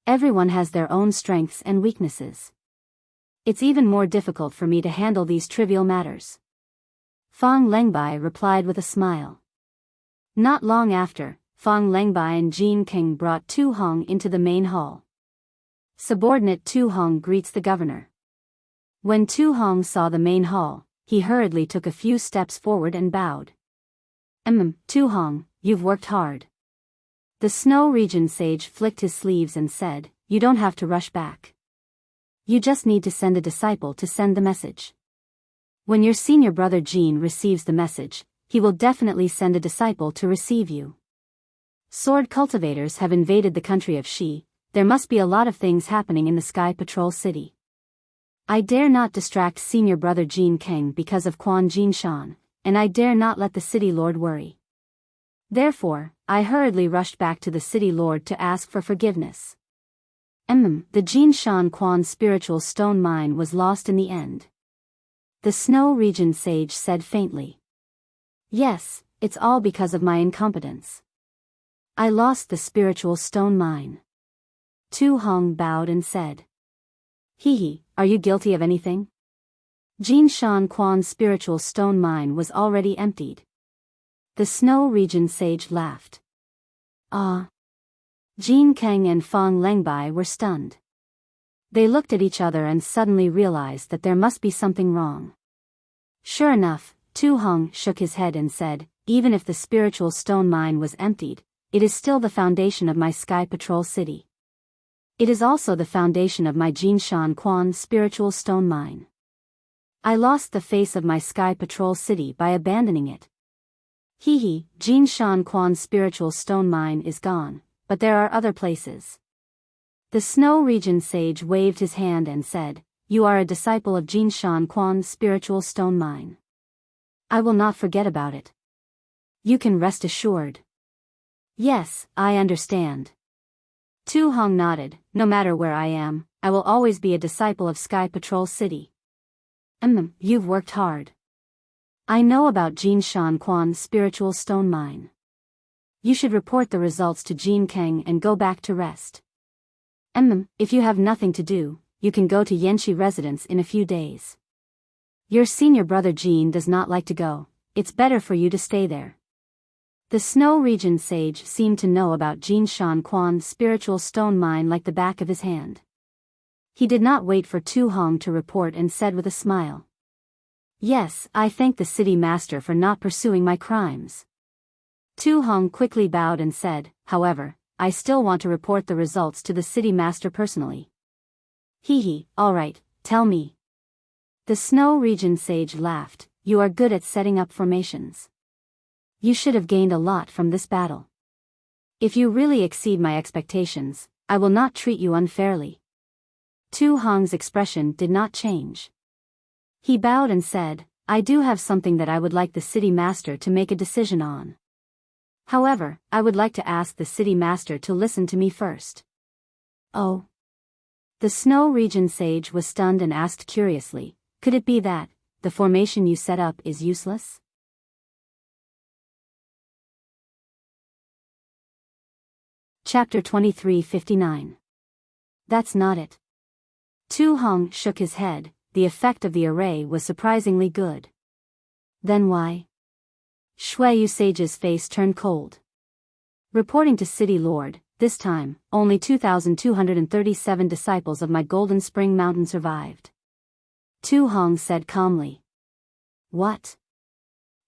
Everyone has their own strengths and weaknesses. It's even more difficult for me to handle these trivial matters. Fang Lengbai replied with a smile. Not long after, Fang Lengbai and Jean King brought Tu Hong into the main hall. Subordinate Tu Hong greets the governor. When Tu Hong saw the main hall, he hurriedly took a few steps forward and bowed. Tu Hong, you've worked hard. The Snow Region sage flicked his sleeves and said, you don't have to rush back. You just need to send a disciple to send the message. When your senior brother Jean receives the message, he will definitely send a disciple to receive you. Sword cultivators have invaded the country of Shi. There must be a lot of things happening in the Sky Patrol City. I dare not distract senior brother Jean Kang because of Quan Jinshan, and I dare not let the city lord worry. Therefore, I hurriedly rushed back to the city lord to ask for forgiveness. The Jinshan Quan spiritual stone mine was lost in the end. The Snow Region sage said faintly. Yes, it's all because of my incompetence. I lost the spiritual stone mine. Tu Hong bowed and said. Hee, are you guilty of anything? Jinshan Quan's spiritual stone mine was already emptied. The Snow Region sage laughed. Ah. Jin Kang and Fang Lengbai were stunned. They looked at each other and suddenly realized that there must be something wrong. Sure enough, Tu Hong shook his head and said, even if the spiritual stone mine was emptied, it is still the foundation of my Sky Patrol City. It is also the foundation of my Jinshan Quan spiritual stone mine. I lost the face of my Sky Patrol City by abandoning it. Jinshan Quan spiritual stone mine is gone, but there are other places. The Snow Region sage waved his hand and said, you are a disciple of Jinshan Quan's spiritual stone mine. I will not forget about it. You can rest assured. Yes, I understand. Tu Hong nodded. No matter where I am, I will always be a disciple of Sky Patrol City. You've worked hard. I know about Jinshan Quan's spiritual stone mine. You should report the results to Jin Kang and go back to rest. If you have nothing to do, you can go to Yanxi residence in a few days. Your senior brother Jin does not like to go. It's better for you to stay there. The Snow Region sage seemed to know about Jinshan Quan's spiritual stone mine like the back of his hand. He did not wait for Tu Hong to report and said with a smile. Yes, I thank the city master for not pursuing my crimes. Tu Hong quickly bowed and said, however, I still want to report the results to the city master personally. All right, tell me. The Snow Region sage laughed. You are good at setting up formations. You should have gained a lot from this battle. If you really exceed my expectations, I will not treat you unfairly. Tu Hong's expression did not change. He bowed and said, I do have something that I would like the city master to make a decision on. However, I would like to ask the city master to listen to me first. Oh. The Snow Region sage was stunned and asked curiously, could it be that the formation you set up is useless? Chapter 2359. That's not it. Tu Hong shook his head. The effect of the array was surprisingly good. Then why? Shuiyu Sage's face turned cold. Reporting to City Lord, this time, only 2,237 disciples of my Golden Spring Mountain survived. Tu Hong said calmly. What?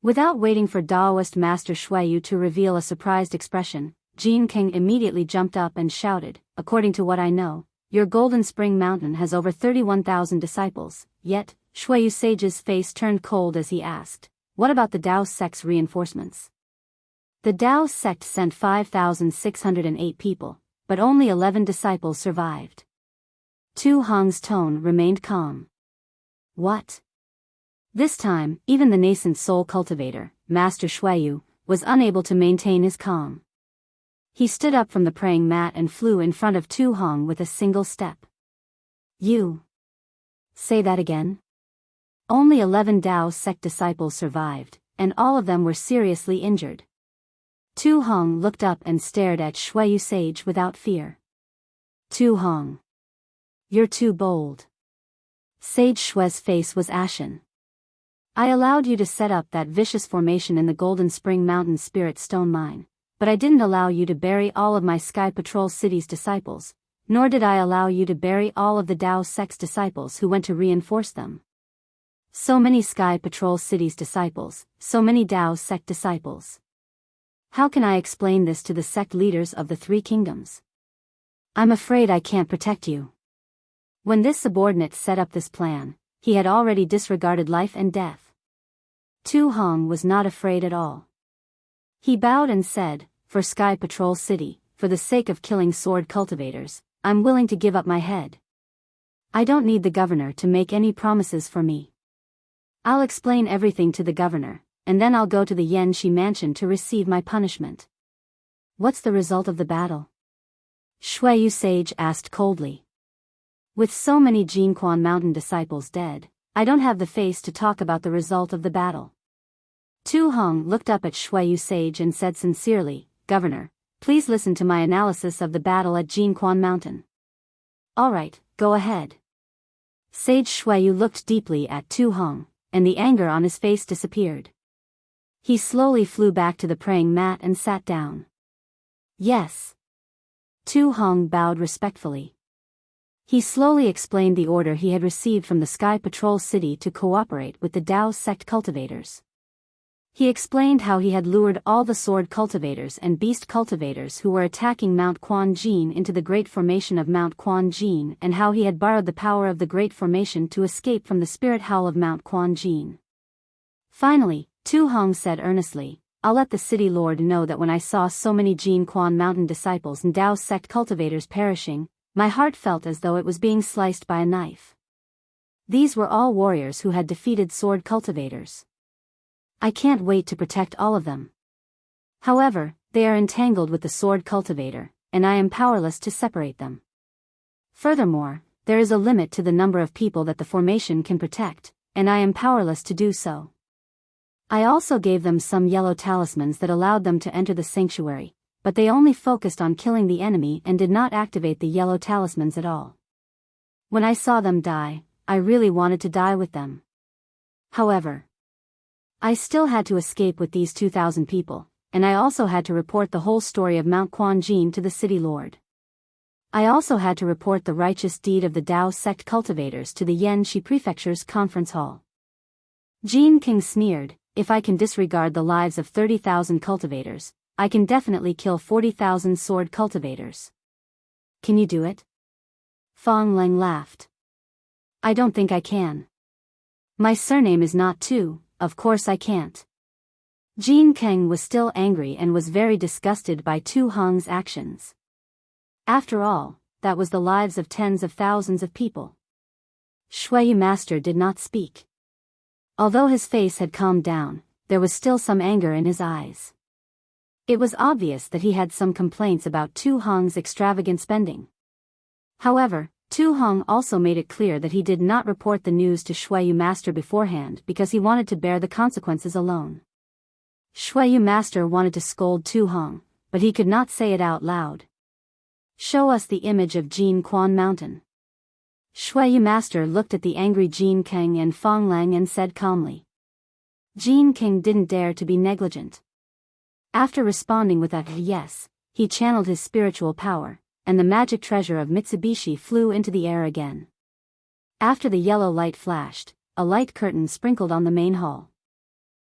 Without waiting for Daoist Master Shuiyu to reveal a surprised expression, Jin King immediately jumped up and shouted, according to what I know, your Golden Spring Mountain has over 31,000 disciples, yet, Shuiyu Sage's face turned cold as he asked, what about the Dao sect's reinforcements? The Dao sect sent 5,608 people, but only 11 disciples survived. Tu Hong's tone remained calm. What? This time, even the nascent soul cultivator, Master Shuiyu, was unable to maintain his calm. He stood up from the praying mat and flew in front of Tu Hong with a single step. You. Say that again? Only 11 Dao sect disciples survived, and all of them were seriously injured. Tu Hong looked up and stared at Shuiyu Sage without fear. Tu Hong. You're too bold. Sage Shui's face was ashen. I allowed you to set up that vicious formation in the Golden Spring Mountain Spirit Stone Mine, but I didn't allow you to bury all of my Sky Patrol City's disciples, nor did I allow you to bury all of the Dao sect's disciples who went to reinforce them. So many Sky Patrol City's disciples, so many Dao sect disciples. How can I explain this to the sect leaders of the three kingdoms? I'm afraid I can't protect you. When this subordinate set up this plan, he had already disregarded life and death. Tu Hong was not afraid at all. He bowed and said, "For Sky Patrol City, for the sake of killing sword cultivators, I'm willing to give up my head. I don't need the governor to make any promises for me. I'll explain everything to the governor, and then I'll go to the Yanxi mansion to receive my punishment." "What's the result of the battle?" Shuiyu Sage asked coldly. "With so many Jinquan Mountain disciples dead, I don't have the face to talk about the result of the battle." Tu Hong looked up at Shuiyu Sage and said sincerely, "Governor, please listen to my analysis of the battle at Jinquan Mountain." "All right, go ahead." Sage Shuiyu looked deeply at Tu Hong, and the anger on his face disappeared. He slowly flew back to the praying mat and sat down. "Yes." Tu Hong bowed respectfully. He slowly explained the order he had received from the Sky Patrol City to cooperate with the Dao sect cultivators. He explained how he had lured all the sword cultivators and beast cultivators who were attacking Mount Quanjin into the Great Formation of Mount Quanjin and how he had borrowed the power of the Great Formation to escape from the spirit howl of Mount Quanjin. Finally, Tu Hong said earnestly, "I'll let the city lord know that when I saw so many Jinquan Mountain disciples and Dao sect cultivators perishing, my heart felt as though it was being sliced by a knife. These were all warriors who had defeated sword cultivators. I can't wait to protect all of them. However, they are entangled with the sword cultivator, and I am powerless to separate them. Furthermore, there is a limit to the number of people that the formation can protect, and I am powerless to do so. I also gave them some yellow talismans that allowed them to enter the sanctuary, but they only focused on killing the enemy and did not activate the yellow talismans at all. When I saw them die, I really wanted to die with them. However, I still had to escape with these 2,000 people, and I also had to report the whole story of Mount Quanjin to the city lord. I also had to report the righteous deed of the Dao sect cultivators to the Yanxi Prefecture's conference hall." Jin King sneered, "If I can disregard the lives of 30,000 cultivators, I can definitely kill 40,000 sword cultivators. Can you do it?" Fong Leng laughed. "I don't think I can. My surname is not Tu. Of course I can't." Jin Keng was still angry and was very disgusted by Tu Hong's actions. After all, that was the lives of tens of thousands of people. Shuiyu Master did not speak. Although his face had calmed down, there was still some anger in his eyes. It was obvious that he had some complaints about Tu Hong's extravagant spending. However, Tu Hong also made it clear that he did not report the news to Shuiyu Master beforehand because he wanted to bear the consequences alone. Shuiyu Master wanted to scold Tu Hong, but he could not say it out loud. "Show us the image of Jinquan Mountain." Shuiyu Master looked at the angry Jin Keng and Fong Leng and said calmly. Jin King didn't dare to be negligent. After responding with a yes, he channeled his spiritual power, and the magic treasure of Mitsubishi flew into the air again. After the yellow light flashed, a light curtain sprinkled on the main hall.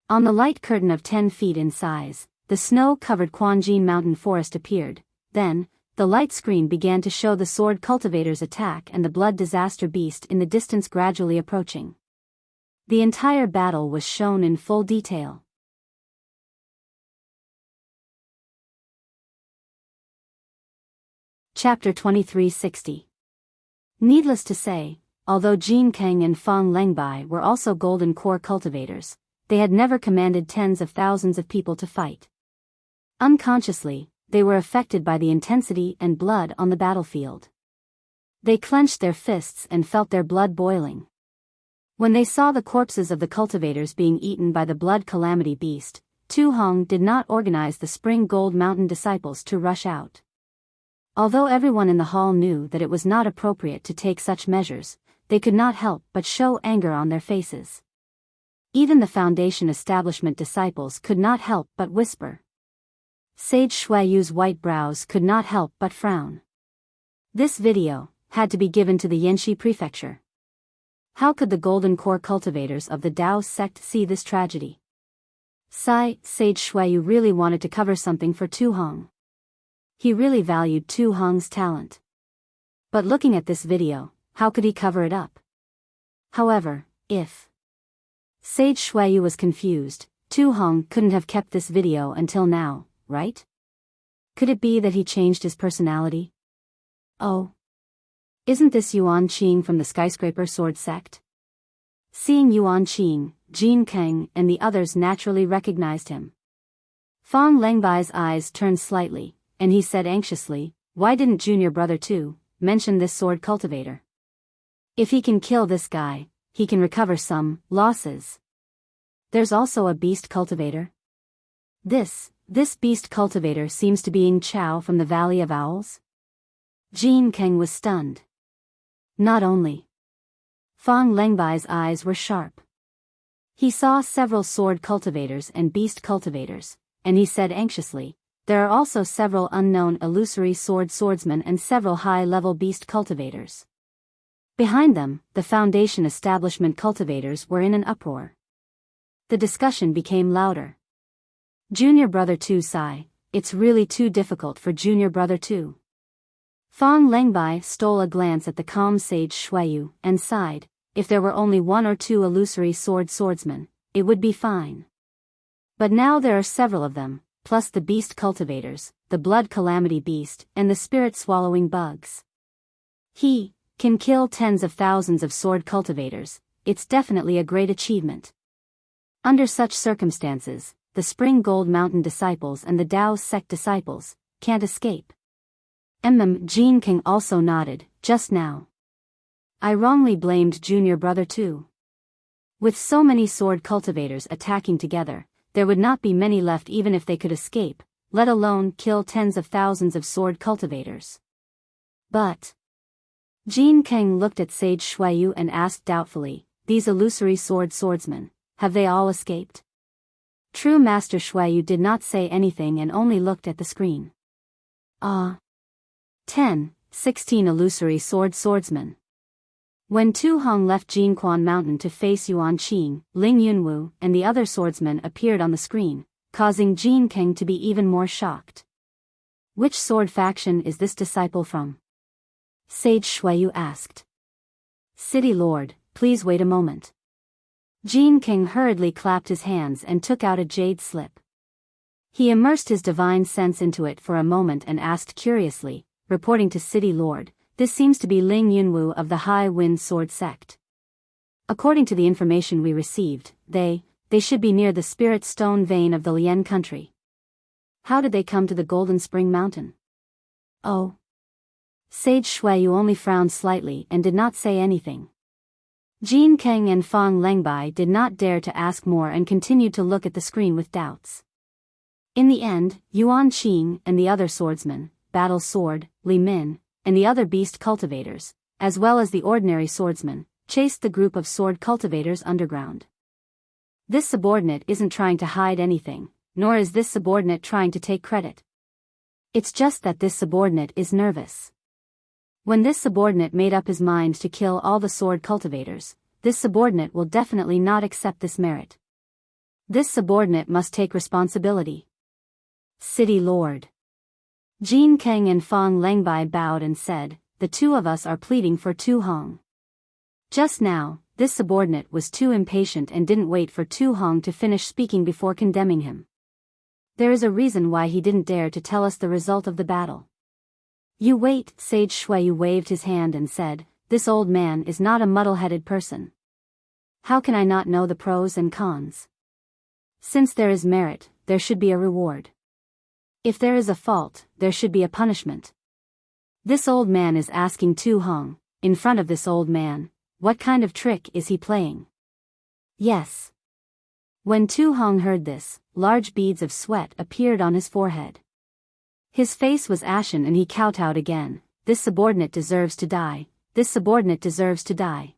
On the light curtain of 10 feet in size, the snow-covered Quanjin Mountain Forest appeared. Then, the light screen began to show the sword cultivator's attack and the blood disaster beast in the distance gradually approaching. The entire battle was shown in full detail. Chapter 2360. Needless to say, although Jin Keng and Fong Lengbai were also golden core cultivators, they had never commanded tens of thousands of people to fight. Unconsciously, they were affected by the intensity and blood on the battlefield. They clenched their fists and felt their blood boiling. When they saw the corpses of the cultivators being eaten by the blood calamity beast, Tu Hong did not organize the Spring Gold Mountain disciples to rush out. Although everyone in the hall knew that it was not appropriate to take such measures, they could not help but show anger on their faces. Even the Foundation establishment disciples could not help but whisper. Sage Shuiyu's white brows could not help but frown. This video had to be given to the Yanxi Prefecture. How could the golden core cultivators of the Dao sect see this tragedy? Sage Shuiyu really wanted to cover something for Tu Hong. He really valued Tu Hong's talent. But looking at this video, how could he cover it up? However, if Sage Xueyu was confused, Tu Hong couldn't have kept this video until now, right? Could it be that he changed his personality? Oh. Isn't this Yuan Qing from the Skyscraper Sword Sect? Seeing Yuan Qing, Jin Kang and the others naturally recognized him. Fang Lengbai's eyes turned slightly, and he said anxiously, why didn't Junior Brother Tu mention this sword cultivator? If he can kill this guy, he can recover some losses. There's also a beast cultivator. This beast cultivator seems to be Ying Chao from the Valley of Owls. Jin Kang was stunned. Not only. Fang Lengbai's eyes were sharp. He saw several sword cultivators and beast cultivators, and he said anxiously, there are also several unknown illusory swordsmen and several high-level beast cultivators. Behind them, the Foundation establishment cultivators were in an uproar. The discussion became louder. Junior Brother Tu sigh, it's really too difficult for Junior Brother Tu. Fang Lengbai stole a glance at the calm Sage Xueyu and sighed, if there were only one or two illusory swordsmen, it would be fine. But now there are several of them, plus the beast cultivators, the blood calamity beast and the spirit-swallowing bugs. He can kill tens of thousands of sword cultivators, it's definitely a great achievement. Under such circumstances, the Spring Gold Mountain disciples and the Dao sect disciples can't escape. Jin King also nodded, just now. I wrongly blamed Junior Brother Tu. With so many sword cultivators attacking together, there would not be many left even if they could escape, let alone kill tens of thousands of sword cultivators. But Jin Kang looked at Sage Xueyu and asked doubtfully, these illusory swordsmen, have they all escaped? True Master Xueyu did not say anything and only looked at the screen. 16 illusory swordsmen. When Tu Hong left Jinquan Mountain to face Yuan Qing, Ling Yunwu and the other swordsmen appeared on the screen, causing Jin Kang to be even more shocked. Which sword faction is this disciple from? Sage Xueyu asked. City Lord, please wait a moment. Jin King hurriedly clapped his hands and took out a jade slip. He immersed his divine sense into it for a moment and asked curiously, reporting to City Lord, this seems to be Ling Yunwu of the High Wind Sword Sect. According to the information we received, they should be near the Spirit Stone Vein of the Lian country. How did they come to the Golden Spring Mountain? Oh. Sage Xueyu only frowned slightly and did not say anything. Jin Kang and Fang Lengbai did not dare to ask more and continued to look at the screen with doubts. In the end, Yuan Qing and the other swordsmen, Battle Sword, Li Min, and the other beast cultivators, as well as the ordinary swordsmen, chased the group of sword cultivators underground. This subordinate isn't trying to hide anything, nor is this subordinate trying to take credit. It's just that this subordinate is nervous. When this subordinate made up his mind to kill all the sword cultivators, this subordinate will definitely not accept this merit. This subordinate must take responsibility. City Lord. Jin Kang and Fang Lengbai bowed and said, the two of us are pleading for Tu Hong. Just now, this subordinate was too impatient and didn't wait for Tu Hong to finish speaking before condemning him. There is a reason why he didn't dare to tell us the result of the battle. You wait, Sage Xueyu waved his hand and said, this old man is not a muddle-headed person. How can I not know the pros and cons? Since there is merit, there should be a reward. If there is a fault, there should be a punishment. This old man is asking Tu Hong, in front of this old man, what kind of trick is he playing? Yes. When Tu Hong heard this, large beads of sweat appeared on his forehead. His face was ashen and he kowtowed again, this subordinate deserves to die, this subordinate deserves to die.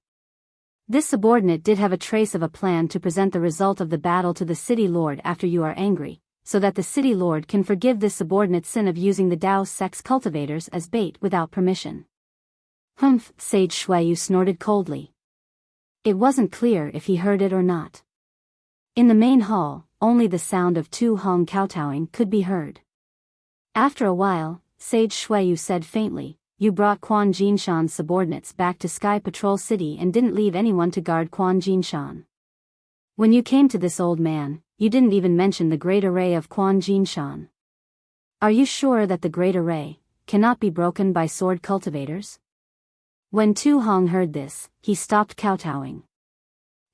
This subordinate did have a trace of a plan to present the result of the battle to the City Lord after you are angry, so that the City Lord can forgive this subordinate sin of using the Dao sect's cultivators as bait without permission. Humph, Sage Xueyu snorted coldly. It wasn't clear if he heard it or not. In the main hall, only the sound of Tu Hong kowtowing could be heard. After a while, Sage Xueyu said faintly, you brought Quan Jinshan's subordinates back to Sky Patrol City and didn't leave anyone to guard Quan Jinshan. When you came to this old man, you didn't even mention the great array of Quan Jinshan. Are you sure that the great array cannot be broken by sword cultivators? When Tu Hong heard this, he stopped kowtowing.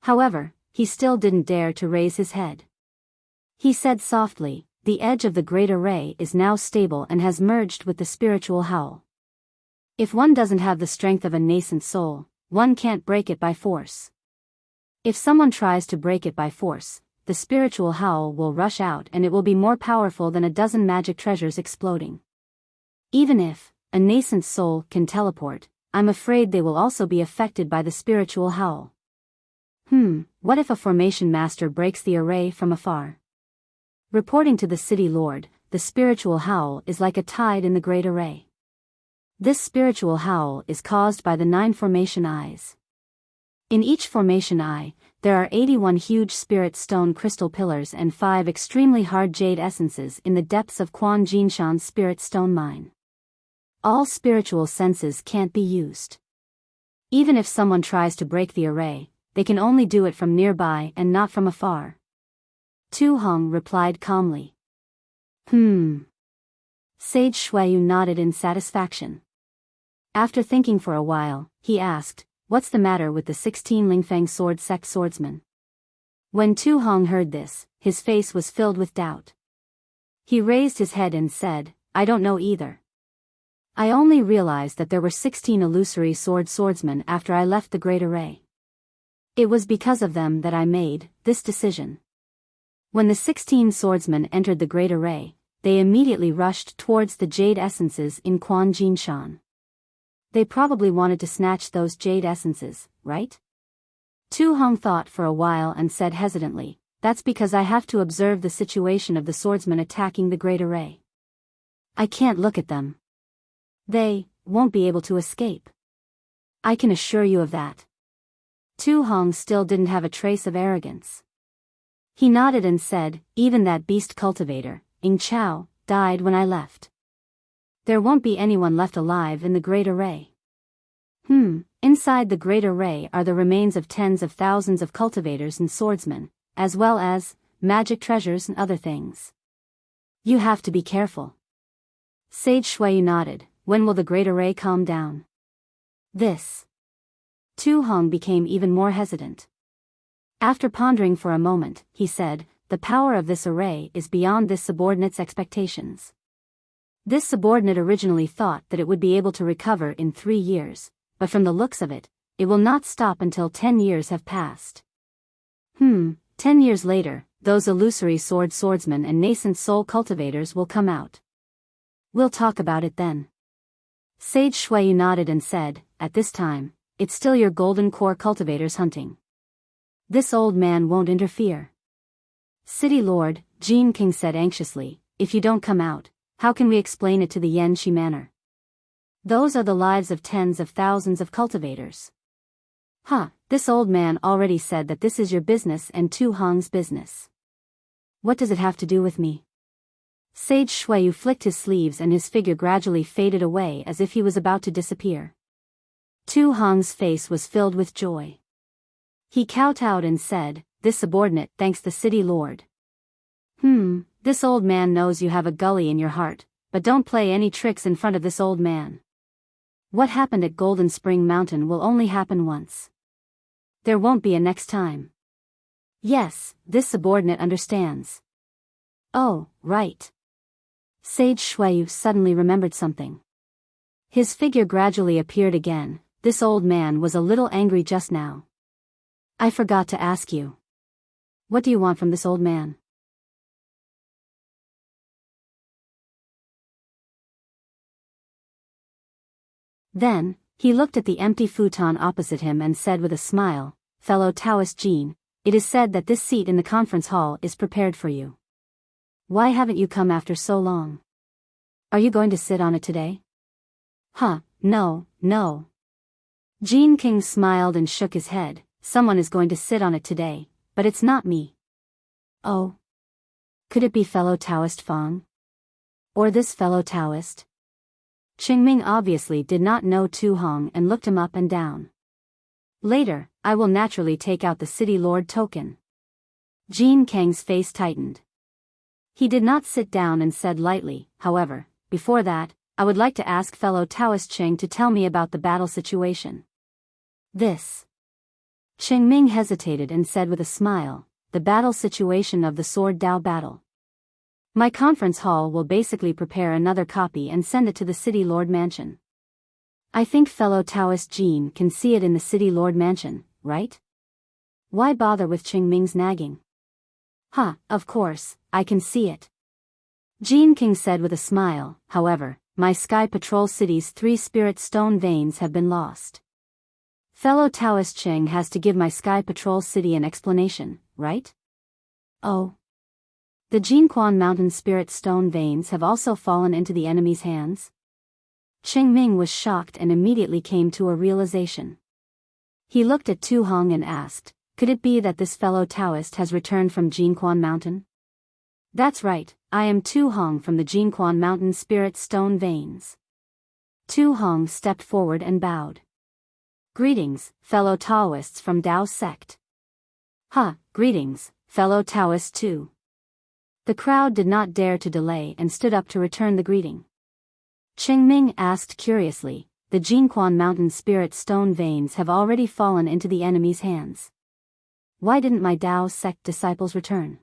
However, he still didn't dare to raise his head. He said softly, the edge of the great array is now stable and has merged with the spiritual howl. If one doesn't have the strength of a nascent soul, one can't break it by force. If someone tries to break it by force, the spiritual howl will rush out and it will be more powerful than a dozen magic treasures exploding. Even if a nascent soul can teleport, I'm afraid they will also be affected by the spiritual howl. What if a formation master breaks the array from afar? Reporting to the city lord, the spiritual howl is like a tide in the great array. This spiritual howl is caused by the 9 formation eyes. In each formation eye, there are 81 huge spirit stone crystal pillars and 5 extremely hard jade essences in the depths of Quan Jinshan's spirit stone mine. All spiritual senses can't be used. Even if someone tries to break the array, they can only do it from nearby and not from afar. Tu Hong replied calmly. Sage Xueyu nodded in satisfaction. After thinking for a while, he asked, what's the matter with the 16 Lingfeng sword sect swordsmen? When Tu Hong heard this, his face was filled with doubt. He raised his head and said, I don't know either. I only realized that there were 16 illusory swordsmen after I left the Great Array. It was because of them that I made this decision. When the 16 swordsmen entered the Great Array, they immediately rushed towards the jade essences in Quan Jinshan. They probably wanted to snatch those jade essences, right? Tu Hong thought for a while and said hesitantly, that's because I have to observe the situation of the swordsmen attacking the Great Array. I can't look at them. They won't be able to escape. I can assure you of that. Tu Hong still didn't have a trace of arrogance. He nodded and said, even that beast cultivator, Ying Chao, died when I left. There won't be anyone left alive in the Great Array. Inside the Great Array are the remains of tens of thousands of cultivators and swordsmen, as well as magic treasures and other things. You have to be careful. Sage Xueyu nodded. When will the Great Array calm down? This. Tu Hong became even more hesitant. After pondering for a moment, he said, the power of this array is beyond this subordinate's expectations. This subordinate originally thought that it would be able to recover in 3 years, but from the looks of it, it will not stop until 10 years have passed. 10 years later, those illusory swordsmen and nascent soul cultivators will come out. We'll talk about it then. Sage Xueyu nodded and said, at this time, it's still your golden core cultivators hunting. This old man won't interfere. City Lord, Jean King said anxiously, if you don't come out, how can we explain it to the Yanxi Manor? Those are the lives of tens of thousands of cultivators. This old man already said that this is your business and Tu Hong's business. What does it have to do with me? Sage Xueyu flicked his sleeves and his figure gradually faded away as if he was about to disappear. Tu Hong's face was filled with joy. He kowtowed and said, this subordinate thanks the city lord. This old man knows you have a gully in your heart, but don't play any tricks in front of this old man. What happened at Golden Spring Mountain will only happen once. There won't be a next time. Yes, this subordinate understands. Oh, right. Sage Xueyu suddenly remembered something. His figure gradually appeared again. This old man was a little angry just now. I forgot to ask you. What do you want from this old man? Then, he looked at the empty futon opposite him and said with a smile, fellow Taoist Jean, it is said that this seat in the conference hall is prepared for you. Why haven't you come after so long? Are you going to sit on it today? No. Jean King smiled and shook his head. Someone is going to sit on it today, but it's not me. Oh. Could it be fellow Taoist Fang? Or this fellow Taoist? Qingming obviously did not know Tu Hong and looked him up and down. Later, I will naturally take out the City Lord token. Jin Kang's face tightened. He did not sit down and said lightly, however, before that, I would like to ask fellow Taoist Qing to tell me about the battle situation. This. Qingming hesitated and said with a smile, the battle situation of the Sword Dao battle. My conference hall will basically prepare another copy and send it to the City Lord Mansion. I think fellow Taoist Jin can see it in the City Lord Mansion, right? Why bother with Qingming's nagging? Of course, I can see it. Jin King said with a smile, however, my Sky Patrol City's 3 spirit stone veins have been lost. Fellow Taoist Qing has to give my Sky Patrol City an explanation, right? Oh. The Jinquan Mountain spirit stone veins have also fallen into the enemy's hands? Qingming was shocked and immediately came to a realization. He looked at Tu Hong and asked, could it be that this fellow Taoist has returned from Jinquan Mountain? That's right, I am Tu Hong from the Jinquan Mountain spirit stone veins. Tu Hong stepped forward and bowed. Greetings, fellow Taoists from Dao sect. Greetings, fellow Taoists too. The crowd did not dare to delay and stood up to return the greeting. Qingming asked curiously, the Jinquan Mountain spirit stone veins have already fallen into the enemy's hands. Why didn't my Dao sect disciples return?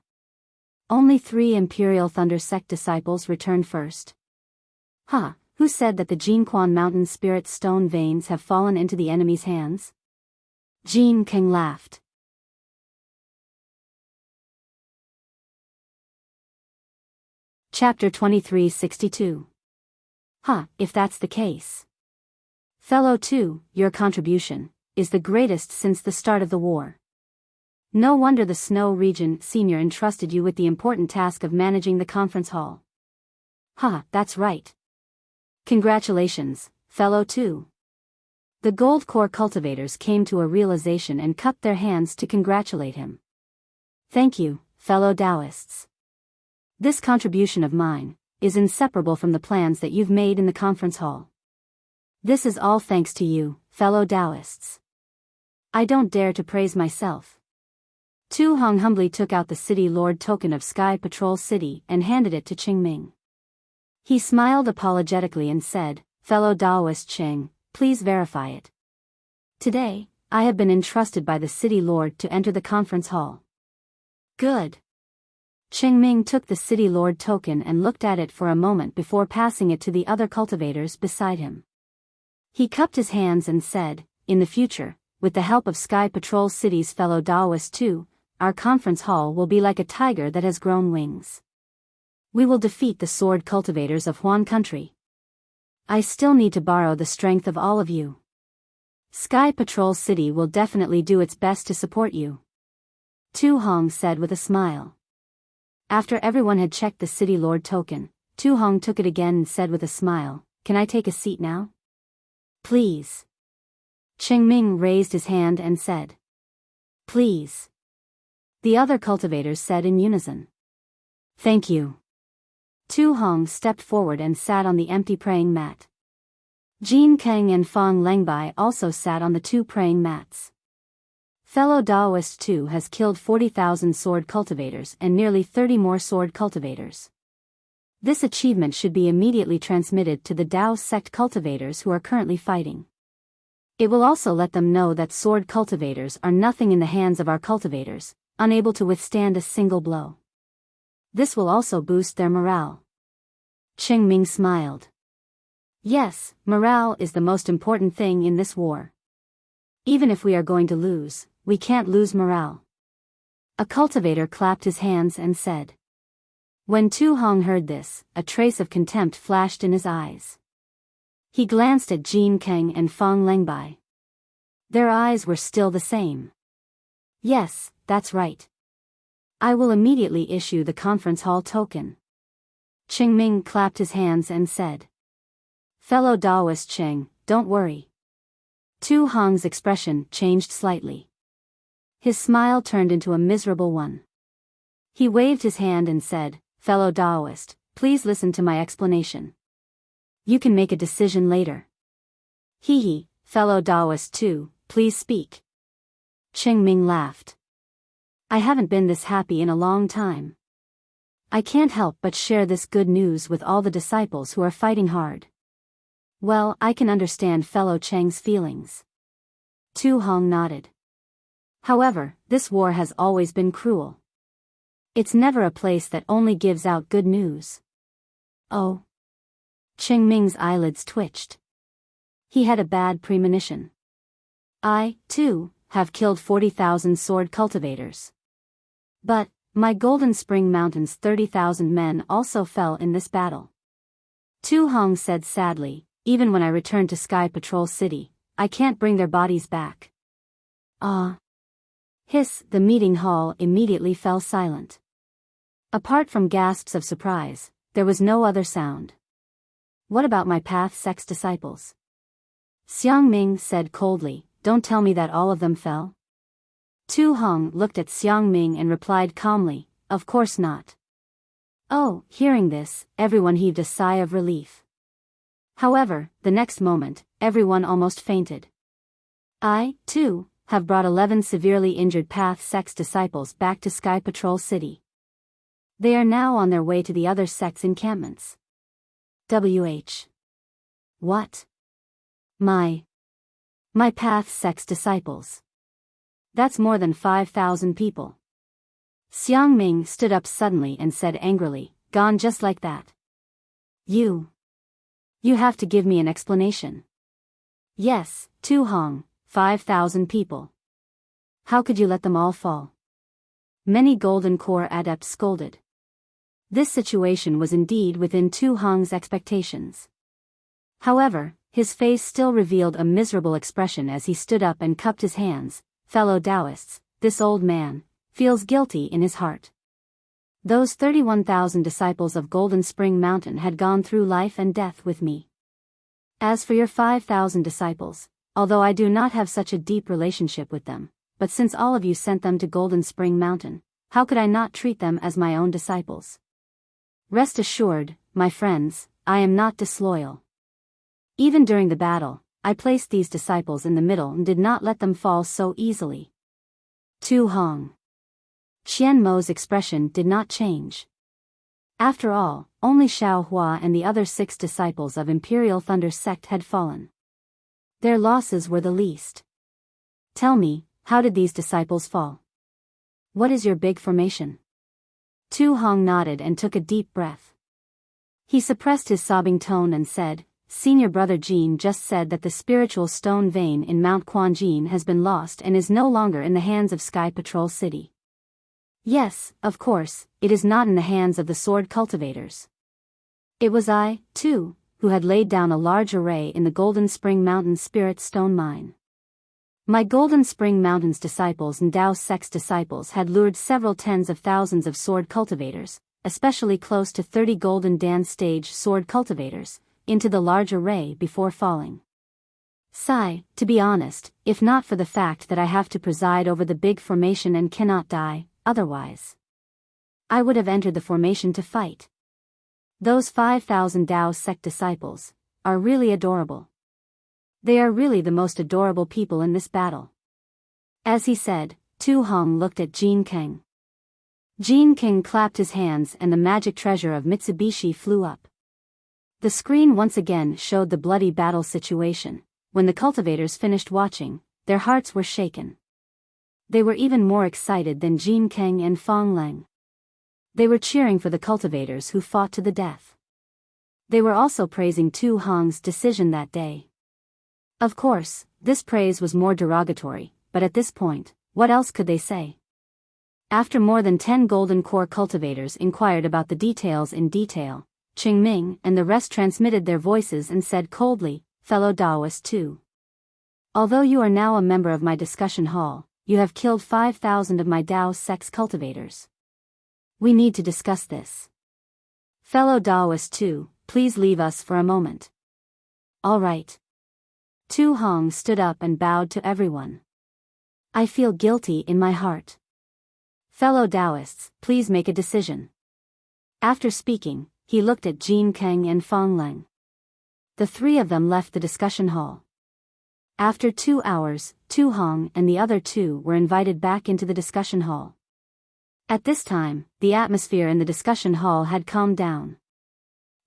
Only 3 Imperial Thunder sect disciples returned first. Who said that the Jinquan Mountain spirit stone veins have fallen into the enemy's hands? Jin King laughed. Chapter 2362. If that's the case. Fellow 2, your contribution is the greatest since the start of the war. No wonder the Snow Region Senior entrusted you with the important task of managing the conference hall. That's right. Congratulations, fellow 2. The Gold Core cultivators came to a realization and cupped their hands to congratulate him. Thank you, fellow Taoists. This contribution of mine is inseparable from the plans that you've made in the conference hall. This is all thanks to you, fellow Taoists. I don't dare to praise myself. Tu Hong humbly took out the City Lord token of Sky Patrol City and handed it to Qingming. He smiled apologetically and said, fellow Taoist Qing, please verify it. Today, I have been entrusted by the City Lord to enter the conference hall. Good. Qingming took the City Lord token and looked at it for a moment before passing it to the other cultivators beside him. He cupped his hands and said, in the future, with the help of Sky Patrol City's fellow Taoists too, our conference hall will be like a tiger that has grown wings. We will defeat the sword cultivators of Huan country. I still need to borrow the strength of all of you. Sky Patrol City will definitely do its best to support you. Tu Hong said with a smile. After everyone had checked the City Lord token, Tu Hong took it again and said with a smile, can I take a seat now? Please. Qingming raised his hand and said. Please. The other cultivators said in unison. Thank you. Tu Hong stepped forward and sat on the empty praying mat. Jin Kang and Fang Lengbai also sat on the 2 praying mats. Fellow Taoist too has killed 40,000 sword cultivators and nearly 30 more sword cultivators. This achievement should be immediately transmitted to the Dao sect cultivators who are currently fighting. It will also let them know that sword cultivators are nothing in the hands of our cultivators, unable to withstand a single blow. This will also boost their morale. Qingming smiled. Yes, morale is the most important thing in this war. Even if we are going to lose, we can't lose morale. A cultivator clapped his hands and said. When Tu Hong heard this, a trace of contempt flashed in his eyes. He glanced at Jin Kang and Fang Lengbai. Their eyes were still the same. Yes, that's right. I will immediately issue the conference hall token. Qingming clapped his hands and said. Fellow Taoist Qing, don't worry. Tu Hong's expression changed slightly. His smile turned into a miserable one. He waved his hand and said, fellow Taoist, please listen to my explanation. You can make a decision later. Hee hee, fellow Taoist too, please speak. Qing Ming laughed. I haven't been this happy in a long time. I can't help but share this good news with all the disciples who are fighting hard. Well, I can understand fellow Cheng's feelings. Tu Hong nodded. However, this war has always been cruel. It's never a place that only gives out good news. Oh. Qing Ming's eyelids twitched. He had a bad premonition. I, too, have killed 40,000 sword cultivators. But, my Golden Spring Mountain's 30,000 men also fell in this battle. Tu Hong said sadly, even when I return to Sky Patrol City, I can't bring their bodies back. Ah. Hiss, the meeting hall immediately fell silent. Apart from gasps of surprise, there was no other sound. What about my Path Sect's disciples? Xiang Ming said coldly, don't tell me that all of them fell. Tu Hong looked at Xiang Ming and replied calmly, of course not. Oh, hearing this, everyone heaved a sigh of relief. However, the next moment, everyone almost fainted. I, too, have brought 11 severely injured Path Sect's disciples back to Sky Patrol City. They are now on their way to the other sect's encampments. WH. What? My Path Sect's disciples. That's more than 5,000 people. Xiang Ming stood up suddenly and said angrily, gone just like that. You have to give me an explanation. Yes, Tu Hong, 5,000 people. How could you let them all fall? Many Golden Core adepts scolded. This situation was indeed within Tu Hong's expectations. However, his face still revealed a miserable expression as he stood up and cupped his hands. Fellow Taoists, this old man feels guilty in his heart. Those 31,000 disciples of Golden Spring Mountain had gone through life and death with me. As for your 5,000 disciples, although I do not have such a deep relationship with them, but since all of you sent them to Golden Spring Mountain, how could I not treat them as my own disciples? Rest assured, my friends, I am not disloyal. Even during the battle, I placed these disciples in the middle and did not let them fall so easily. Tu Hong. Qian Mo's expression did not change. After all, only Xiao Hua and the other 6 disciples of Imperial Thunder Sect had fallen. Their losses were the least. Tell me, how did these disciples fall? What is your big formation? Tu Hong nodded and took a deep breath. He suppressed his sobbing tone and said, Senior Brother Jean just said that the spiritual stone vein in Mount Quanjin has been lost and is no longer in the hands of Sky Patrol City. Yes, of course, it is not in the hands of the sword cultivators. It was I, too, who had laid down a large array in the Golden Spring Mountain Spirit Stone Mine. My Golden Spring Mountain's disciples and Dao Sect's disciples had lured several tens of thousands of sword cultivators, especially close to 30 Golden Dan stage sword cultivators, into the large array before falling. Sigh, to be honest, if not for the fact that I have to preside over the big formation and cannot die, otherwise I would have entered the formation to fight. Those 5,000 Dao Sect disciples are really adorable. They are really the most adorable people in this battle. As he said, Tu Hong looked at Jean Keng. Jean Keng clapped his hands and the magic treasure of Mitsubishi flew up. The screen once again showed the bloody battle situation. When the cultivators finished watching, their hearts were shaken. They were even more excited than Jean Keng and Fong Leng. They were cheering for the cultivators who fought to the death. They were also praising Tu Hong's decision that day. Of course, this praise was more derogatory, but at this point, what else could they say? After more than 10 Golden Core cultivators inquired about the details in detail, Qing Ming and the rest transmitted their voices and said coldly, Fellow Taoist too. Although you are now a member of my discussion hall, you have killed 5,000 of my Dao Sect's cultivators. We need to discuss this. Fellow Taoist too, please leave us for a moment. All right. Tu Hong stood up and bowed to everyone. I feel guilty in my heart. Fellow Taoists, please make a decision. After speaking, he looked at Jean Keng and Fong Leng. The three of them left the discussion hall. After 2 hours, Tu Hong and the other two were invited back into the discussion hall. At this time, the atmosphere in the discussion hall had calmed down.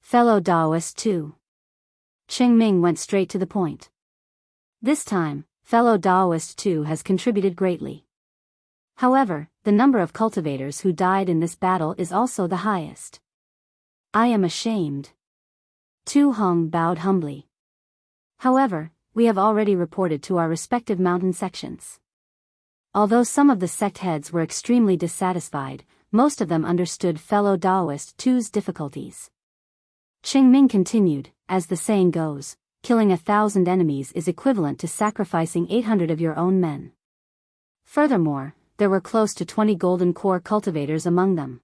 Fellow Taoist 2. Qing Ming went straight to the point. This time, fellow Taoist 2 has contributed greatly. However, the number of cultivators who died in this battle is also the highest. I am ashamed. Tu Hong bowed humbly. However, we have already reported to our respective mountain sections. Although some of the sect heads were extremely dissatisfied, most of them understood fellow Taoist 2's difficulties. Qing Ming continued, as the saying goes, killing 1,000 enemies is equivalent to sacrificing 800 of your own men. Furthermore, there were close to 20 golden core cultivators among them.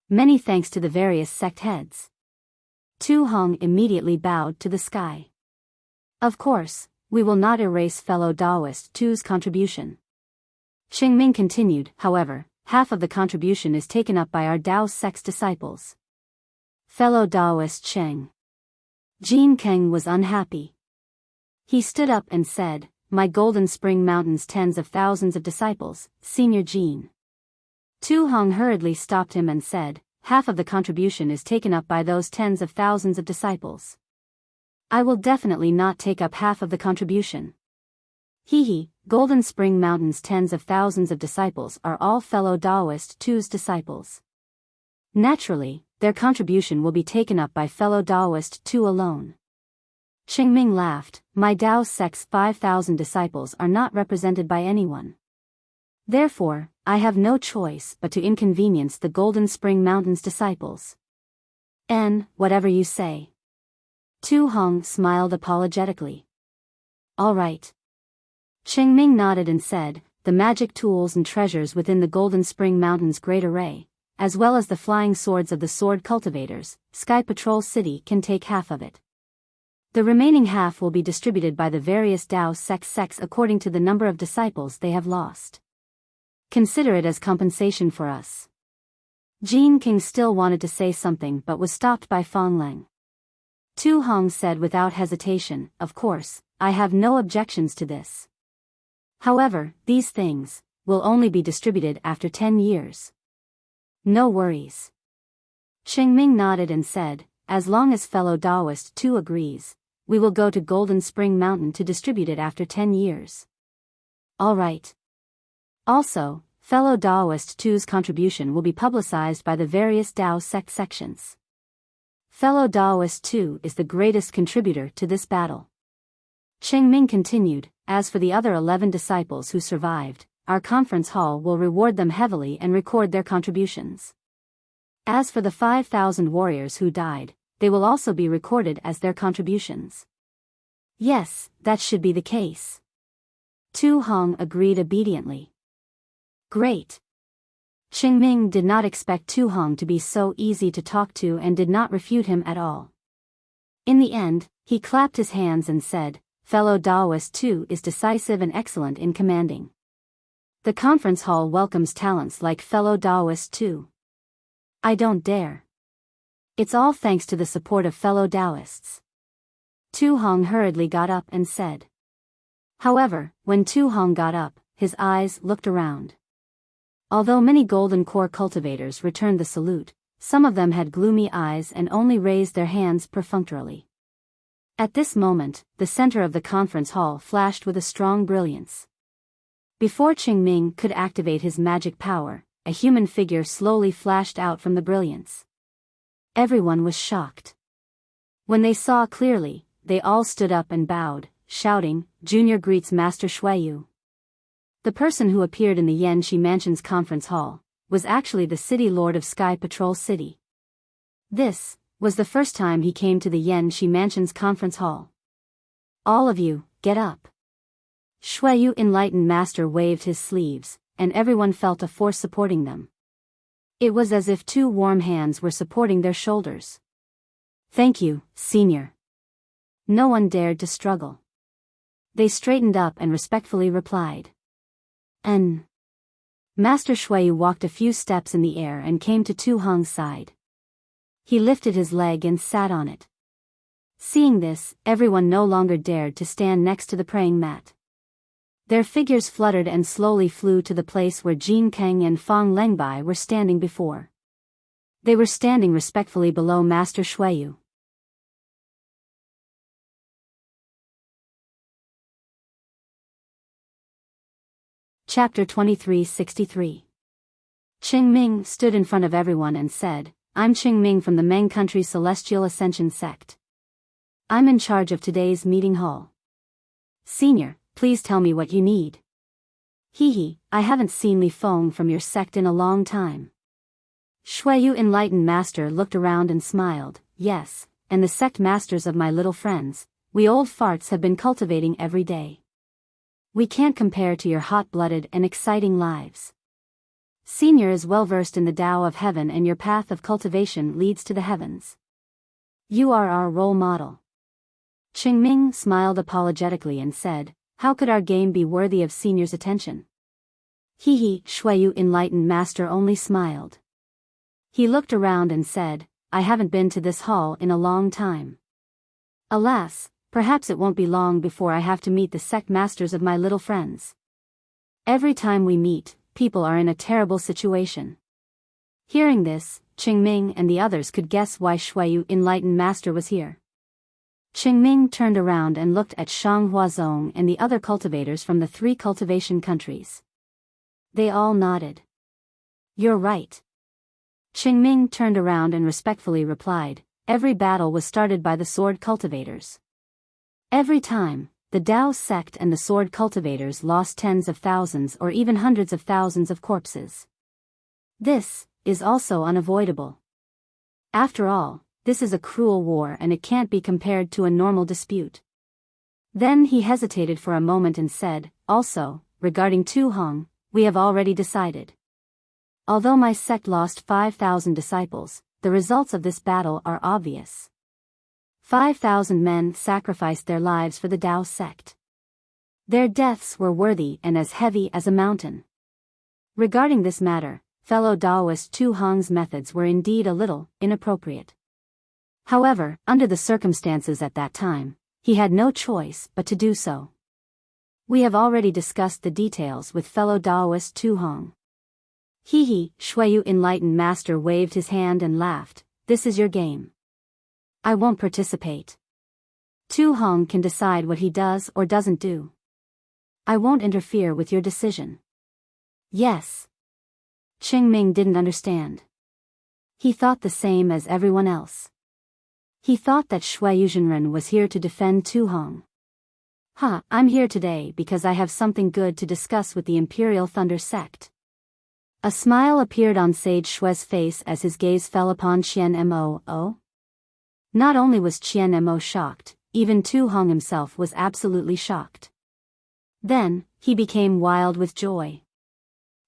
Many thanks to the various sect heads. Tu Hong immediately bowed to the sky. Of course, we will not erase fellow Taoist 2's contribution. Qing Ming continued, however, half of the contribution is taken up by our Dao sect's disciples. Fellow Taoist Cheng. Jin Keng was unhappy. He stood up and said, "My Golden Spring Mountain's tens of thousands of disciples, Senior Jin." Tu Hong hurriedly stopped him and said, "Half of the contribution is taken up by those tens of thousands of disciples. I will definitely not take up half of the contribution." He, Golden Spring Mountain's tens of thousands of disciples are all fellow Taoist 2's disciples. Naturally, their contribution will be taken up by fellow Taoist 2 alone. Qing Ming laughed, "My Dao sect's 5,000 disciples are not represented by anyone. Therefore, I have no choice but to inconvenience the Golden Spring Mountain's disciples." Whatever you say. Tu Hong smiled apologetically. All right. Qing Ming nodded and said, "The magic tools and treasures within the Golden Spring Mountain's great array, as well as the flying swords of the sword cultivators, Sky Patrol City can take half of it. The remaining half will be distributed by the various Dao sects according to the number of disciples they have lost. Consider it as compensation for us." Jin King still wanted to say something but was stopped by Fong Leng. Tu Hong said without hesitation, "Of course, I have no objections to this. However, these things will only be distributed after 10 years. No worries." Qing Ming nodded and said, "As long as fellow Taoist 2 agrees, we will go to Golden Spring Mountain to distribute it after 10 years. All right. Also, fellow Taoist 2's contribution will be publicized by the various Dao sect sections. Fellow Taoist 2 is the greatest contributor to this battle." Qing Ming continued, "As for the other 11 disciples who survived, our conference hall will reward them heavily and record their contributions. As for the 5,000 warriors who died, they will also be recorded as their contributions." Yes, that should be the case. Tu Hong agreed obediently. Great. Qing Ming did not expect Tu Hong to be so easy to talk to and did not refute him at all. In the end, he clapped his hands and said, "Fellow Taoist 2 is decisive and excellent in commanding. The conference hall welcomes talents like fellow Taoist 2. I don't dare. It's all thanks to the support of fellow Taoists." Tu Hong hurriedly got up and said. However, when Tu Hong got up, his eyes looked around. Although many golden core cultivators returned the salute, some of them had gloomy eyes and only raised their hands perfunctorily. At this moment, the center of the conference hall flashed with a strong brilliance. Before Qing Ming could activate his magic power, a human figure slowly flashed out from the brilliance. Everyone was shocked. When they saw clearly, they all stood up and bowed, shouting, "Junior greets Master Shuiyu." The person who appeared in the Yanxi Mansion's conference hall was actually the city lord of Sky Patrol City. This was the first time he came to the Yanxi Mansion's conference hall. "All of you, get up." Shuiyu Enlightened Master waved his sleeves, and everyone felt a force supporting them. It was as if 2 warm hands were supporting their shoulders. "Thank you, Senior." No one dared to struggle. They straightened up and respectfully replied. Master Shuiyu walked a few steps in the air and came to Tu Hong's side. He lifted his leg and sat on it. Seeing this, everyone no longer dared to stand next to the praying mat. Their figures fluttered and slowly flew to the place where Jin Kang and Fang Lengbai were standing before. They were standing respectfully below Master Shuiyu. Chapter 2363. Qing Ming stood in front of everyone and said, "I'm Qing Ming from the Meng Country Celestial Ascension Sect. I'm in charge of today's meeting hall. Senior, please tell me what you need." "Hee, I haven't seen Li Feng from your sect in a long time." Shuiyu Enlightened Master looked around and smiled. "Yes, and the sect masters of my little friends, we old farts have been cultivating every day. We can't compare to your hot-blooded and exciting lives. Senior is well versed in the Tao of Heaven and your path of cultivation leads to the heavens. You are our role model." Qing Ming smiled apologetically and said, "How could our game be worthy of Senior's attention?" Hee, Shuiyu Enlightened Master only smiled. He looked around and said, "I haven't been to this hall in a long time. Alas, perhaps it won't be long before I have to meet the sect masters of my little friends. Every time we meet, people are in a terrible situation." Hearing this, Qing Ming and the others could guess why Shuiyu Enlightened Master was here. Qing Ming turned around and looked at Shang Huazong and the other cultivators from the 3 cultivation countries. They all nodded. "You're right." Qing Ming turned around and respectfully replied, "Every battle was started by the sword cultivators. Every time, the Tao sect and the sword cultivators lost tens of thousands or even hundreds of thousands of corpses. This is also unavoidable. After all, this is a cruel war and it can't be compared to a normal dispute." Then he hesitated for a moment and said, "Also, regarding Tu Hong, we have already decided. Although my sect lost 5,000 disciples, the results of this battle are obvious. 5,000 men sacrificed their lives for the Tao sect. Their deaths were worthy and as heavy as a mountain. Regarding this matter, fellow Taoist Tu Hong's methods were indeed a little inappropriate. However, under the circumstances at that time, he had no choice but to do so. We have already discussed the details with fellow Taoist Tu Hong." Hee, Shuiyu Enlightened Master waved his hand and laughed, "This is your game. I won't participate. Tu Hong can decide what he does or doesn't do. I won't interfere with your decision." "Yes." Qing Ming didn't understand. He thought the same as everyone else. He thought that Shuiyu Zhenren was here to defend Tu Hong. I'm here today because I have something good to discuss with the Imperial Thunder Sect." A smile appeared on Sage Shui's face as his gaze fell upon Qian Mo. Oh? Not only was Qian Mo shocked, even Tu Hong himself was absolutely shocked. Then, he became wild with joy.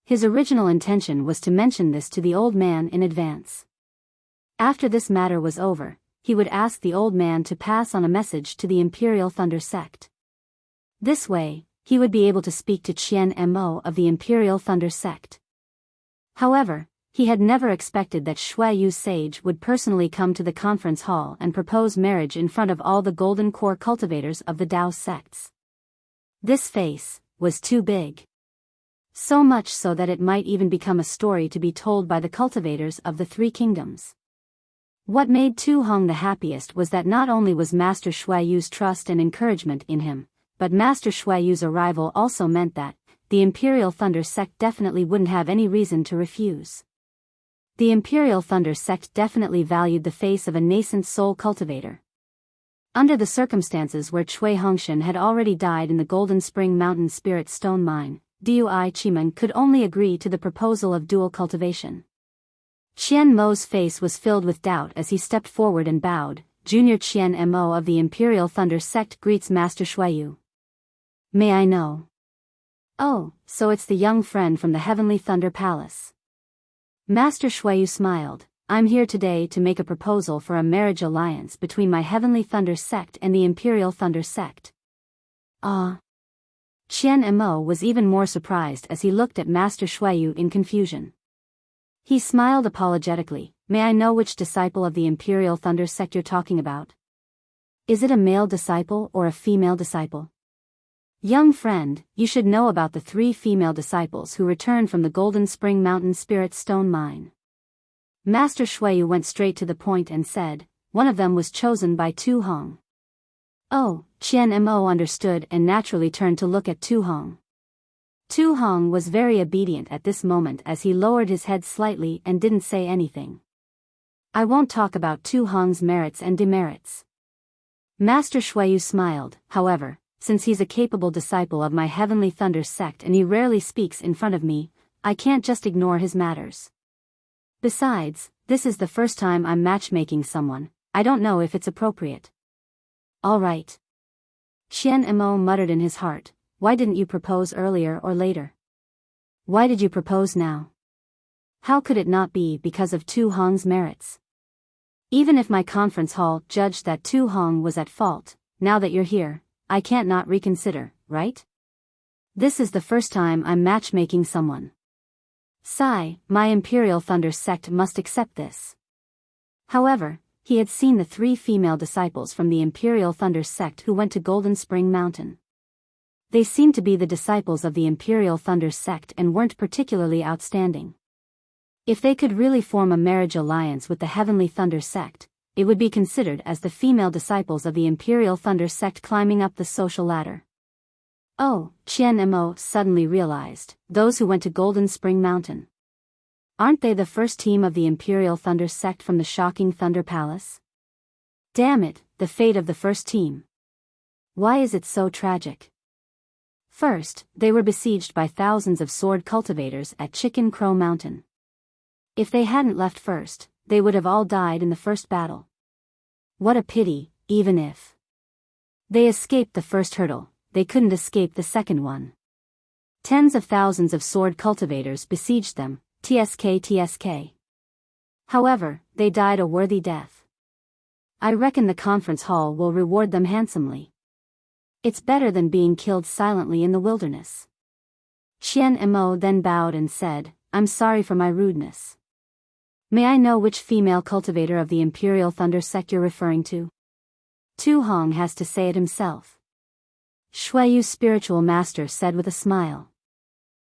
His original intention was to mention this to the old man in advance. After this matter was over, he would ask the old man to pass on a message to the Imperial Thunder Sect. This way, he would be able to speak to Qian Mo of the Imperial Thunder Sect. However, he had never expected that Shuiyu Sage would personally come to the conference hall and propose marriage in front of all the golden core cultivators of the Tao sects. This face was too big. So much so that it might even become a story to be told by the cultivators of the 3 kingdoms. What made Tu Hong the happiest was that not only was Master Shuiyu's trust and encouragement in him, but Master Shuiyu's arrival also meant that the Imperial Thunder Sect definitely wouldn't have any reason to refuse. The Imperial Thunder Sect definitely valued the face of a nascent soul cultivator. Under the circumstances where Cui Hongshan had already died in the Golden Spring Mountain Spirit Stone Mine, Dui Chiman could only agree to the proposal of dual cultivation. Qian Mo's face was filled with doubt as he stepped forward and bowed. Junior Qian Mo of the Imperial Thunder Sect greets Master Shuiyu. "May I know?" "Oh, so it's the young friend from the Heavenly Thunder Palace." Master Shuiyu smiled. "I'm here today to make a proposal for a marriage alliance between my Heavenly Thunder Sect and the Imperial Thunder Sect." Ah. Qian Mo was even more surprised as he looked at Master Shuiyu in confusion. He smiled apologetically. "May I know which disciple of the Imperial Thunder Sect you're talking about?" Is it a male disciple or a female disciple? Young friend, you should know about the 3 female disciples who returned from the Golden Spring Mountain Spirit Stone Mine. Master Shuiyu went straight to the point and said, one of them was chosen by Tu Hong. Oh, Qian Mo understood and naturally turned to look at Tu Hong. Tu Hong was very obedient at this moment as he lowered his head slightly and didn't say anything. I won't talk about Tu Hong's merits and demerits. Master Shuiyu smiled, however, since he's a capable disciple of my Heavenly Thunder sect and he rarely speaks in front of me, I can't just ignore his matters. Besides, this is the first time I'm matchmaking someone, I don't know if it's appropriate. All right. Qian Mo muttered in his heart, why didn't you propose earlier or later? Why did you propose now? How could it not be because of Tu Hong's merits? Even if my conference hall judged that Tu Hong was at fault, now that you're here, I can't not reconsider, right? This is the first time I'm matchmaking someone. Sigh, my Imperial Thunder sect must accept this. However, he had seen the 3 female disciples from the Imperial Thunder sect who went to Golden Spring Mountain. They seemed to be the disciples of the Imperial Thunder sect and weren't particularly outstanding. If they could really form a marriage alliance with the Heavenly Thunder sect, it would be considered as the female disciples of the Imperial Thunder sect climbing up the social ladder. Oh, Qian Mo suddenly realized, those who went to Golden Spring Mountain. Aren't they the first team of the Imperial Thunder sect from the shocking Thunder Palace? Damn it, the fate of the first team. Why is it so tragic? First, they were besieged by thousands of sword cultivators at Chicken Crow Mountain. If they hadn't left first, they would have all died in the first battle. What a pity, even if they escaped the first hurdle, they couldn't escape the second one. Tens of thousands of sword cultivators besieged them, TSK. However, they died a worthy death. I reckon the conference hall will reward them handsomely. It's better than being killed silently in the wilderness. Qian Mo then bowed and said, I'm sorry for my rudeness. May I know which female cultivator of the Imperial Thunder sect you're referring to? Tu Hong has to say it himself. Shuiyu's spiritual master said with a smile.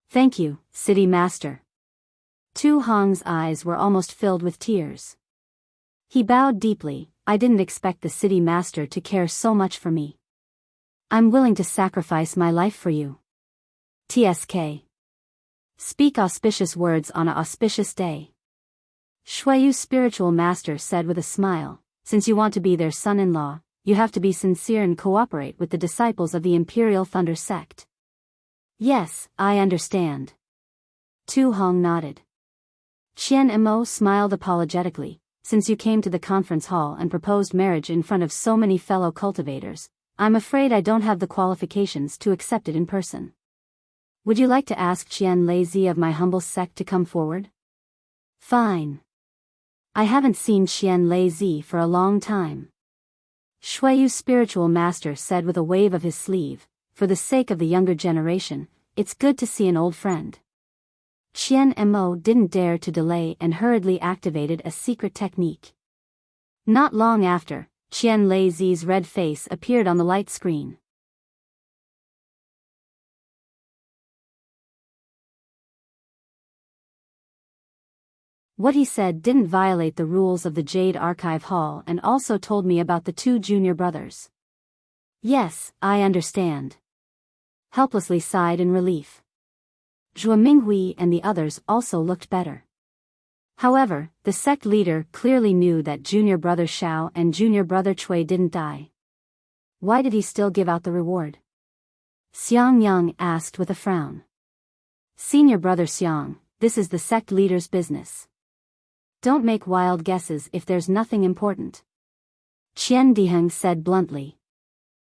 Thank you, city master. Tu Hong's eyes were almost filled with tears. He bowed deeply, I didn't expect the city master to care so much for me. I'm willing to sacrifice my life for you. TSK. Speak auspicious words on an auspicious day. Shuiyu's spiritual master said with a smile, since you want to be their son-in-law, you have to be sincere and cooperate with the disciples of the Imperial Thunder sect. Yes, I understand. Tu Hong nodded. Qian Mo smiled apologetically, since you came to the conference hall and proposed marriage in front of so many fellow cultivators, I'm afraid I don't have the qualifications to accept it in person. Would you like to ask Qian Lei of my humble sect to come forward? Fine. I haven't seen Qian Lei for a long time. Shuiyu's spiritual master said with a wave of his sleeve, for the sake of the younger generation, it's good to see an old friend. Qian Mo didn't dare to delay and hurriedly activated a secret technique. Not long after, Qian Lei's red face appeared on the light screen. What he said didn't violate the rules of the Jade Archive Hall and also told me about the 2 junior brothers. Yes, I understand. Helplessly sighed in relief. Zhuo Minghui and the others also looked better. However, the sect leader clearly knew that junior brother Xiao and junior brother Cui didn't die. Why did he still give out the reward? Xiang Yang asked with a frown. Senior brother Xiang, this is the sect leader's business. Don't make wild guesses if there's nothing important. Qian Diheng said bluntly.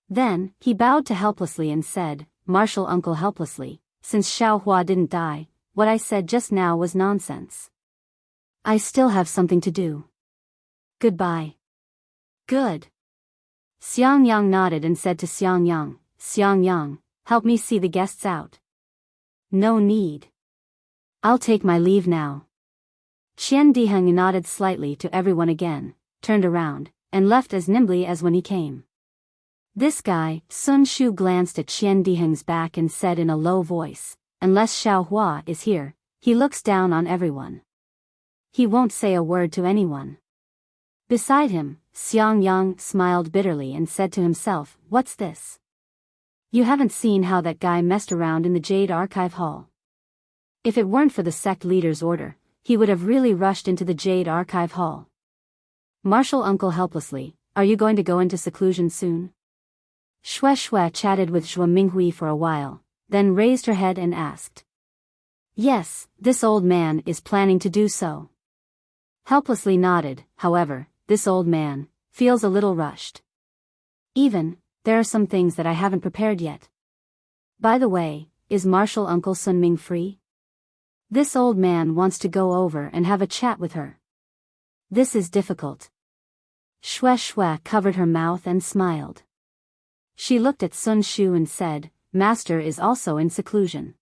Then, he bowed to helplessly and said, Martial uncle helplessly, since Xiao Hua didn't die, what I said just now was nonsense. I still have something to do. Goodbye. Good. Xiang Yang nodded and said to Xiang Yang, help me see the guests out. No need. I'll take my leave now. Qian Diheng nodded slightly to everyone again, turned around, and left as nimbly as when he came. This guy, Sun Shu glanced at Qian Diheng's back and said in a low voice, unless Xiao Hua is here, he looks down on everyone. He won't say a word to anyone. Beside him, Xiang Yang smiled bitterly and said to himself, what's this? You haven't seen how that guy messed around in the Jade Archive Hall. If it weren't for the sect leader's order, he would have really rushed into the Jade Archive Hall. Martial uncle helplessly, are you going to go into seclusion soon? Shui chatted with Zhuo Minghui for a while, then raised her head and asked. Yes, this old man is planning to do so. Helplessly nodded, however, this old man feels a little rushed. There are some things that I haven't prepared yet. By the way, is Martial Uncle Sun Ming free? This old man wants to go over and have a chat with her. This is difficult. Shui covered her mouth and smiled. She looked at Sun Shu and said, Master is also in seclusion.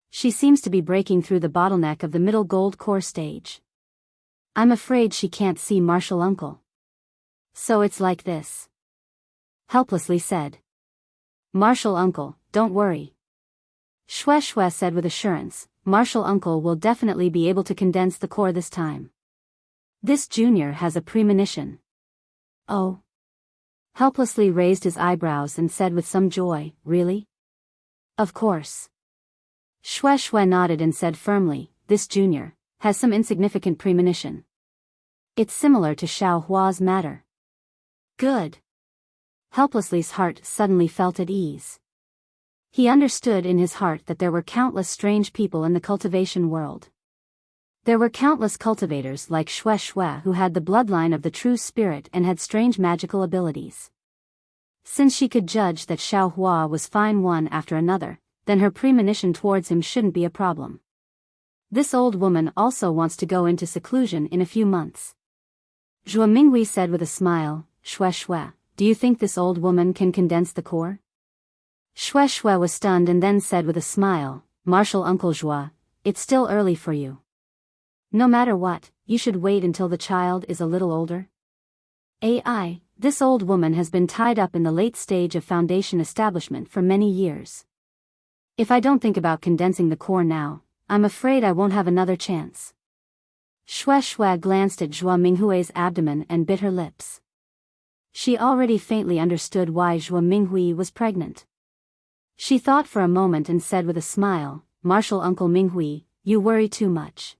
She seems to be breaking through the bottleneck of the middle gold core stage. I'm afraid she can't see Martial Uncle. So it's like this. Helplessly said. Martial Uncle, don't worry. Shui said with assurance, Martial Uncle will definitely be able to condense the core this time. This junior has a premonition. Oh. Helplessly raised his eyebrows and said with some joy, really? Of course. Shui nodded and said firmly, this junior has some insignificant premonition. It's similar to Xiao Hua's matter. Good. Helplessly's heart suddenly felt at ease. He understood in his heart that there were countless strange people in the cultivation world. There were countless cultivators like Shui who had the bloodline of the true spirit and had strange magical abilities. Since she could judge that Xiao Hua was fine one after another, then her premonition towards him shouldn't be a problem. This old woman also wants to go into seclusion in a few months. Zhuo Minghui said with a smile, Shui, do you think this old woman can condense the core? Shui was stunned and then said with a smile, Martial Uncle Zhuo, it's still early for you. No matter what, you should wait until the child is a little older. This old woman has been tied up in the late stage of foundation establishment for many years. If I don't think about condensing the core now, I'm afraid I won't have another chance. Shui glanced at Zhuo Minghui's abdomen and bit her lips. She already faintly understood why Zhuo Minghui was pregnant. She thought for a moment and said with a smile, Martial Uncle Minghui, you worry too much.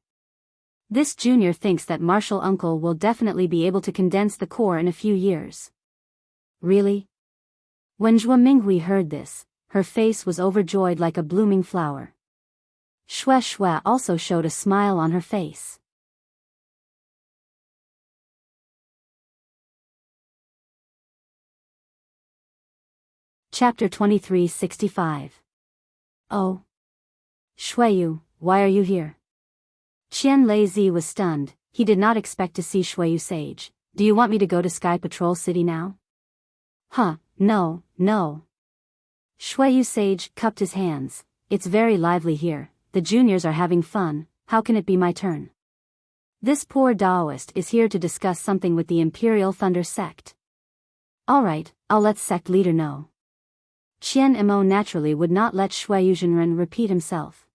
This junior thinks that Martial Uncle will definitely be able to condense the core in a few years. Really? When Zhuo Minghui heard this, her face was overjoyed like a blooming flower. Shui also showed a smile on her face. Chapter 2365. Oh. Shuiyu, why are you here? Qian Leizi was stunned. He did not expect to see Shuiyu Sage. Do you want me to go to Sky Patrol City now? No. Shuiyu Sage cupped his hands. It's very lively here. The juniors are having fun. How can it be my turn? This poor Daoist is here to discuss something with the Imperial Thunder Sect. Alright, I'll let sect leader know. Qian Mo naturally would not let Shuiyu Zhenren repeat himself.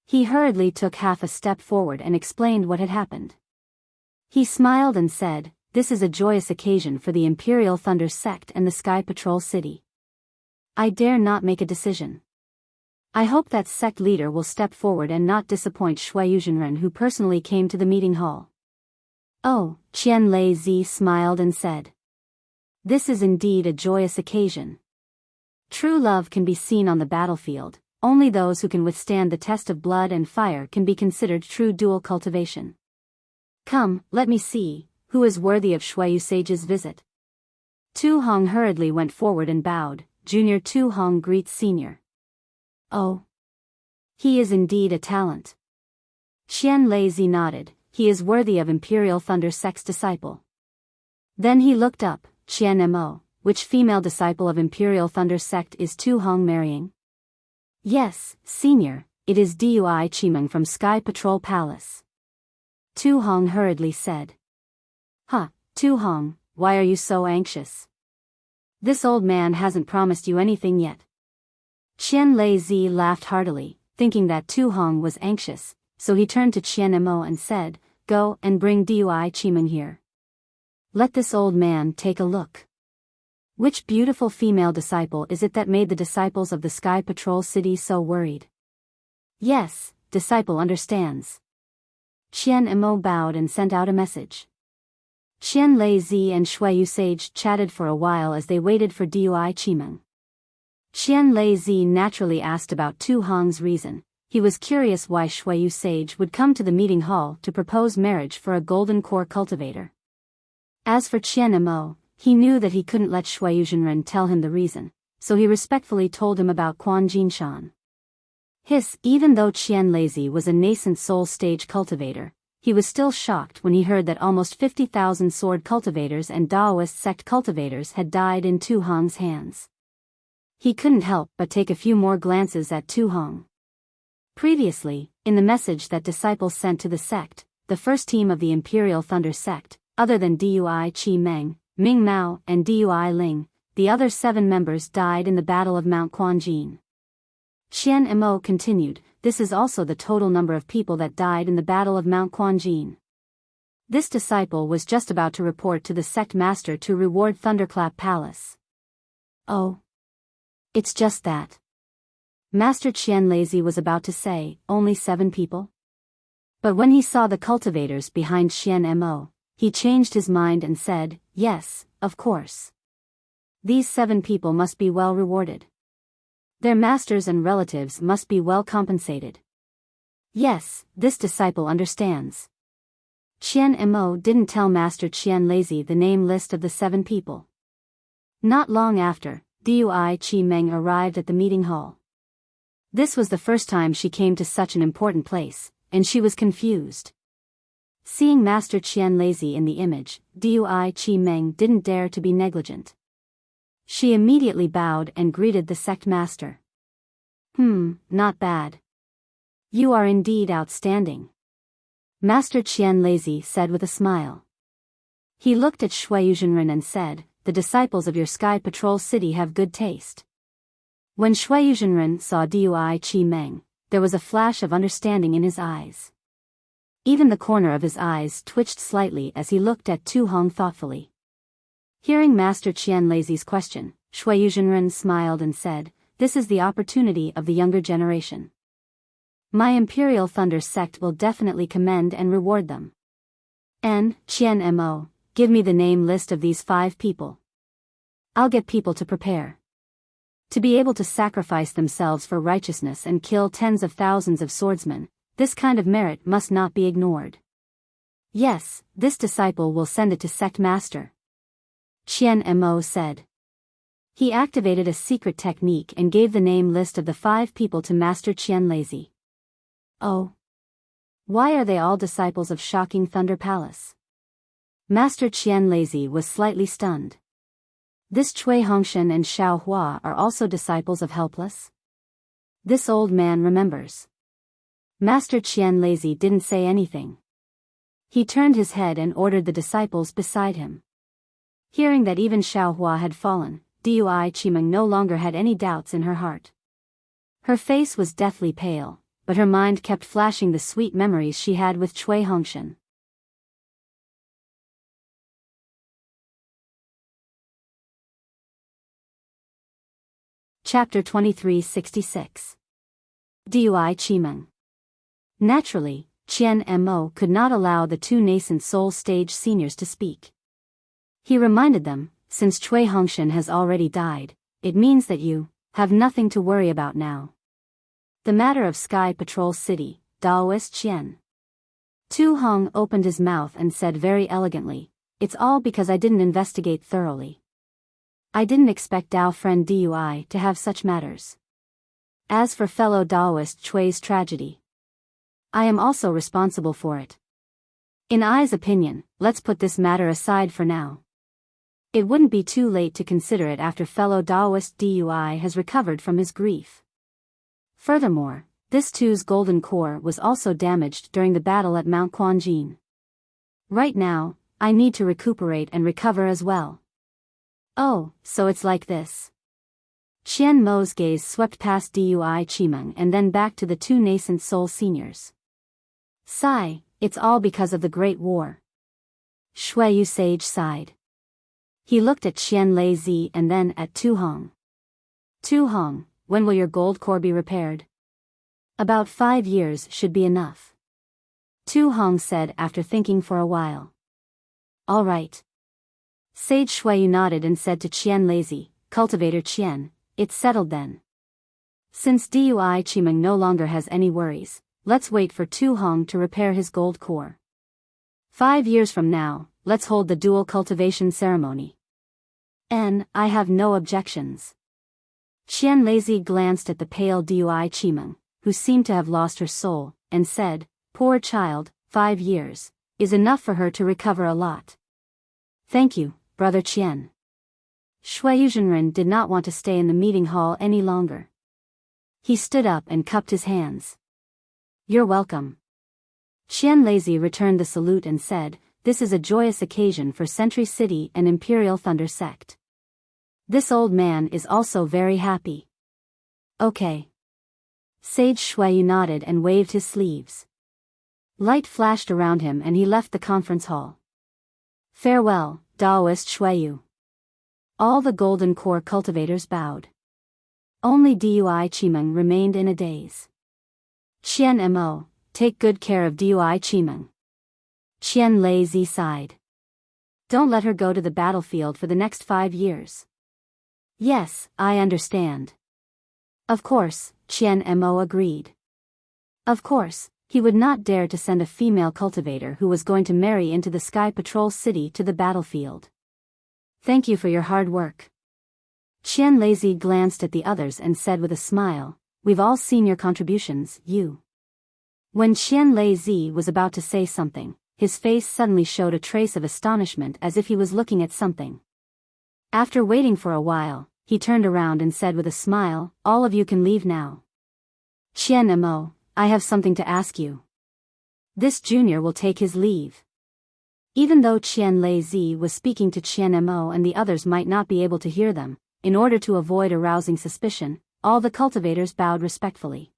He hurriedly took half a step forward and explained what had happened. He smiled and said, this is a joyous occasion for the Imperial Thunder Sect and the Sky Patrol City. I dare not make a decision. I hope that sect leader will step forward and not disappoint Shuiyu Zhenren who personally came to the meeting hall. Oh, Qian Leizi smiled and said. This is indeed a joyous occasion. True love can be seen on the battlefield. Only those who can withstand the test of blood and fire can be considered true dual cultivation. Come, let me see, who is worthy of Shuiyu Sage's visit. Tu Hong hurriedly went forward and bowed. Junior Tu Hong greets senior. Oh. He is indeed a talent. Qian Leizi nodded. He is worthy of Imperial Thunder Sect's disciple. Then he looked up. Qian Mo, which female disciple of Imperial Thunder Sect is Tu Hong marrying? Yes, senior, it is Dui Chimeng from Sky Patrol Palace. Tu Hong hurriedly said. Tu Hong, why are you so anxious? This old man hasn't promised you anything yet. Qian Lei laughed heartily, thinking that Tu Hong was anxious, so he turned to Qian Mo and said, "Go and bring Dui Qimeng here. Let this old man take a look. Which beautiful female disciple is it that made the disciples of the Sky Patrol City so worried?" "Yes, disciple understands." Qian Mo bowed and sent out a message. Qian Lei and Shui Sage chatted for a while as they waited for Dui Qimeng. Qian Lei naturally asked about Tu Hong's reason. He was curious why Shui Sage would come to the meeting hall to propose marriage for a golden core cultivator. As for Qian Mo, he knew that he couldn't let Shui Zhenren tell him the reason, so he respectfully told him about Quan Jinshan. Even though Qian Lei was a nascent soul stage cultivator, he was still shocked when he heard that almost 50,000 sword cultivators and Daoist sect cultivators had died in Tu Hong's hands. He couldn't help but take a few more glances at Tu Hong. Previously, in the message that disciples sent to the sect, the first team of the Imperial Thunder sect, other than Dui Qimeng, Ming Mao, and Dui Ling, the other 7 members died in the Battle of Mount Quanjin. Qian Mo continued, this is also the total number of people that died in the Battle of Mount Quanjin. This disciple was just about to report to the sect master to reward Thunderclap Palace. "Oh. It's just that." Master Qian Lei was about to say, only 7 people? But when he saw the cultivators behind Qian Mo, he changed his mind and said, yes, of course. These 7 people must be well rewarded. Their masters and relatives must be well compensated. Yes, this disciple understands. Qian Mo didn't tell Master Qian Lei the name list of the 7 people. Not long after, Dui Qimeng arrived at the meeting hall. This was the first time she came to such an important place, and she was confused. Seeing Master Qian Lei in the image, Dui Qimeng didn't dare to be negligent. She immediately bowed and greeted the sect master. Not bad. You are indeed outstanding. Master Qian Lei said with a smile. He looked at Shui Zhenren and said, the disciples of your Sky Patrol City have good taste. When Shui Zhenren saw Dui Qimeng, there was a flash of understanding in his eyes. Even the corner of his eyes twitched slightly as he looked at Tu Hong thoughtfully. Hearing Master Qian Lei's question, Shui Zhenren smiled and said, this is the opportunity of the younger generation. My Imperial Thunder sect will definitely commend and reward them. And, Qian Mo, give me the name list of these 5 people. I'll get people to prepare. To be able to sacrifice themselves for righteousness and kill tens of thousands of swordsmen, this kind of merit must not be ignored. Yes, this disciple will send it to Sect Master. Qian Mo said. He activated a secret technique and gave the name list of the 5 people to Master Qian Lei. Oh. Why are they all disciples of Shocking Thunder Palace? Master Qian Lei was slightly stunned. This Cui Hongshan and Xiao Hua are also disciples of Helpless? This old man remembers. Master Qian Lei didn't say anything. He turned his head and ordered the disciples beside him. Hearing that even Xiao Hua had fallen, Dui Qimeng no longer had any doubts in her heart. Her face was deathly pale, but her mind kept flashing the sweet memories she had with Cui Hongshan. Chapter 2366. Dui Qimeng. Naturally, Qian Mo could not allow the 2 nascent soul stage seniors to speak. He reminded them, since Cui Hongshan has already died, it means that you have nothing to worry about now. The matter of Sky Patrol City, Daoist Qian. Tu Hong opened his mouth and said very elegantly, it's all because I didn't investigate thoroughly. I didn't expect Dao friend Dui to have such matters. As for fellow Daoist Chui's tragedy, I am also responsible for it. In I's opinion, let's put this matter aside for now. It wouldn't be too late to consider it after fellow Daoist Dui has recovered from his grief. Furthermore, this too's golden core was also damaged during the battle at Mount Quanjin. Right now, I need to recuperate and recover as well. Oh, so it's like this. Qian Mo's gaze swept past Dui Qimeng and then back to the two nascent soul seniors. Sigh, it's all because of the Great War. Shuiyu Sage sighed. He looked at Qian Lei and then at Tu Hong. Tu Hong, when will your gold core be repaired? About 5 years should be enough. Tu Hong said after thinking for a while. All right. Sage Shuiyu nodded and said to Qian Lei, Cultivator Qian, it's settled then. Since Dui Qimeng no longer has any worries, let's wait for Tu Hong to repair his gold core. 5 years from now, let's hold the dual cultivation ceremony. I have no objections. Qian Lei glanced at the pale Dui Qimeng, who seemed to have lost her soul, and said, Poor child, 5 years is enough for her to recover a lot. Thank you, Brother Qian. Shuiyu Zhenren did not want to stay in the meeting hall any longer. He stood up and cupped his hands. You're welcome. Qian Lei returned the salute and said, This is a joyous occasion for Sentry City and Imperial Thunder Sect. This old man is also very happy. Okay. Sage Shuiyu nodded and waved his sleeves. Light flashed around him and he left the conference hall. Farewell, Daoist Shuiyu. All the golden core cultivators bowed. Only Dui Qimeng remained in a daze. Qian Mo, take good care of Dui Qimeng. Qian Lei sighed. Don't let her go to the battlefield for the next 5 years. Yes, I understand. Of course, Qian Mo agreed. Of course, he would not dare to send a female cultivator who was going to marry into the Sky Patrol City to the battlefield. Thank you for your hard work. Qian Lei glanced at the others and said with a smile, We've all seen your contributions, you. When Qian Lei was about to say something, his face suddenly showed a trace of astonishment as if he was looking at something. After waiting for a while, he turned around and said with a smile, All of you can leave now. Qian Mo, I have something to ask you. This junior will take his leave. Even though Qian Lei was speaking to Qian Mo and the others might not be able to hear them, in order to avoid arousing suspicion, all the cultivators bowed respectfully.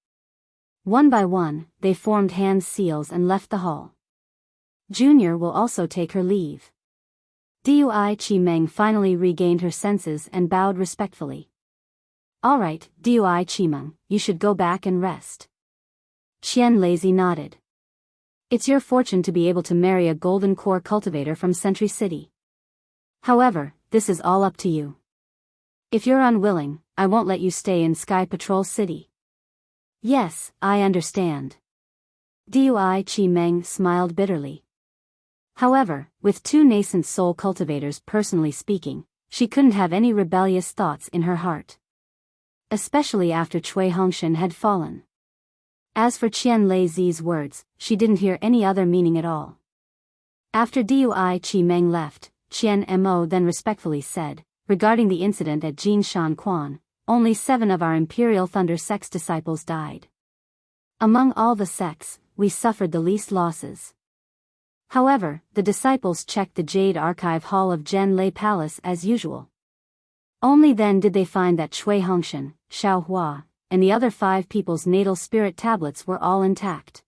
One by one, they formed hand seals and left the hall. Junior will also take her leave. Dui Qimeng finally regained her senses and bowed respectfully. All right, Dui Qimeng, you should go back and rest. Qian Lei nodded. It's your fortune to be able to marry a golden core cultivator from Sentry City. However, this is all up to you. If you're unwilling, I won't let you stay in Sky Patrol City. Yes, I understand. Dui Qimeng smiled bitterly. However, with two nascent soul cultivators personally speaking, she couldn't have any rebellious thoughts in her heart. Especially after Cui Hongshan had fallen. As for Qian Lei's words, she didn't hear any other meaning at all. After Dui Qimeng left, Qian Mo then respectfully said, regarding the incident at Jinshan Quan, only 7 of our Imperial Thunder Sect's disciples died. Among all the sects, we suffered the least losses. However, the disciples checked the Jade Archive Hall of Zhen Lei Palace as usual. Only then did they find that Cui Hongshan, Xiao Hua, and the other 5 people's natal spirit tablets were all intact.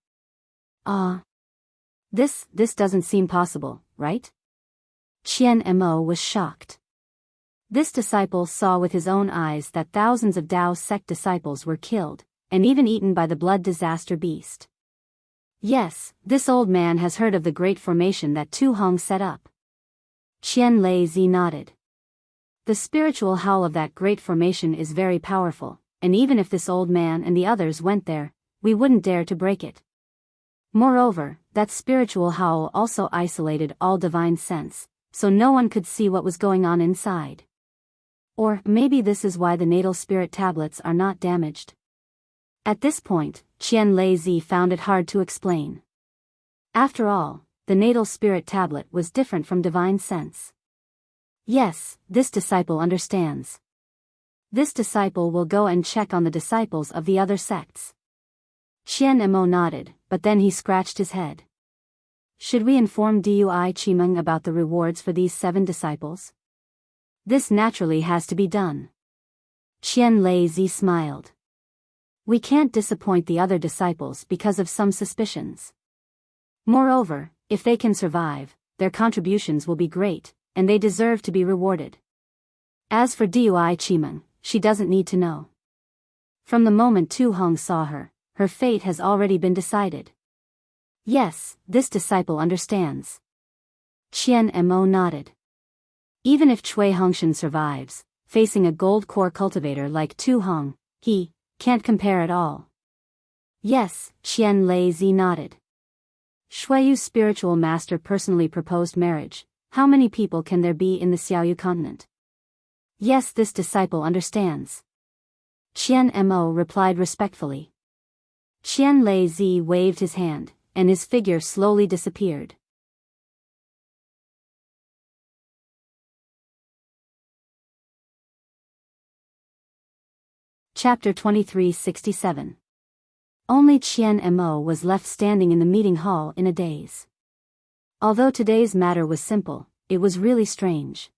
This doesn't seem possible, right? Qian Mo was shocked. This disciple saw with his own eyes that thousands of Dao sect disciples were killed, and even eaten by the blood disaster beast. Yes, this old man has heard of the great formation that Tu Hong set up. Qian Lei nodded. The spiritual howl of that great formation is very powerful, and even if this old man and the others went there, we wouldn't dare to break it. Moreover, that spiritual howl also isolated all divine sense, so no one could see what was going on inside. Or maybe this is why the natal spirit tablets are not damaged. At this point, Qian Lei found it hard to explain. After all, the natal spirit tablet was different from divine sense. Yes, this disciple understands. This disciple will go and check on the disciples of the other sects. Qian Mo nodded, but then he scratched his head. Should we inform Dui Chimeng about the rewards for these 7 disciples? This naturally has to be done. Qian Lei Zi smiled. We can't disappoint the other disciples because of some suspicions. Moreover, if they can survive, their contributions will be great, and they deserve to be rewarded. As for Dui Chimeng, she doesn't need to know. From the moment Tu Hong saw her, her fate has already been decided. Yes, this disciple understands. Qian Mo nodded. Even if Cui Hongshan survives, facing a gold core cultivator like Tu Hong, he can't compare at all. Yes, Qian Lei Zi nodded. Shuiyu's spiritual master personally proposed marriage. How many people can there be in the Xiaoyu continent? Yes, this disciple understands. Qian Mo replied respectfully. Qian Lei Zi waved his hand, and his figure slowly disappeared. Chapter 2367. Only Qian Mo was left standing in the meeting hall in a daze. Although today's matter was simple, it was really strange.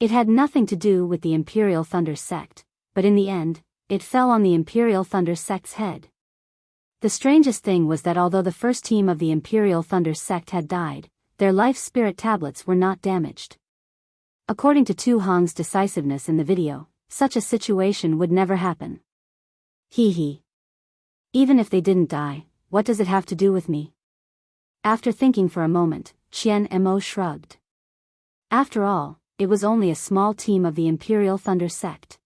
It had nothing to do with the Imperial Thunder sect, but in the end, it fell on the Imperial Thunder sect's head. The strangest thing was that although the first team of the Imperial Thunder sect had died, their life spirit tablets were not damaged. According to Tu Hong's decisiveness in the video, such a situation would never happen. Hee. Even if they didn't die, what does it have to do with me? After thinking for a moment, Qian Mo shrugged. After all, it was only a small team of the Imperial Thunder sect.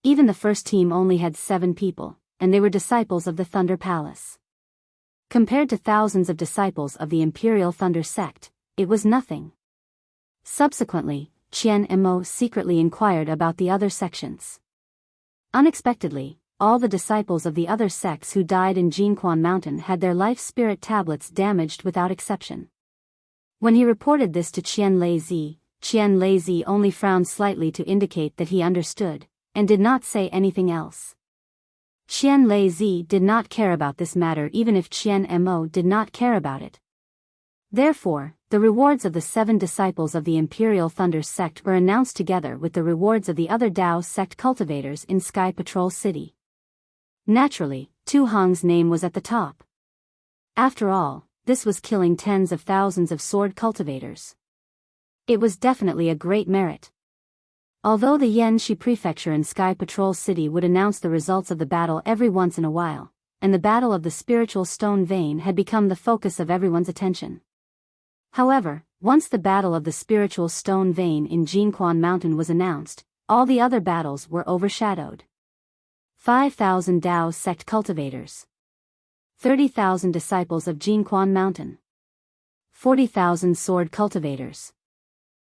Even the first team only had 7 people, and they were disciples of the Thunder Palace. Compared to thousands of disciples of the Imperial Thunder sect, it was nothing. Subsequently, Qian Mo secretly inquired about the other sections. Unexpectedly, all the disciples of the other sects who died in Jinquan Mountain had their life spirit tablets damaged without exception. When he reported this to Qian Lei Zi only frowned slightly to indicate that he understood, and did not say anything else. Qian Lei Zi did not care about this matter even if Qian Mo did not care about it. Therefore, the rewards of the 7 disciples of the Imperial Thunder sect were announced together with the rewards of the other Dao sect cultivators in Sky Patrol City. Naturally, Tu Hong's name was at the top. After all, this was killing tens of thousands of sword cultivators. It was definitely a great merit. Although the Yanxi Prefecture and Sky Patrol City would announce the results of the battle every once in a while, and the Battle of the Spiritual Stone Vein had become the focus of everyone's attention. However, once the Battle of the Spiritual Stone Vein in Jinquan Mountain was announced, all the other battles were overshadowed. 5,000 Dao sect cultivators. 30,000 disciples of Jinquan Mountain. 40,000 sword cultivators.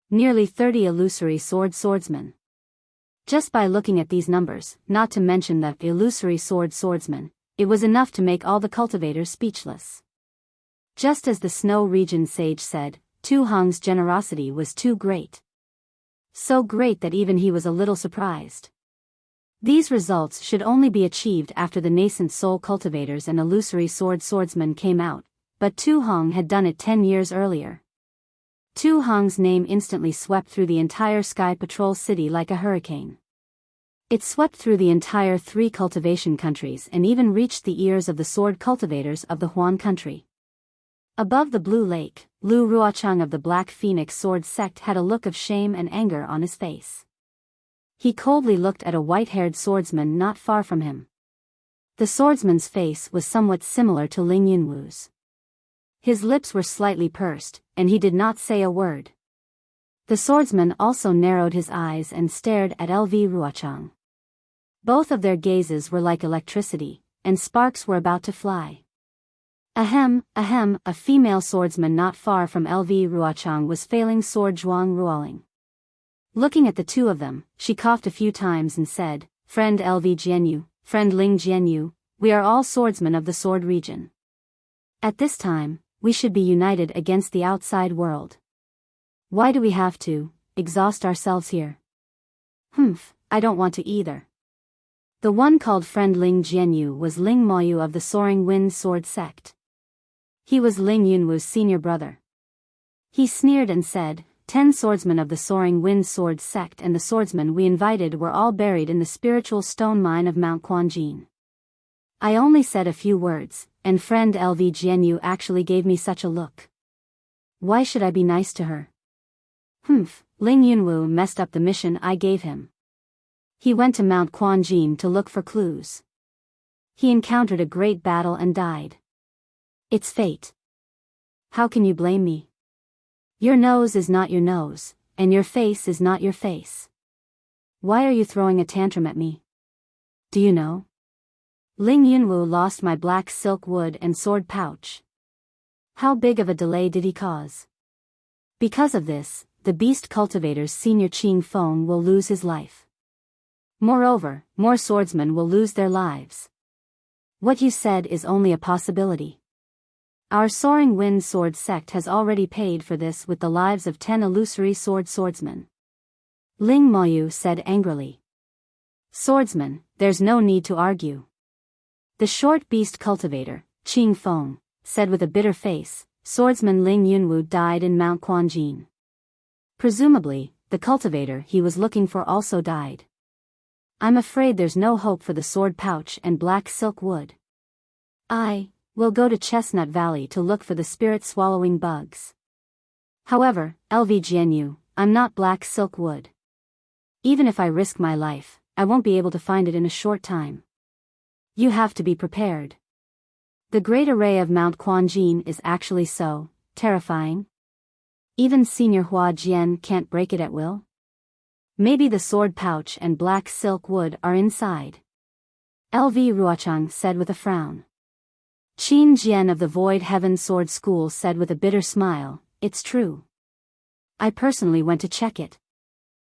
Nearly 30 illusory swordsmen. Just by looking at these numbers, not to mention the illusory swordsmen, it was enough to make all the cultivators speechless. Just as the Snow Region sage said, Tu Hong's generosity was too great. So great that even he was a little surprised. These results should only be achieved after the nascent soul cultivators and illusory swordsmen came out, but Tu Hong had done it 10 years earlier. Tu Hong's name instantly swept through the entire Sky Patrol City like a hurricane. It swept through the entire 3 cultivation countries and even reached the ears of the sword cultivators of the Huan country. Above the Blue Lake, Lu Ruochang of the Black Phoenix Sword Sect had a look of shame and anger on his face. He coldly looked at a white-haired swordsman not far from him. The swordsman's face was somewhat similar to Ling Yunwu's. His lips were slightly pursed, and he did not say a word. The swordsman also narrowed his eyes and stared at LV Ruochang. Both of their gazes were like electricity, and sparks were about to fly. Ahem, a female swordsman not far from LV Ruochang was failing sword Zhuang Ruoling. Looking at the two of them, she coughed a few times and said, "Friend LV Jianyu, friend Ling Jianyu, we are all swordsmen of the sword region. At this time, we should be united against the outside world. Why do we have to exhaust ourselves here? I don't want to either." The one called friend Ling Jianyu was Ling Moyu of the Soaring Wind Sword Sect. He was Ling Yunwu's senior brother. He sneered and said, 10 swordsmen of the Soaring Wind Sword sect and the swordsmen we invited were all buried in the spiritual stone mine of Mount Quanjin. I only said a few words, and friend LV Jianyu actually gave me such a look. Why should I be nice to her? Ling Yunwu messed up the mission I gave him. He went to Mount Quanjin to look for clues. He encountered a great battle and died. It's fate. How can you blame me? Your nose is not your nose, and your face is not your face. Why are you throwing a tantrum at me? Do you know? Ling Yunwu lost my black silk wood and sword pouch. How big of a delay did he cause? Because of this, the Beast Cultivator's senior Qing Feng will lose his life. Moreover, more swordsmen will lose their lives. What you said is only a possibility. Our Soaring Wind Sword sect has already paid for this with the lives of 10 illusory swordsmen. Ling Moyu said angrily. Swordsman, there's no need to argue. The short beast cultivator, Qing Feng, said with a bitter face, swordsman Ling Yunwu died in Mount Quanjin. Presumably, the cultivator he was looking for also died. I'm afraid there's no hope for the sword pouch and black silk wood. We'll go to Chestnut Valley to look for the spirit-swallowing bugs. However, LV Jianyu, I'm not black silk wood. Even if I risk my life, I won't be able to find it in a short time. You have to be prepared. The great array of Mount Quanjin is actually so terrifying. Even Senior Hua Jian can't break it at will. Maybe the sword pouch and black silk wood are inside. LV Ruochang said with a frown. Qin Jian of the Void Heaven Sword School said with a bitter smile, it's true. I personally went to check it.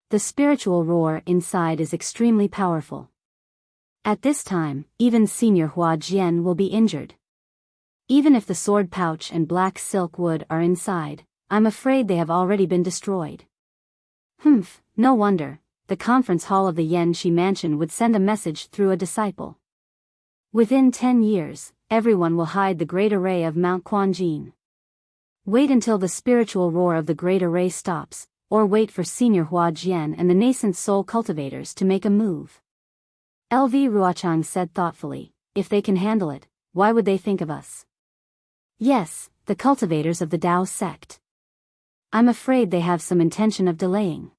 The spiritual roar inside is extremely powerful. At this time, even Senior Hua Jian will be injured. Even if the sword pouch and black silk wood are inside, I'm afraid they have already been destroyed. No wonder, the conference hall of the Yanxi Mansion would send a message through a disciple. Within 10 years, everyone will hide the great array of Mount Quanjin. Wait until the spiritual roar of the great array stops, or wait for Senior Hua Jian and the nascent soul cultivators to make a move. LV Ruochang said thoughtfully, if they can handle it, why would they think of us? Yes, the cultivators of the Dao sect. I'm afraid they have some intention of delaying.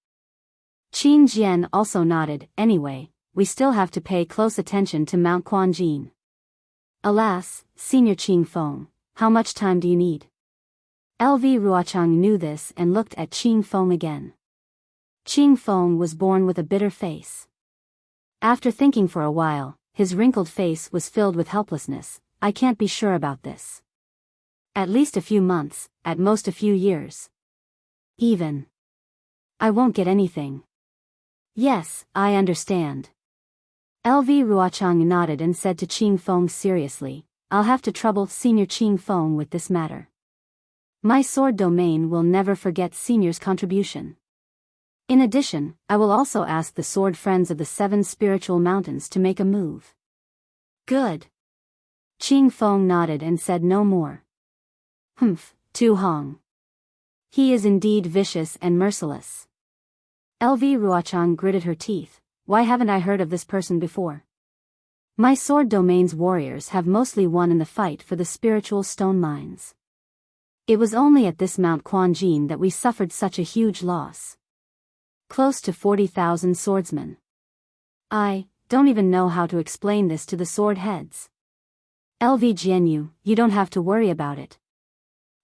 Qin Jian also nodded. Anyway, we still have to pay close attention to Mount Quanjin. Alas, Senior Qing Feng, how much time do you need? LV Ruochang knew this and looked at Qing Feng again. Qing Feng was born with a bitter face. After thinking for a while, his wrinkled face was filled with helplessness. I can't be sure about this. At least a few months, at most a few years. Even. I won't get anything. Yes, I understand. LV Ruochang nodded and said to Qing Feng seriously, I'll have to trouble Senior Qing Feng with this matter. My sword domain will never forget Senior's contribution. In addition, I will also ask the sword friends of the 7 spiritual mountains to make a move. Good. Qing Feng nodded and said no more. Tu Hong. He is indeed vicious and merciless. LV Ruochang gritted her teeth. Why haven't I heard of this person before? My sword domain's warriors have mostly won in the fight for the spiritual stone mines. It was only at this Mount Quanjin that we suffered such a huge loss. Close to 40,000 swordsmen. I don't even know how to explain this to the sword heads. LV Jianyu, you don't have to worry about it.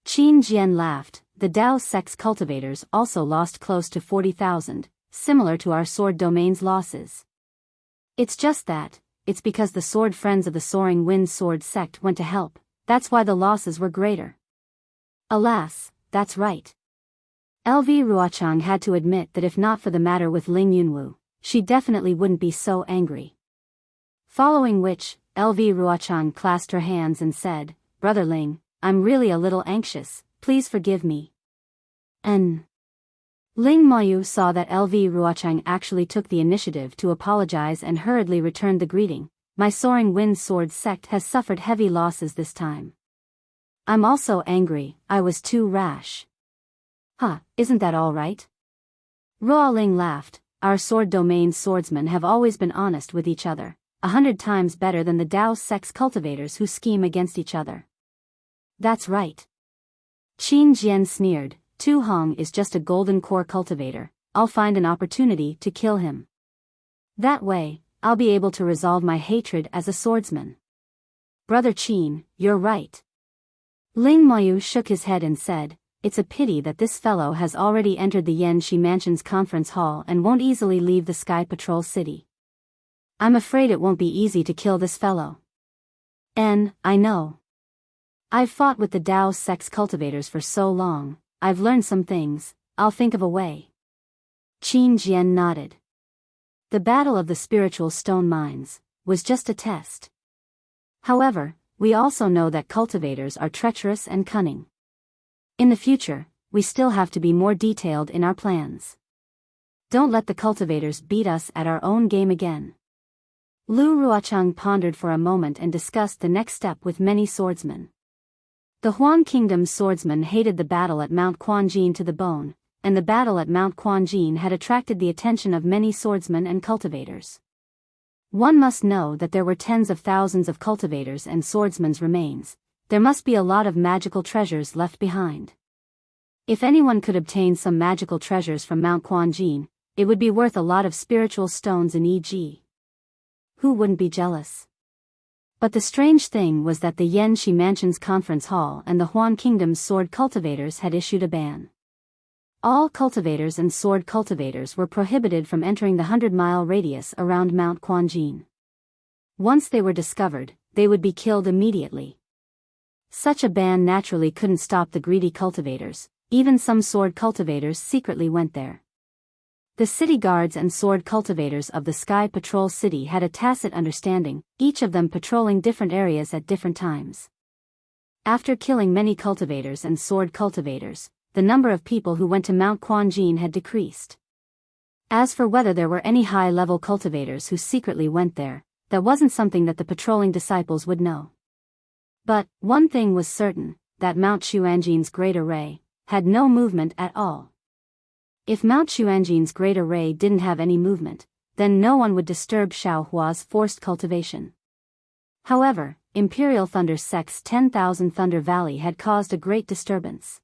Qin Jian laughed. The Dao sect's cultivators also lost close to 40,000, similar to our sword domain's losses. It's just that, it's because the sword friends of the Soaring Wind Sword sect went to help, that's why the losses were greater. Alas, that's right. LV Ruochang had to admit that if not for the matter with Ling Yunwu, she definitely wouldn't be so angry. Following which, LV Ruochang clasped her hands and said, Brother Ling, I'm really a little anxious, please forgive me. Ling Moyu saw that LV Ruochang actually took the initiative to apologize and hurriedly returned the greeting. My Soaring Wind Sword sect has suffered heavy losses this time. I'm also angry, I was too rash. Huh, isn't that all right? Ruo Ling laughed. Our sword domain swordsmen have always been honest with each other, 100 times better than the Dao sex cultivators who scheme against each other. That's right. Qin Jian sneered. Tu Hong is just a golden core cultivator. I'll find an opportunity to kill him. That way, I'll be able to resolve my hatred as a swordsman. Brother Qin, you're right. Ling Moyu shook his head and said, it's a pity that this fellow has already entered the Yanxi Mansion's conference hall and won't easily leave the Sky Patrol City. I'm afraid it won't be easy to kill this fellow. I know. I've fought with the Dao sex cultivators for so long, I've learned some things, I'll think of a way. Qin Jian nodded. The Battle of the Spiritual Stone Mines was just a test. However, we also know that cultivators are treacherous and cunning. In the future, we still have to be more detailed in our plans. Don't let the cultivators beat us at our own game again. Lu Ruocheng pondered for a moment and discussed the next step with many swordsmen. The Huan Kingdom's swordsmen hated the battle at Mount Quanjin to the bone, and the battle at Mount Quanjin had attracted the attention of many swordsmen and cultivators. One must know that there were tens of thousands of cultivators and swordsmen's remains. There must be a lot of magical treasures left behind. If anyone could obtain some magical treasures from Mount Quanjin, it would be worth a lot of spiritual stones in E.G. Who wouldn't be jealous? But the strange thing was that the Yanxi Mansion's conference hall and the Huan Kingdom's sword cultivators had issued a ban. All cultivators and sword cultivators were prohibited from entering the 100-mile radius around Mount Quanjin. Once they were discovered, they would be killed immediately. Such a ban naturally couldn't stop the greedy cultivators. Even some sword cultivators secretly went there. The city guards and sword cultivators of the Sky Patrol City had a tacit understanding, each of them patrolling different areas at different times. After killing many cultivators and sword cultivators, the number of people who went to Mount Quanjin had decreased. As for whether there were any high-level cultivators who secretly went there, that wasn't something that the patrolling disciples would know. But, one thing was certain, that Mount Xuanjin's Great Array had no movement at all. If Mount Xuanjin's Great Array didn't have any movement, then no one would disturb Xiaohua's forced cultivation. However, Imperial Thunder Sect's 10,000 Thunder Valley had caused a great disturbance.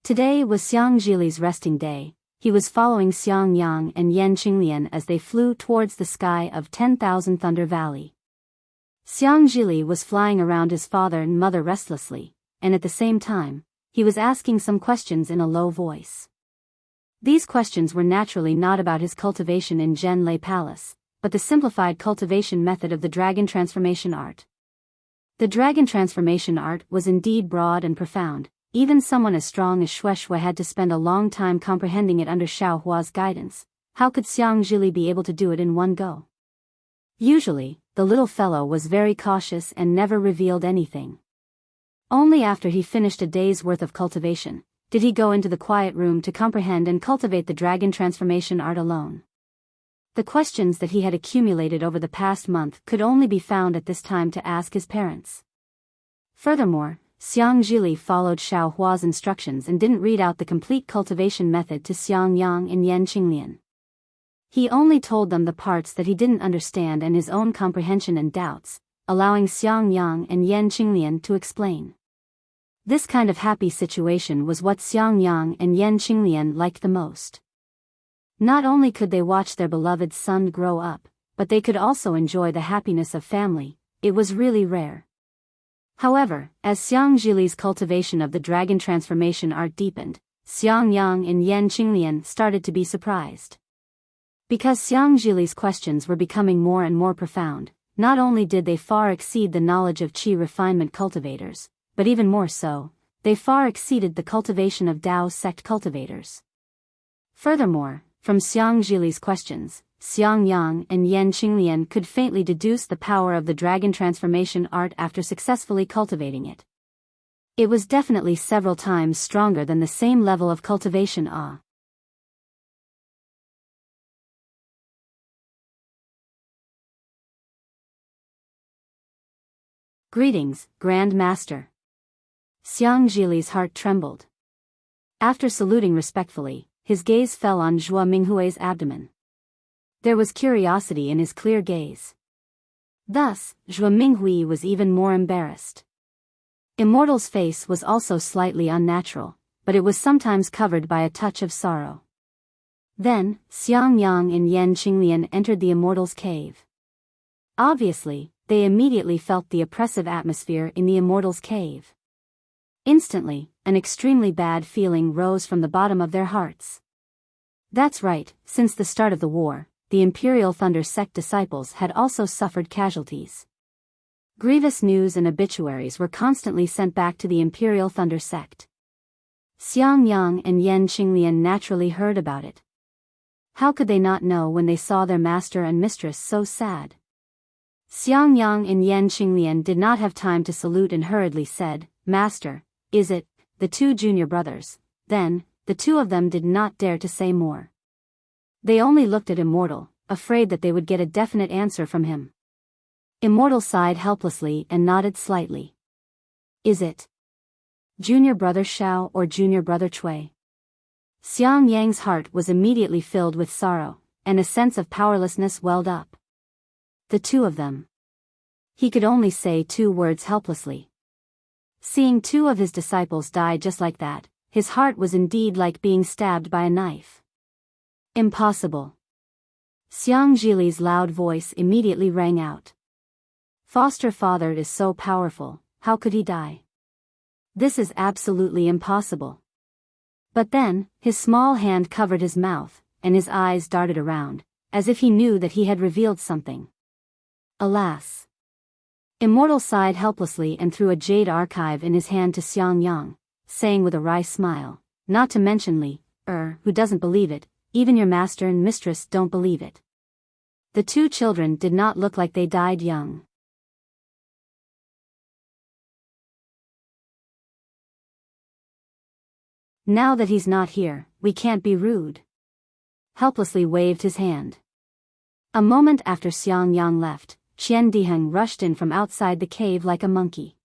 Today was Xiang Zhili's resting day. He was following Xiang Yang and Yan Qinglian as they flew towards the sky of 10,000 Thunder Valley. Xiang Zhili was flying around his father and mother restlessly, and at the same time, he was asking some questions in a low voice. These questions were naturally not about his cultivation in Zhenlei Palace, but the simplified cultivation method of the dragon transformation art. The dragon transformation art was indeed broad and profound. Even someone as strong as Shueishui had to spend a long time comprehending it under Xiaohua's guidance. How could Xiang Zhili be able to do it in one go? Usually, the little fellow was very cautious and never revealed anything. Only after he finished a day's worth of cultivation, did he go into the quiet room to comprehend and cultivate the dragon transformation art alone. The questions that he had accumulated over the past month could only be found at this time to ask his parents. Furthermore, Xiang Zhili followed Xiaohua's instructions and didn't read out the complete cultivation method to Xiang Yang and Yan Qinglian. He only told them the parts that he didn't understand and his own comprehension and doubts, allowing Xiang Yang and Yan Qinglian to explain. This kind of happy situation was what Xiang Yang and Yan Qinglian liked the most. Not only could they watch their beloved son grow up, but they could also enjoy the happiness of family. It was really rare. However, as Xiang Zhili's cultivation of the dragon transformation art deepened, Xiang Yang and Yan Qinglian started to be surprised. Because Xiang Zhili's questions were becoming more and more profound, not only did they far exceed the knowledge of qi refinement cultivators, but even more so, they far exceeded the cultivation of Dao sect cultivators. Furthermore, from Xiang Zhili's questions, Xiang Yang and Yan Qinglian could faintly deduce the power of the dragon transformation art after successfully cultivating it. It was definitely several times stronger than the same level of cultivation. Greetings, Grand Master. Xiang Zhili's heart trembled. After saluting respectfully, his gaze fell on Zhua Minghui's abdomen. There was curiosity in his clear gaze. Thus, Zhua Minghui was even more embarrassed. Immortal's face was also slightly unnatural, but it was sometimes covered by a touch of sorrow. Then, Xiang Yang and Yan Qinglian entered the Immortal's cave. Obviously, they immediately felt the oppressive atmosphere in the Immortal's cave. Instantly, an extremely bad feeling rose from the bottom of their hearts. That's right, since the start of the war, the Imperial Thunder Sect disciples had also suffered casualties. Grievous news and obituaries were constantly sent back to the Imperial Thunder Sect. Xiang Yang and Yan Qinglian naturally heard about it. How could they not know when they saw their master and mistress so sad? Xiang Yang and Yan Qinglian did not have time to salute and hurriedly said, "Master, is it, the two junior brothers?" Then, the two of them did not dare to say more. They only looked at Immortal, afraid that they would get a definite answer from him. Immortal sighed helplessly and nodded slightly. "Is it junior brother Shao or junior brother Cui?" Xiang Yang's heart was immediately filled with sorrow, and a sense of powerlessness welled up. The two of them. He could only say two words helplessly. Seeing two of his disciples die just like that, his heart was indeed like being stabbed by a knife. Impossible. Xiang Zhili's loud voice immediately rang out. Foster father is so powerful, how could he die? This is absolutely impossible. But then, his small hand covered his mouth, and his eyes darted around, as if he knew that he had revealed something. Alas. Immortal sighed helplessly and threw a jade archive in his hand to Xiang Yang, saying with a wry smile, "Not to mention Li, who doesn't believe it, even your master and mistress don't believe it." The two children did not look like they died young. "Now that he's not here, we can't be rude." Helplessly waved his hand. A moment after Xiang Yang left, Qian Diheng rushed in from outside the cave like a monkey.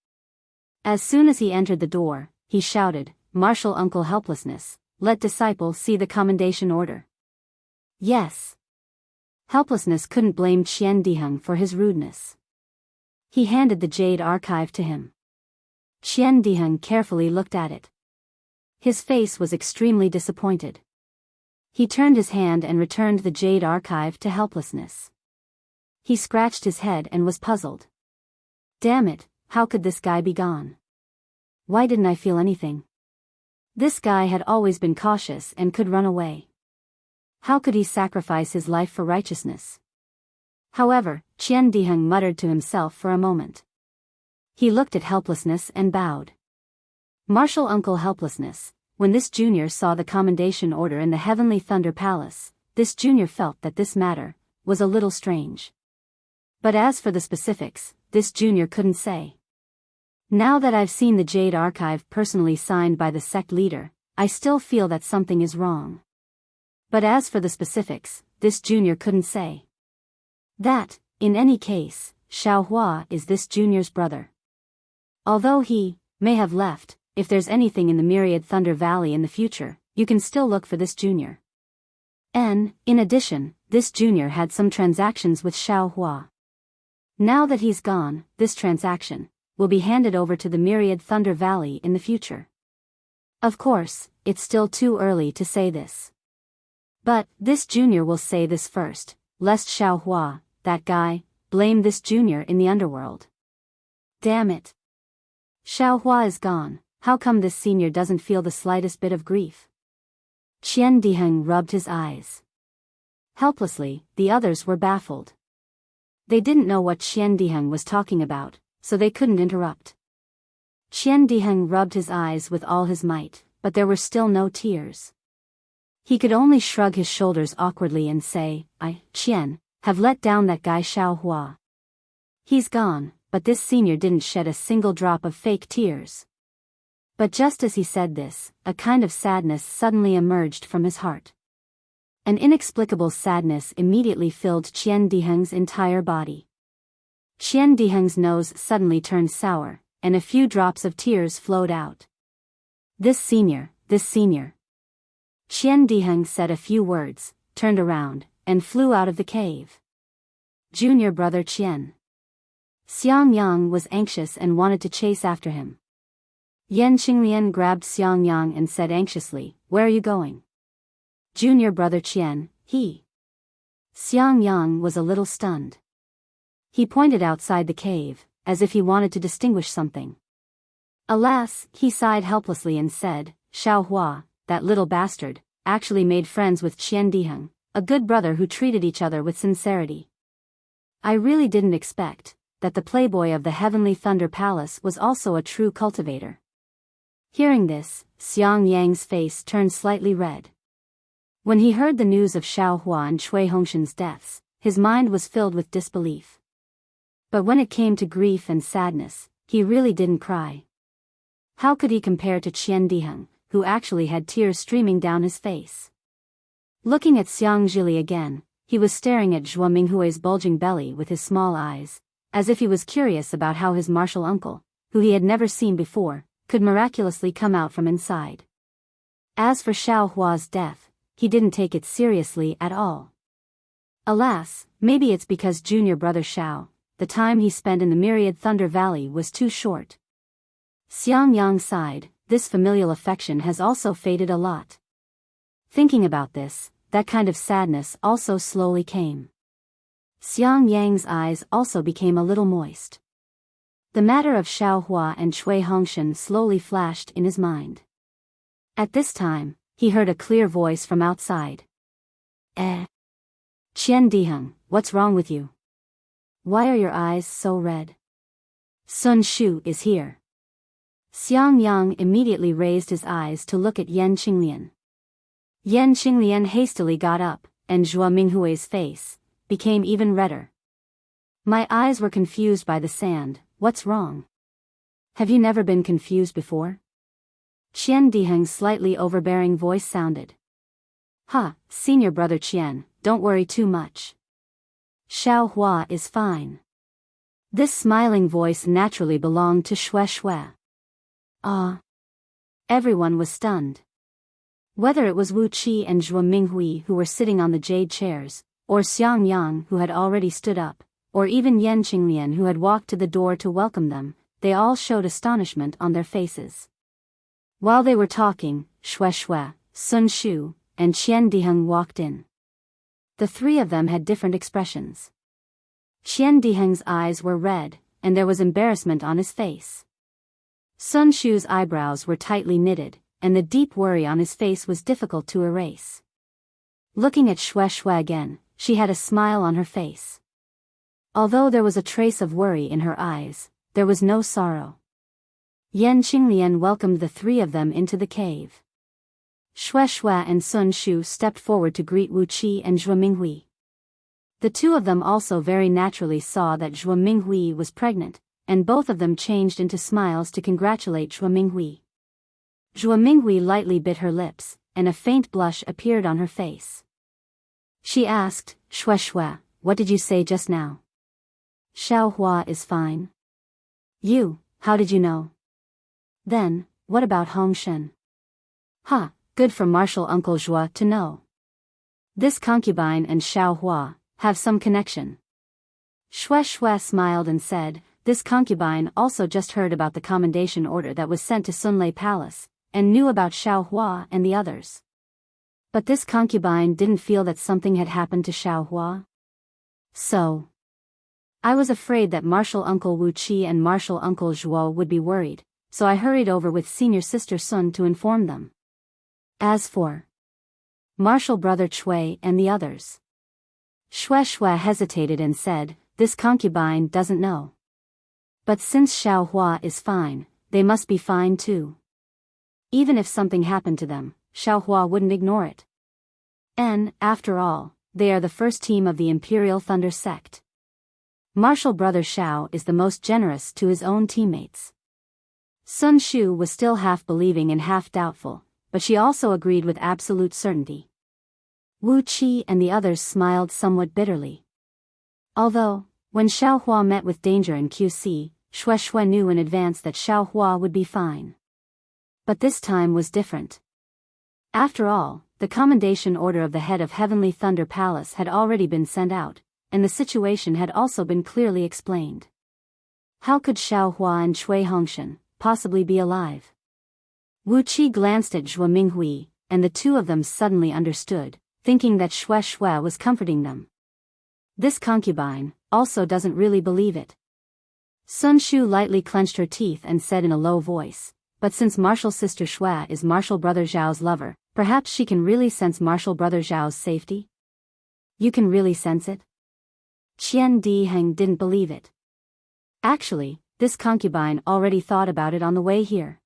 As soon as he entered the door, he shouted, "Martial uncle helplessness, let disciple see the commendation order." Yes. Helplessness couldn't blame Qian Diheng for his rudeness. He handed the jade archive to him. Qian Diheng carefully looked at it. His face was extremely disappointed. He turned his hand and returned the jade archive to helplessness. He scratched his head and was puzzled. Damn it, how could this guy be gone? Why didn't I feel anything? This guy had always been cautious and could run away. How could he sacrifice his life for righteousness? However, Qian Diheng muttered to himself for a moment. He looked at helplessness and bowed. Martial uncle helplessness. When this junior saw the commendation order in the Heavenly Thunder Palace, this junior felt that this matter was a little strange. But as for the specifics, this junior couldn't say. Now that I've seen the Jade Archive personally signed by the sect leader, I still feel that something is wrong. But as for the specifics, this junior couldn't say. That, in any case, Xiao Hua is this junior's brother. Although he may have left, if there's anything in the Myriad Thunder Valley in the future, you can still look for this junior. And, in addition, this junior had some transactions with Xiao Hua. Now that he's gone, this transaction will be handed over to the Myriad Thunder Valley in the future. Of course, it's still too early to say this. But, this junior will say this first, lest Xiao Hua, that guy, blame this junior in the underworld. Damn it. Xiao Hua is gone, how come this senior doesn't feel the slightest bit of grief? Qian Diheng rubbed his eyes. Helplessly, the others were baffled. They didn't know what Qian Diheng was talking about, so they couldn't interrupt. Qian Diheng rubbed his eyes with all his might, but there were still no tears. He could only shrug his shoulders awkwardly and say, I, Qian, have let down that guy Xiao Hua. He's gone, but this senior didn't shed a single drop of fake tears. But just as he said this, a kind of sadness suddenly emerged from his heart. An inexplicable sadness immediately filled Qian Diheng's entire body. Qian Diheng's nose suddenly turned sour, and a few drops of tears flowed out. This senior. Qian Diheng said a few words, turned around, and flew out of the cave. Junior brother Qian. Xiang Yang was anxious and wanted to chase after him. Yan Qinglian grabbed Xiang Yang and said anxiously, "Where are you going?" Junior brother Qian, he. Xiang Yang was a little stunned. He pointed outside the cave, as if he wanted to distinguish something. Alas, he sighed helplessly and said, "Xiao Hua, that little bastard, actually made friends with Qian Diheng, a good brother who treated each other with sincerity. I really didn't expect that the playboy of the Heavenly Thunder Palace was also a true cultivator." Hearing this, Xiang Yang's face turned slightly red. When he heard the news of Xiao Hua and Cui Hongshan's deaths, his mind was filled with disbelief. But when it came to grief and sadness, he really didn't cry. How could he compare to Qian Diheng, who actually had tears streaming down his face? Looking at Xiang Zhili again, he was staring at Zhuo Minghui's bulging belly with his small eyes, as if he was curious about how his martial uncle, who he had never seen before, could miraculously come out from inside. As for Xiao Hua's death, he didn't take it seriously at all. Alas, maybe it's because junior brother Xiao, the time he spent in the Myriad Thunder Valley was too short. Xiang Yang sighed, this familial affection has also faded a lot. Thinking about this, that kind of sadness also slowly came. Xiang Yang's eyes also became a little moist. The matter of Xiao Hua and Cui Hongshan slowly flashed in his mind. At this time, he heard a clear voice from outside. Qian Diheng, what's wrong with you? Why are your eyes so red? Sun Shu is here. Xiang Yang immediately raised his eyes to look at Yan Qinglian. Yan Qinglian hastily got up, and Zhuo Minghui's face became even redder. My eyes were confused by the sand, what's wrong? Have you never been confused before? Qian Diheng's slightly overbearing voice sounded. Senior brother Qian, don't worry too much. Xiao Hua is fine. This smiling voice naturally belonged to Shui. Everyone was stunned. Whether it was Wu Qi and Zhuo Minghui who were sitting on the jade chairs, or Xiang Yang who had already stood up, or even Yan Qinglian who had walked to the door to welcome them, they all showed astonishment on their faces. While they were talking, Shui, Sun Shu, and Qian Diheng walked in. The three of them had different expressions. Qian Diheng's eyes were red, and there was embarrassment on his face. Sun Shu's eyebrows were tightly knitted, and the deep worry on his face was difficult to erase. Looking at Shui again, she had a smile on her face. Although there was a trace of worry in her eyes, there was no sorrow. Yan Qinglian welcomed the three of them into the cave. Shui and Sun Shu stepped forward to greet Wu Qi and Zhuo Minghui. The two of them also very naturally saw that Zhuo Minghui was pregnant, and both of them changed into smiles to congratulate Zhuo Minghui. Zhuo Minghui lightly bit her lips, and a faint blush appeared on her face. She asked, Shui, what did you say just now? Xiao Hua is fine. You, how did you know? Then, what about Hongshan? Good for martial Uncle Zhuo to know. This concubine and Xiao Hua have some connection. Shui smiled and said, this concubine also just heard about the commendation order that was sent to Sunlei Palace, and knew about Xiao Hua and the others. But this concubine didn't feel that something had happened to Xiao Hua. So, I was afraid that martial Uncle Wu Qi and martial Uncle Zhuo would be worried, so I hurried over with senior sister Sun to inform them. As for martial brother Cui and the others, Shui hesitated and said, this concubine doesn't know. But since Xiao Hua is fine, they must be fine too. Even if something happened to them, Xiao Hua wouldn't ignore it. And, after all, they are the first team of the Imperial Thunder sect. Martial brother Xiao is the most generous to his own teammates. Sun Shu was still half believing and half doubtful, but she also agreed with absolute certainty. Wu Qi and the others smiled somewhat bitterly. Although, when Xiao Hua met with danger in QC, Shui knew in advance that Xiaohua would be fine. But this time was different. After all, the commendation order of the head of Heavenly Thunder Palace had already been sent out, and the situation had also been clearly explained. How could Xiaohua and Cui Hongshan possibly be alive? Wu Qi glanced at Zhuo Minghui, and the two of them suddenly understood, thinking that Shui was comforting them. This concubine also doesn't really believe it. Sun Shu lightly clenched her teeth and said in a low voice, but since martial sister Shui is martial brother Zhao's lover, perhaps she can really sense martial brother Zhao's safety? You can really sense it? Qian Diheng didn't believe it. Actually, this concubine already thought about it on the way here.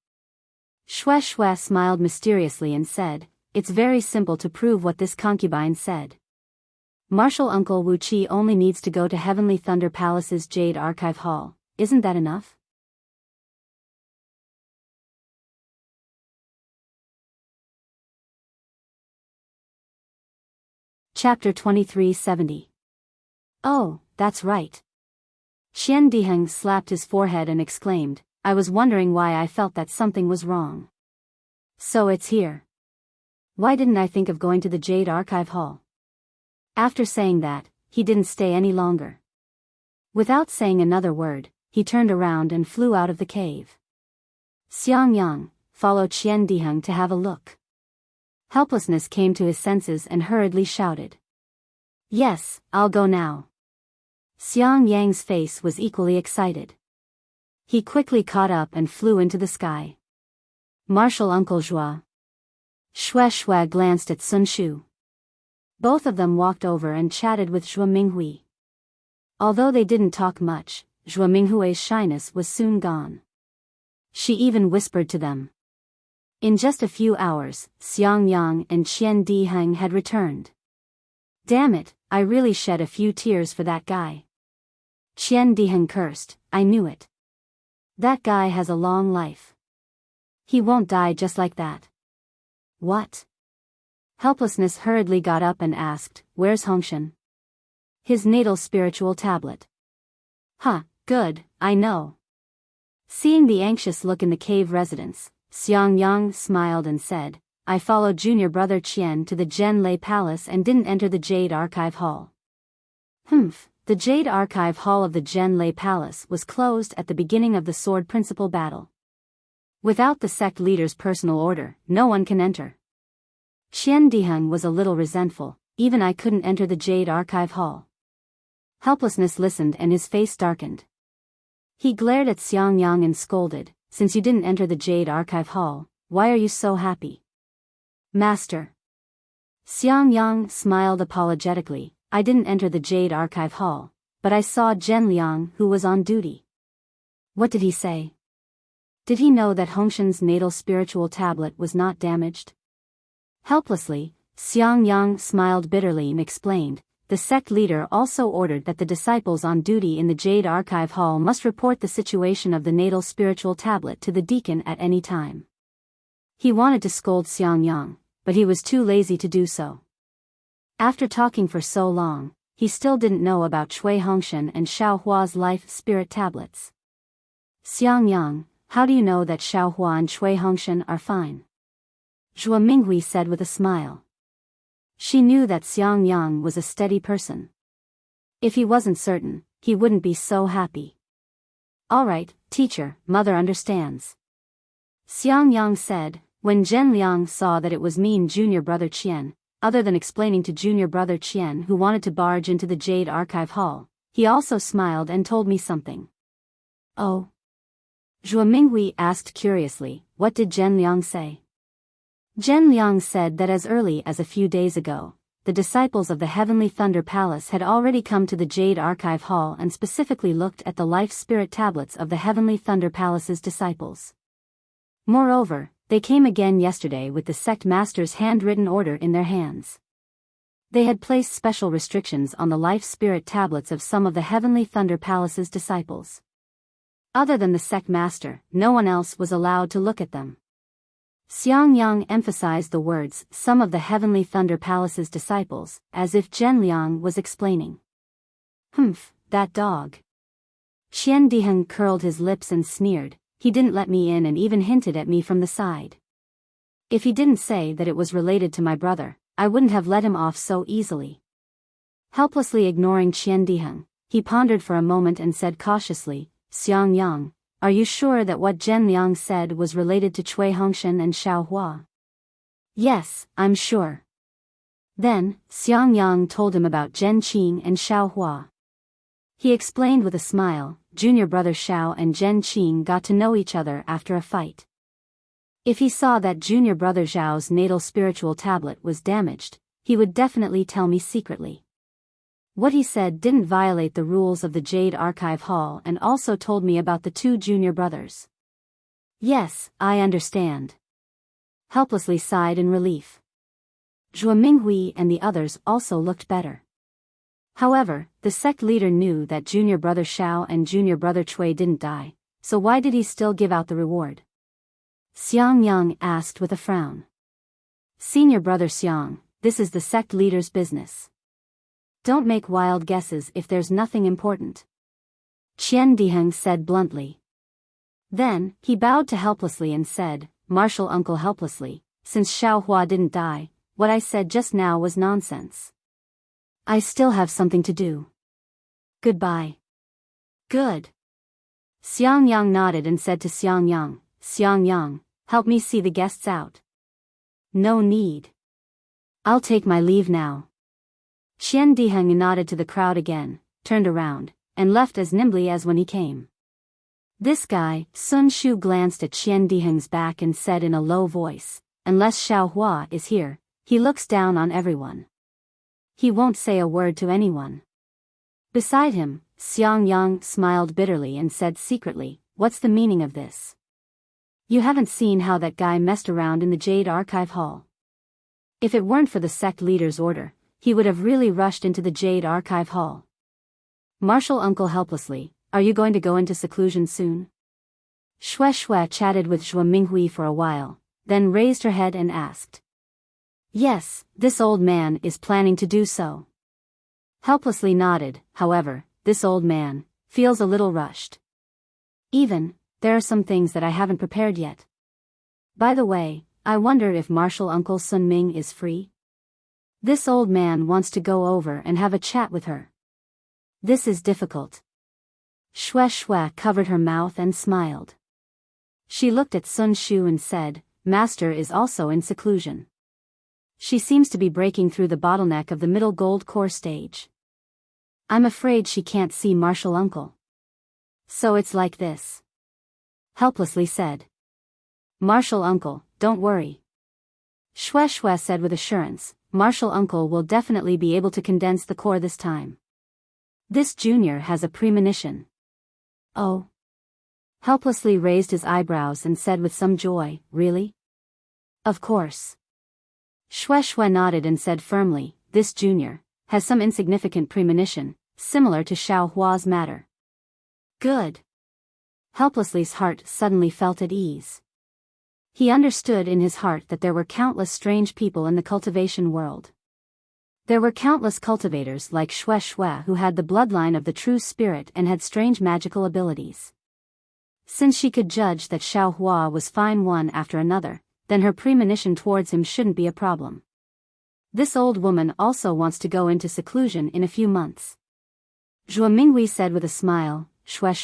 Shui smiled mysteriously and said, "It's very simple to prove what this concubine said. Martial Uncle Wu Qi only needs to go to Heavenly Thunder Palace's Jade Archive Hall. Isn't that enough?" Chapter 2370. Oh, that's right. Qian Diheng slapped his forehead and exclaimed, "I was wondering why I felt that something was wrong. So it's here. Why didn't I think of going to the Jade Archive Hall?" After saying that, he didn't stay any longer. Without saying another word, he turned around and flew out of the cave. Xiangyang followed Qian Diheng to have a look. Helplessness came to his senses and hurriedly shouted, "Yes, I'll go now." Xiang Yang's face was equally excited. He quickly caught up and flew into the sky. Martial Uncle Zhua. Shui glanced at Sun Shu. Both of them walked over and chatted with Zhuo Minghui. Although they didn't talk much, Zhuo Minghui's shyness was soon gone. She even whispered to them. In just a few hours, Xiangyang and Qian Diheng had returned. Damn it, I really shed a few tears for that guy. Qian Diheng cursed, "I knew it. That guy has a long life. He won't die just like that." What? Helplessness hurriedly got up and asked, "Where's Hongshan?" "His natal spiritual tablet." "Huh, good, I know." Seeing the anxious look in the cave residence, Xiangyang smiled and said, "I followed junior brother Qian to the Zhenlei Palace and didn't enter the Jade Archive Hall." Humph, the Jade Archive Hall of the Zhenlei Palace was closed at the beginning of the Sword Principal battle. Without the sect leader's personal order, no one can enter. Qian Diheng was a little resentful, "Even I couldn't enter the Jade Archive Hall." Helplessness listened and his face darkened. He glared at Xiangyang and scolded, "Since you didn't enter the Jade Archive Hall, why are you so happy?" "Master." Xiangyang smiled apologetically, "I didn't enter the Jade Archive Hall, but I saw Zhenliang who was on duty." "What did he say?" Did he know that Hongshan's natal spiritual tablet was not damaged? Helplessly, Xiangyang smiled bitterly and explained, "The sect leader also ordered that the disciples on duty in the Jade Archive Hall must report the situation of the natal spiritual tablet to the deacon at any time." He wanted to scold Xiangyang, but he was too lazy to do so. After talking for so long, he still didn't know about Cui Hongshan and Xiaohua's life spirit tablets. "Xiangyang, how do you know that Xiaohua and Cui Hongshan are fine?" Zhuo Minghui said with a smile. She knew that Xiangyang was a steady person. If he wasn't certain, he wouldn't be so happy. "All right, teacher, mother understands." Xiangyang said. When Zhenliang saw that it was mean junior brother Qian, other than explaining to junior brother Qian who wanted to barge into the Jade Archive Hall, he also smiled and told me something. "Oh?" Zhuo Minghui asked curiously, "What did Zhenliang say?" Zhenliang said that as early as a few days ago, the disciples of the Heavenly Thunder Palace had already come to the Jade Archive Hall and specifically looked at the life spirit tablets of the Heavenly Thunder Palace's disciples. Moreover, they came again yesterday with the sect master's handwritten order in their hands. They had placed special restrictions on the life spirit tablets of some of the Heavenly Thunder Palace's disciples. Other than the sect master, no one else was allowed to look at them. Xiangyang emphasized the words "some of the Heavenly Thunder Palace's disciples," as if Zhenliang was explaining. "Humph, that dog." Qian Diheng curled his lips and sneered, he didn't let me in and even hinted at me from the side. If he didn't say that it was related to my brother, I wouldn't have let him off so easily. Helplessly ignoring Qian Diheng, he pondered for a moment and said cautiously, Xiang Yang, are you sure that what Zhen Liang said was related to Cui Hongshan and Xiao Hua? Yes, I'm sure. Then, Xiang Yang told him about Zhen Qing and Xiao Hua. He explained with a smile, junior brother Xiao and Zhen Qing got to know each other after a fight. If he saw that junior brother Zhao's natal spiritual tablet was damaged, he would definitely tell me secretly. What he said didn't violate the rules of the Jade Archive Hall and also told me about the two junior brothers. Yes, I understand. Helplessly sighed in relief. Zhuo Minghui and the others also looked better. However, the sect leader knew that junior brother Xiao and junior brother Cui didn't die, so why did he still give out the reward? Xiang Yang asked with a frown. Senior brother Xiang, this is the sect leader's business. Don't make wild guesses if there's nothing important. Qian Diheng said bluntly. Then, he bowed to helplessly and said, Martial uncle helplessly, since Xiao Hua didn't die, what I said just now was nonsense. I still have something to do. Goodbye. Good. Xiang Yang nodded and said to Xiang Yang, help me see the guests out. No need. I'll take my leave now. Qian Diheng nodded to the crowd again, turned around, and left as nimbly as when he came. This guy, Sun Shu glanced at Qian Diheng's back and said in a low voice, unless Xiao Hua is here, he looks down on everyone. He won't say a word to anyone. Beside him, Xiang Yang smiled bitterly and said secretly, what's the meaning of this? You haven't seen how that guy messed around in the Jade Archive Hall. If it weren't for the sect leader's order, he would have really rushed into the Jade Archive Hall. Martial uncle helplessly, are you going to go into seclusion soon? Shui chatted with Zhuo Minghui for a while, then raised her head and asked. Yes, this old man is planning to do so. Helplessly nodded, however, this old man feels a little rushed. There are some things that I haven't prepared yet. By the way, I wonder if Martial Uncle Sun Ming is free? This old man wants to go over and have a chat with her. This is difficult. Shui covered her mouth and smiled. She looked at Sun Shu and said, Master is also in seclusion. She seems to be breaking through the bottleneck of the middle gold core stage. I'm afraid she can't see Martial Uncle. So it's like this. Helplessly said. Martial Uncle, don't worry. Shui said with assurance, Martial Uncle will definitely be able to condense the core this time. This junior has a premonition. Oh. Helplessly raised his eyebrows and said with some joy, really? Of course. Shui nodded and said firmly, this junior has some insignificant premonition, similar to Xiao Hua's matter. Good. Helplessly's heart suddenly felt at ease. He understood in his heart that there were countless strange people in the cultivation world. There were countless cultivators like Shui who had the bloodline of the true spirit and had strange magical abilities. Since she could judge that Xiao Hua was fine one after another, then her premonition towards him shouldn't be a problem. This old woman also wants to go into seclusion in a few months. Zhuo Minghui said with a smile, Shui,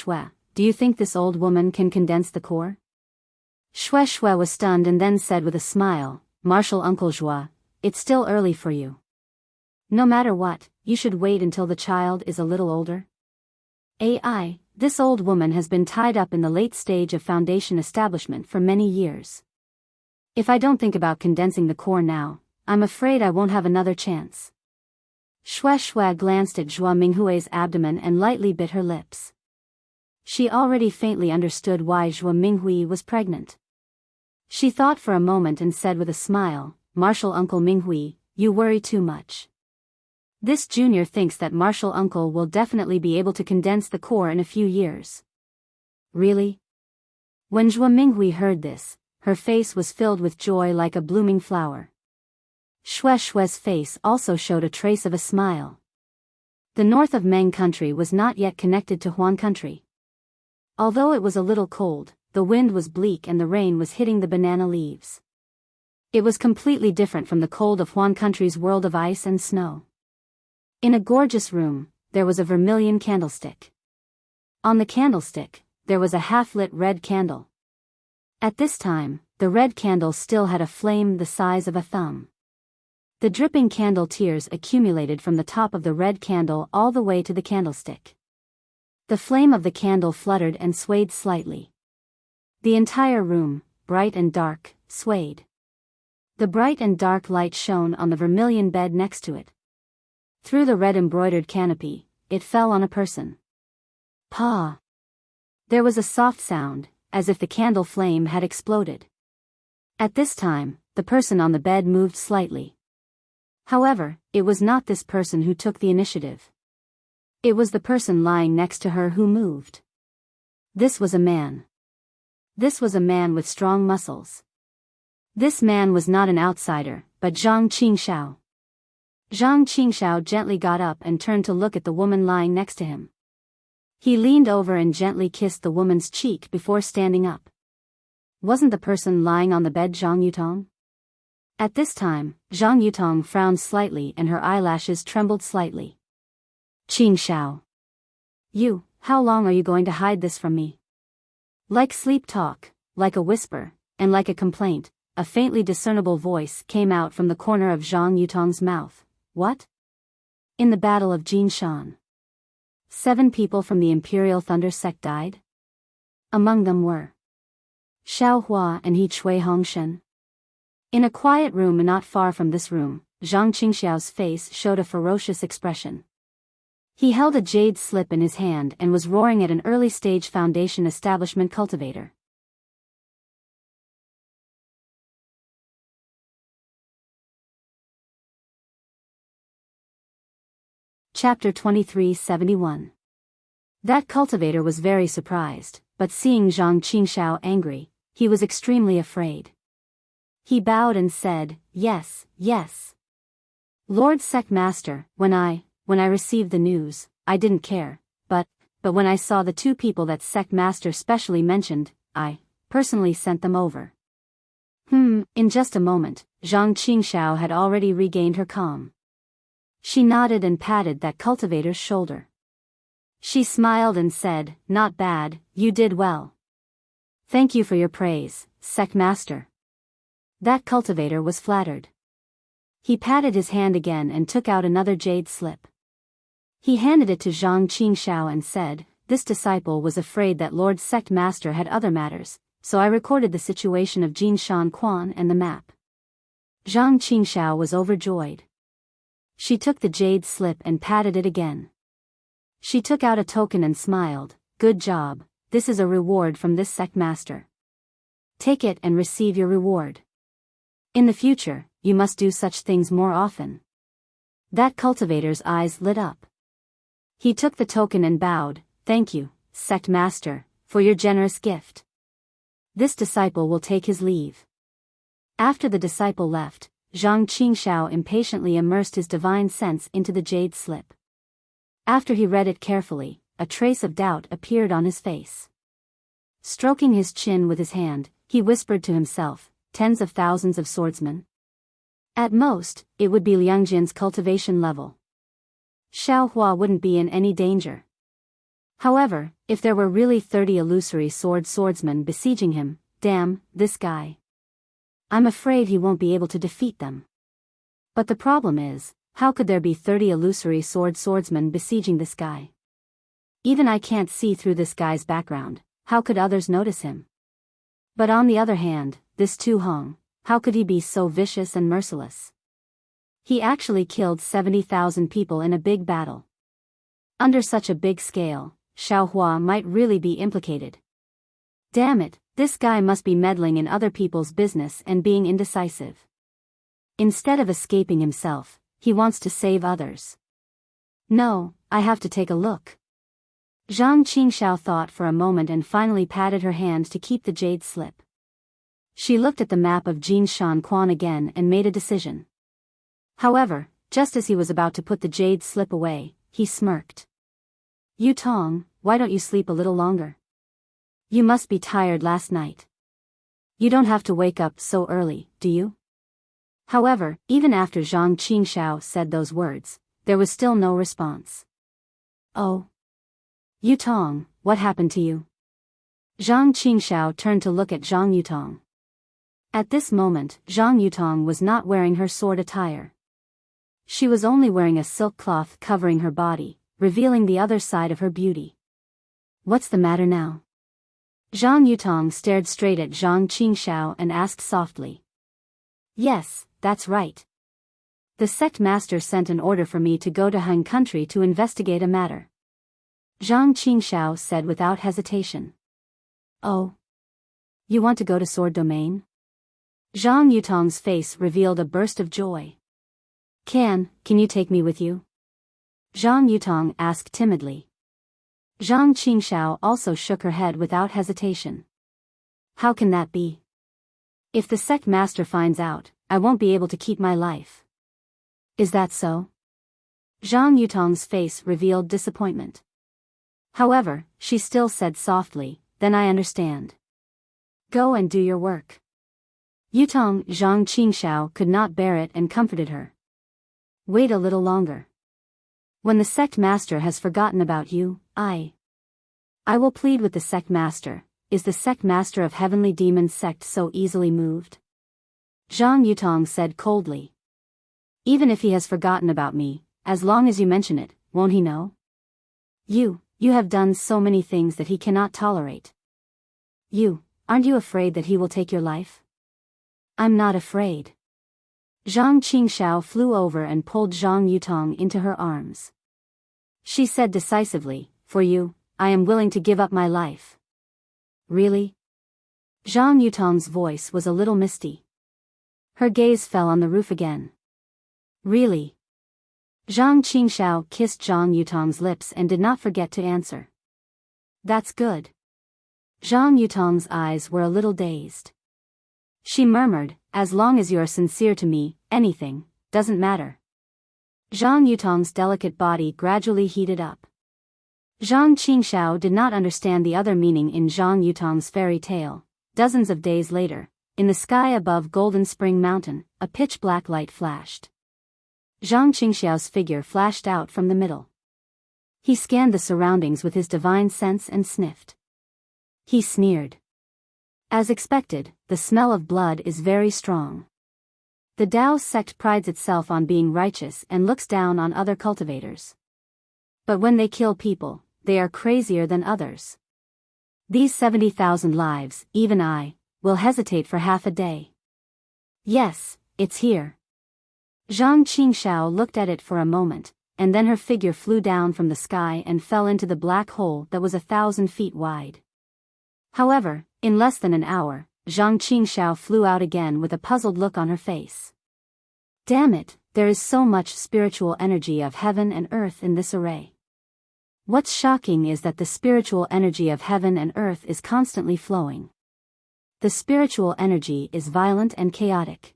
do you think this old woman can condense the core? Shui was stunned and then said with a smile, Martial Uncle Zhuo, it's still early for you. No matter what, you should wait until the child is a little older. This old woman has been tied up in the late stage of foundation establishment for many years. If I don't think about condensing the core now, I'm afraid I won't have another chance. Shui glanced at Zhuo Minghui's abdomen and lightly bit her lips. She already faintly understood why Zhuo Minghui was pregnant. She thought for a moment and said with a smile, Martial Uncle Minghui, you worry too much. This junior thinks that Martial Uncle will definitely be able to condense the core in a few years. Really? When Zhuo Minghui heard this, her face was filled with joy like a blooming flower. Shui's face also showed a trace of a smile. The north of Meng country was not yet connected to Huan country. Although it was a little cold, the wind was bleak and the rain was hitting the banana leaves. It was completely different from the cold of Huan Country's world of ice and snow. In a gorgeous room, there was a vermilion candlestick. On the candlestick, there was a half-lit red candle. At this time, the red candle still had a flame the size of a thumb. The dripping candle tears accumulated from the top of the red candle all the way to the candlestick. The flame of the candle fluttered and swayed slightly. The entire room, bright and dark, swayed. The bright and dark light shone on the vermilion bed next to it. Through the red embroidered canopy, it fell on a person. Pa! There was a soft sound, as if the candle flame had exploded. At this time, the person on the bed moved slightly. However, it was not this person who took the initiative. It was the person lying next to her who moved. This was a man. This was a man with strong muscles. This man was not an outsider, but Zhang Qingxiao. Zhang Qingxiao gently got up and turned to look at the woman lying next to him. He leaned over and gently kissed the woman's cheek before standing up. Wasn't the person lying on the bed Zhang Yutong? At this time, Zhang Yutong frowned slightly and her eyelashes trembled slightly. Qingxiao. You, how long are you going to hide this from me? Like sleep talk, like a whisper, and like a complaint, a faintly discernible voice came out from the corner of Zhang Yutong's mouth. What? In the Battle of Jinshan. 7 people from the Imperial Thunder sect died? Among them were Xiao Hua and He Chui Hongshen. In a quiet room not far from this room, Zhang Qingxiao's face showed a ferocious expression. He held a jade slip in his hand and was roaring at an early-stage foundation establishment cultivator. Chapter 2371. That cultivator was very surprised, but seeing Zhang Qingxiao angry, he was extremely afraid. He bowed and said, Yes, yes. Lord Sect Master, when I received the news, I didn't care, but when I saw the 2 people that Sect Master specially mentioned, I personally sent them over. In just a moment, Zhang Qingxiao had already regained her calm. She nodded and patted that cultivator's shoulder. She smiled and said, Not bad, you did well. Thank you for your praise, Sect Master. That cultivator was flattered. He patted his hand again and took out another jade slip. He handed it to Zhang Qingxiao and said, This disciple was afraid that Lord Sect Master had other matters, so I recorded the situation of Jinshan Quan and the map. Zhang Qingxiao was overjoyed. She took the jade slip and patted it again. She took out a token and smiled, Good job, this is a reward from this sect master. Take it and receive your reward. In the future, you must do such things more often. That cultivator's eyes lit up. He took the token and bowed, Thank you, sect master, for your generous gift. This disciple will take his leave. After the disciple left, Zhang Qingxiao impatiently immersed his divine sense into the jade slip. After he read it carefully, a trace of doubt appeared on his face. Stroking his chin with his hand, he whispered to himself, Tens of thousands of swordsmen. At most, it would be Liangjian's cultivation level. Xiao Hua wouldn't be in any danger. However, if there were really 30 illusory swordsmen besieging him, damn, this guy. I'm afraid he won't be able to defeat them. But the problem is, how could there be 30 illusory swordsmen besieging this guy? Even I can't see through this guy's background, how could others notice him? But on the other hand, this Tu Hong, how could he be so vicious and merciless? He actually killed 70,000 people in a big battle. Under such a big scale, Xiao Hua might really be implicated. Damn it, this guy must be meddling in other people's business and being indecisive. Instead of escaping himself, he wants to save others. No, I have to take a look. Zhang Qingxiao thought for a moment and finally patted her hand to keep the jade slip. She looked at the map of Jinshan Quan again and made a decision. However, just as he was about to put the jade slip away, he smirked. Yu Tong, why don't you sleep a little longer? You must be tired last night. You don't have to wake up so early, do you? However, even after Zhang Qingxiao said those words, there was still no response. Oh. Yutong, what happened to you? Zhang Qingxiao turned to look at Zhang Yutong. At this moment, Zhang Yutong was not wearing her sword attire. She was only wearing a silk cloth covering her body, revealing the other side of her beauty. What's the matter now? Zhang Yutong stared straight at Zhang Qingxiao and asked softly. Yes, that's right. The sect master sent an order for me to go to Han country to investigate a matter. Zhang Qingxiao said without hesitation. Oh. You want to go to Sword Domain? Zhang Yutong's face revealed a burst of joy. Can you take me with you? Zhang Yutong asked timidly. Zhang Qingxiao also shook her head without hesitation. How can that be? If the sect master finds out, I won't be able to keep my life. Is that so? Zhang Yutong's face revealed disappointment. However, she still said softly, then I understand. Go and do your work. Yutong, Zhang Qingxiao could not bear it and comforted her. Wait a little longer. When the sect master has forgotten about you, I will plead with the sect master. Is the sect master of Heavenly Demon sect so easily moved? Zhang Yutong said coldly. Even if he has forgotten about me, as long as you mention it, won't he know? You have done so many things that he cannot tolerate. Aren't you afraid that he will take your life? I'm not afraid. Zhang Qingxiao flew over and pulled Zhang Yutong into her arms. She said decisively, for you, I am willing to give up my life. Really? Zhang Yutong's voice was a little misty. Her gaze fell on the roof again. Really? Zhang Qingxiao kissed Zhang Yutong's lips and did not forget to answer. That's good. Zhang Yutong's eyes were a little dazed. She murmured, as long as you are sincere to me, anything doesn't matter. Zhang Yutong's delicate body gradually heated up. Zhang Qingxiao did not understand the other meaning in Zhang Yutong's fairy tale. Dozens of days later, in the sky above Golden Spring Mountain, a pitch-black light flashed. Zhang Qingxiao's figure flashed out from the middle. He scanned the surroundings with his divine sense and sniffed. He sneered. As expected, the smell of blood is very strong. The Dao sect prides itself on being righteous and looks down on other cultivators. But when they kill people, they are crazier than others. These 70,000 lives, even I, will hesitate for half a day. Yes, it's here. Zhang Qingxiao looked at it for a moment, and then her figure flew down from the sky and fell into the black hole that was 1,000 feet wide. However, in less than an hour, Zhang Qingxiao flew out again with a puzzled look on her face. Damn it, there is so much spiritual energy of heaven and earth in this array. What's shocking is that the spiritual energy of heaven and earth is constantly flowing. The spiritual energy is violent and chaotic.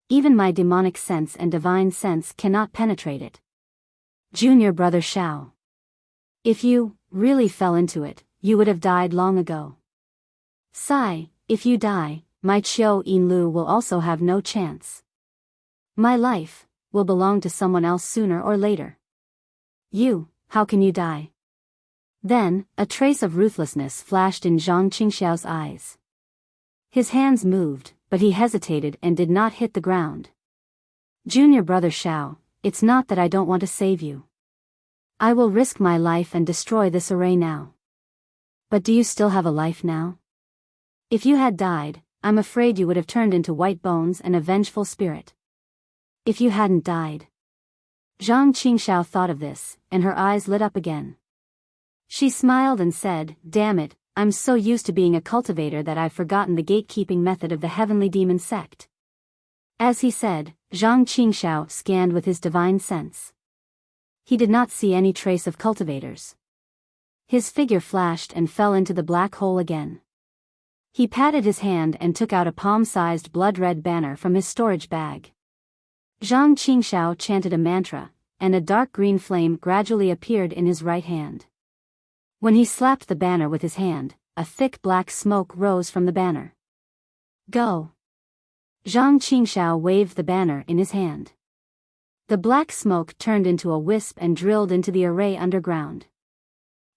Even my demonic sense and divine sense cannot penetrate it. Junior brother Shao. If you really fell into it, you would have died long ago. Sigh, if you die, my Qiu Yinlu will also have no chance. My life will belong to someone else sooner or later. How can you die? Then, a trace of ruthlessness flashed in Zhang Qingxiao's eyes. His hands moved, but he hesitated and did not hit the ground. Junior brother Shao, it's not that I don't want to save you. I will risk my life and destroy this array now. But do you still have a life now? If you had died, I'm afraid you would have turned into white bones and a vengeful spirit. If you hadn't died. Zhang Qingxiao thought of this, and her eyes lit up again. She smiled and said, damn it, I'm so used to being a cultivator that I've forgotten the gatekeeping method of the Heavenly Demon sect. As he said, Zhang Qingxiao scanned with his divine sense. He did not see any trace of cultivators. His figure flashed and fell into the black hole again. He patted his hand and took out a palm-sized blood-red banner from his storage bag. Zhang Qingxiao chanted a mantra, and a dark green flame gradually appeared in his right hand. When he slapped the banner with his hand, a thick black smoke rose from the banner. Go! Zhang Qingxiao waved the banner in his hand. The black smoke turned into a wisp and drilled into the array underground.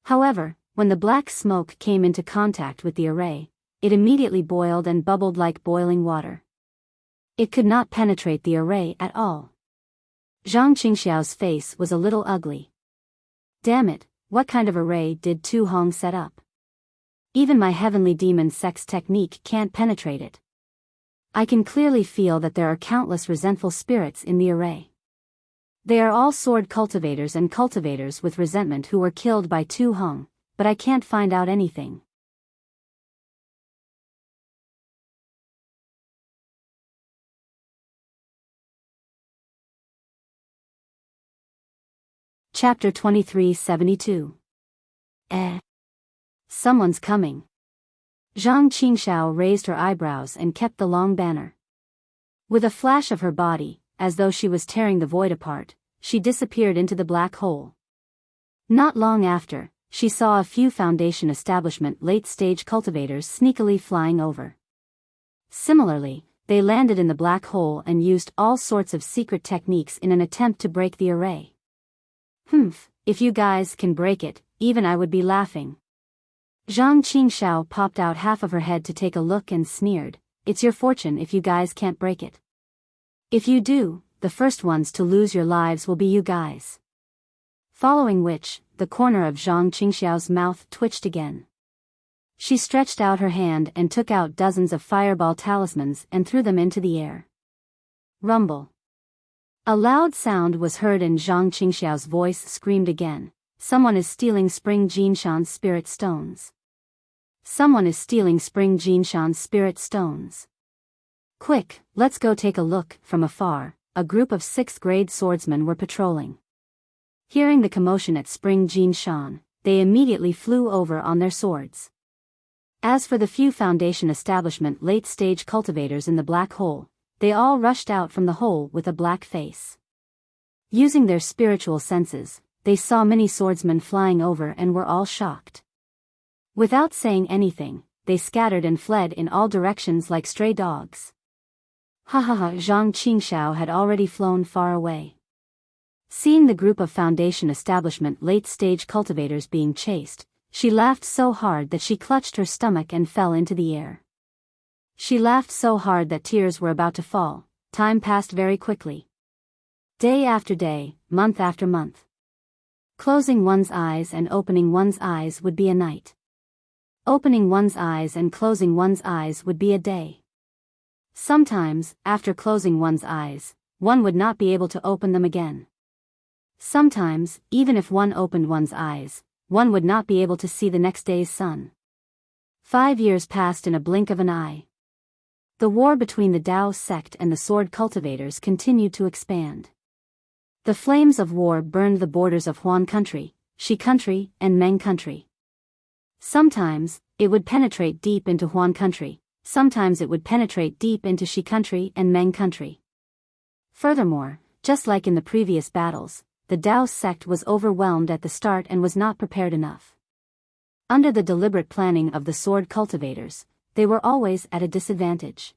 However, when the black smoke came into contact with the array, it immediately boiled and bubbled like boiling water. It could not penetrate the array at all. Zhang Qingxiao's face was a little ugly. Damn it, what kind of array did Tu Hong set up? Even my heavenly demon sex technique can't penetrate it. I can clearly feel that there are countless resentful spirits in the array. They are all sword cultivators and cultivators with resentment who were killed by Tu Hong, but I can't find out anything. Chapter 2372. Someone's coming. Zhang Qingxiao raised her eyebrows and kept the long banner. With a flash of her body, as though she was tearing the void apart, she disappeared into the black hole. Not long after, she saw a few Foundation Establishment late-stage cultivators sneakily flying over. Similarly, they landed in the black hole and used all sorts of secret techniques in an attempt to break the array. If you guys can break it, even I would be laughing. Zhang Qingxiao popped out half of her head to take a look and sneered, "It's your fortune if you guys can't break it. If you do, the first ones to lose your lives will be you guys." Following which, the corner of Zhang Qingxiao's mouth twitched again. She stretched out her hand and took out dozens of fireball talismans and threw them into the air. Rumble. A loud sound was heard and Zhang Qingxiao's voice screamed again, "Someone is stealing Spring Jinshan's spirit stones. Someone is stealing Spring Jinshan's spirit stones. Quick, let's go take a look." From afar, a group of 6th-grade swordsmen were patrolling. Hearing the commotion at Spring Jinshan, they immediately flew over on their swords. As for the few Foundation Establishment late-stage cultivators in the black hole, they all rushed out from the hole with a black face. Using their spiritual senses, they saw many swordsmen flying over and were all shocked. Without saying anything, they scattered and fled in all directions like stray dogs. Zhang Qingxiao had already flown far away. Seeing the group of Foundation Establishment late-stage cultivators being chased, she laughed so hard that she clutched her stomach and fell into the air. She laughed so hard that tears were about to fall. Time passed very quickly. Day after day, month after month. Closing one's eyes and opening one's eyes would be a night. Opening one's eyes and closing one's eyes would be a day. Sometimes, after closing one's eyes, one would not be able to open them again. Sometimes, even if one opened one's eyes, one would not be able to see the next day's sun. 5 years passed in a blink of an eye. The war between the Dao sect and the sword cultivators continued to expand. The flames of war burned the borders of Huan country, Shi country, and Meng country. Sometimes, it would penetrate deep into Huan country, sometimes it would penetrate deep into Shi country and Meng country. Furthermore, just like in the previous battles, the Dao sect was overwhelmed at the start and was not prepared enough. Under the deliberate planning of the sword cultivators, they were always at a disadvantage.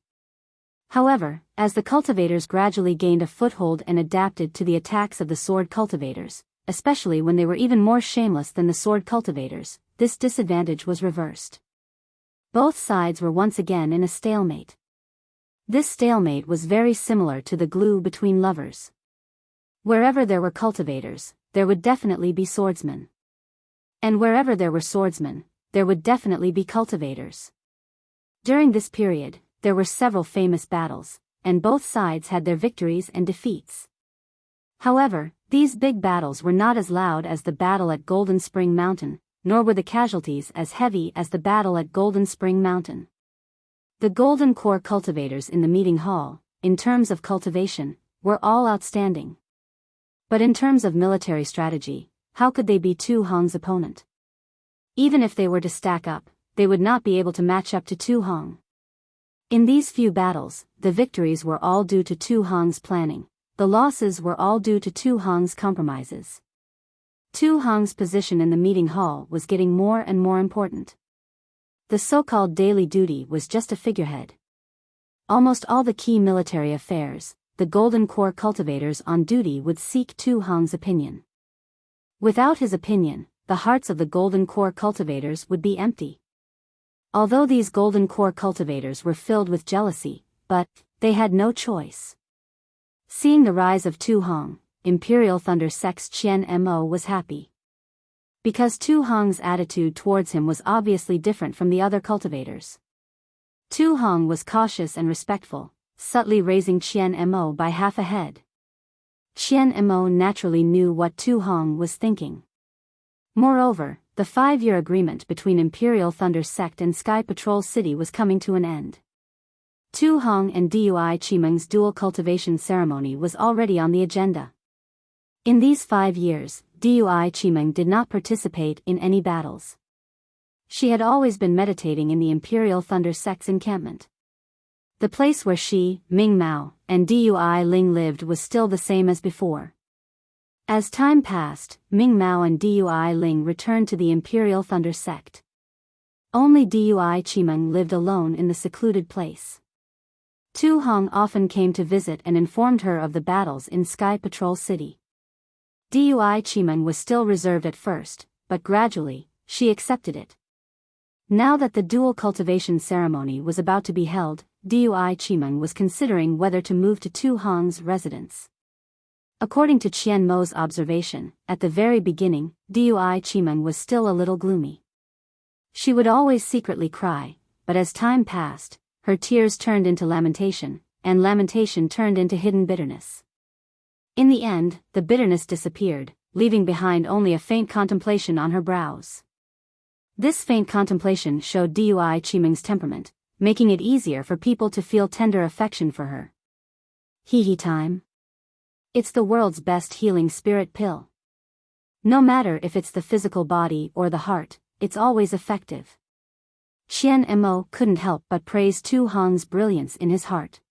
However, as the cultivators gradually gained a foothold and adapted to the attacks of the sword cultivators, especially when they were even more shameless than the sword cultivators, this disadvantage was reversed. Both sides were once again in a stalemate. This stalemate was very similar to the glue between lovers. Wherever there were cultivators, there would definitely be swordsmen. And wherever there were swordsmen, there would definitely be cultivators. During this period, there were several famous battles, and both sides had their victories and defeats. However, these big battles were not as loud as the battle at Golden Spring Mountain, nor were the casualties as heavy as the battle at Golden Spring Mountain. The Golden Core cultivators in the meeting hall, in terms of cultivation, were all outstanding. But in terms of military strategy, how could they be Tu Hong's opponent? Even if they were to stack up, they would not be able to match up to Tu Hong. In these few battles, the victories were all due to Tu Hong's planning, the losses were all due to Tu Hong's compromises. Tu Hong's position in the meeting hall was getting more and more important. The so-called daily duty was just a figurehead. Almost all the key military affairs, the Golden Core cultivators on duty would seek Tu Hong's opinion. Without his opinion, the hearts of the Golden Core cultivators would be empty. Although these Golden Core cultivators were filled with jealousy, but they had no choice. Seeing the rise of Tu Hong, Imperial Thunder Sect's Qian Mo was happy. Because Tu Hong's attitude towards him was obviously different from the other cultivators. Tu Hong was cautious and respectful, subtly raising Qian Mo by half a head. Qian Mo naturally knew what Tu Hong was thinking. Moreover, the 5-year agreement between Imperial Thunder Sect and Sky Patrol City was coming to an end. Tu Hong and Dui Chimeng's dual cultivation ceremony was already on the agenda. In these 5 years, Dui Chimeng did not participate in any battles. She had always been meditating in the Imperial Thunder Sect's encampment. The place where she, Ming Mao, and Dui Ling lived was still the same as before. As time passed, Ming Mao and Dui Ling returned to the Imperial Thunder Sect. Only Dui Chimeng lived alone in the secluded place. Tu Hong often came to visit and informed her of the battles in Sky Patrol City. Dui Chimeng was still reserved at first, but gradually, she accepted it. Now that the dual cultivation ceremony was about to be held, Dui Chimeng was considering whether to move to Tu Hong's residence. According to Qian Mo's observation, at the very beginning, Dui Chimeng was still a little gloomy. She would always secretly cry, but as time passed, her tears turned into lamentation, and lamentation turned into hidden bitterness. In the end, the bitterness disappeared, leaving behind only a faint contemplation on her brows. This faint contemplation showed Dui Chimeng's temperament, making it easier for people to feel tender affection for her. Hee time. It's the world's best healing spirit pill. No matter if it's the physical body or the heart, it's always effective. Qian Mo couldn't help but praise Tu Hong's brilliance in his heart.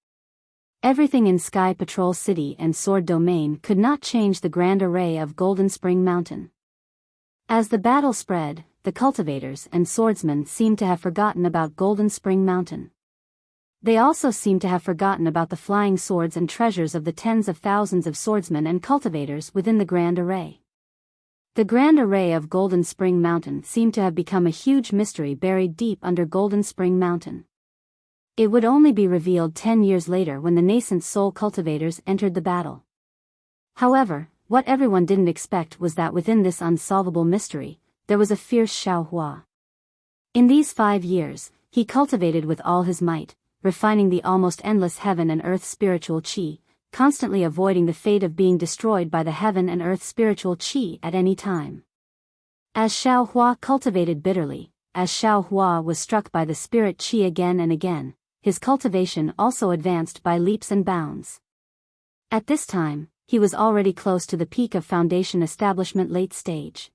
Everything in Sky Patrol City and Sword Domain could not change the grand array of Golden Spring Mountain. As the battle spread, the cultivators and swordsmen seemed to have forgotten about Golden Spring Mountain. They also seemed to have forgotten about the flying swords and treasures of the tens of thousands of swordsmen and cultivators within the grand array. The grand array of Golden Spring Mountain seemed to have become a huge mystery buried deep under Golden Spring Mountain. It would only be revealed 10 years later when the nascent soul cultivators entered the battle. However, what everyone didn't expect was that within this unsolvable mystery, there was a fierce Xiaohua. In these 5 years, he cultivated with all his might, refining the almost endless heaven and earth spiritual qi, constantly avoiding the fate of being destroyed by the heaven and earth spiritual qi at any time. As Xiaohua cultivated bitterly, as Xiaohua was struck by the spirit qi again and again, his cultivation also advanced by leaps and bounds. At this time, he was already close to the peak of Foundation Establishment late stage.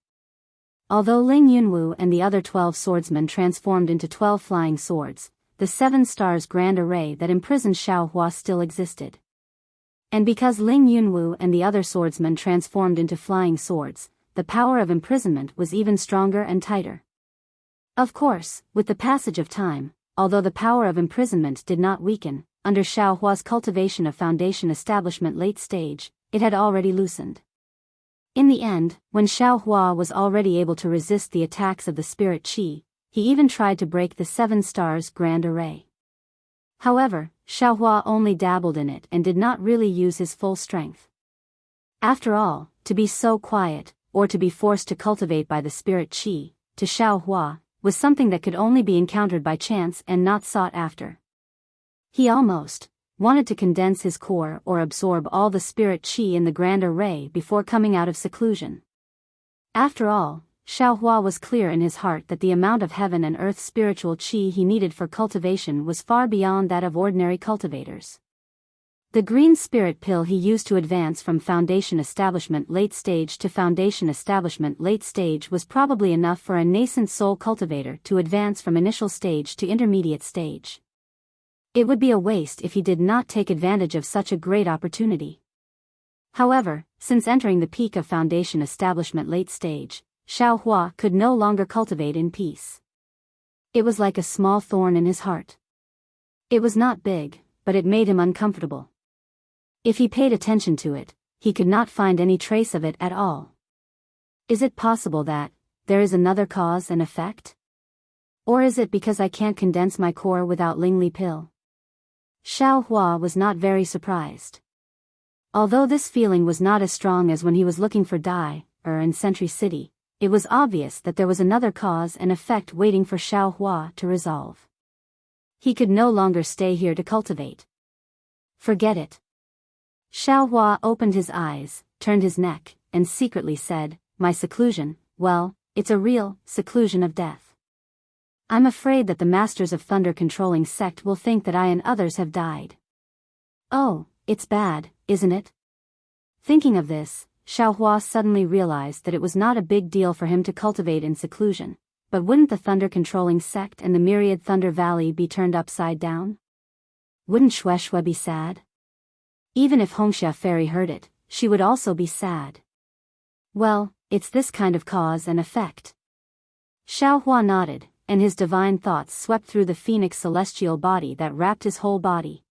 Although Ling Yunwu and the other 12 swordsmen transformed into 12 flying swords, the 7 stars grand array that imprisoned Xiaohua still existed. And because Ling Yunwu and the other swordsmen transformed into flying swords, the power of imprisonment was even stronger and tighter. Of course, with the passage of time, although the power of imprisonment did not weaken, under Xiaohua's cultivation of Foundation Establishment late stage, it had already loosened. In the end, when Xiaohua was already able to resist the attacks of the spirit qi, he even tried to break the 7 stars grand array. However, Xiaohua only dabbled in it and did not really use his full strength. After all, to be so quiet, or to be forced to cultivate by the spirit qi, to Xiaohua, was something that could only be encountered by chance and not sought after. He almost wanted to condense his core or absorb all the spirit qi in the grand array before coming out of seclusion. After all, Xiaohua was clear in his heart that the amount of heaven and earth spiritual qi he needed for cultivation was far beyond that of ordinary cultivators. The green spirit pill he used to advance from Foundation Establishment late stage to Foundation Establishment late stage was probably enough for a nascent soul cultivator to advance from initial stage to intermediate stage. It would be a waste if he did not take advantage of such a great opportunity. However, since entering the peak of Foundation Establishment late stage, Xiaohua could no longer cultivate in peace. It was like a small thorn in his heart. It was not big, but it made him uncomfortable. If he paid attention to it, he could not find any trace of it at all. Is it possible that there is another cause and effect? Or is it because I can't condense my core without Lingli pill? Xiao Hua was not very surprised. Although this feeling was not as strong as when he was looking for Dai, in Sentry City, it was obvious that there was another cause and effect waiting for Xiao Hua to resolve. He could no longer stay here to cultivate. Forget it. Xiao Hua opened his eyes, turned his neck, and secretly said, "My seclusion, well, it's a real seclusion of death. I'm afraid that the Masters of Thunder controlling sect will think that I and others have died. Oh, it's bad, isn't it?" Thinking of this, Xiao Hua suddenly realized that it was not a big deal for him to cultivate in seclusion, but wouldn't the Thunder controlling sect and the myriad Thunder Valley be turned upside down? Wouldn't Shueshue be sad? Even if Hongxia Fairy heard it, she would also be sad. Well, it's this kind of cause and effect. Xiao Hua nodded, and his divine thoughts swept through the phoenix celestial body that wrapped his whole body.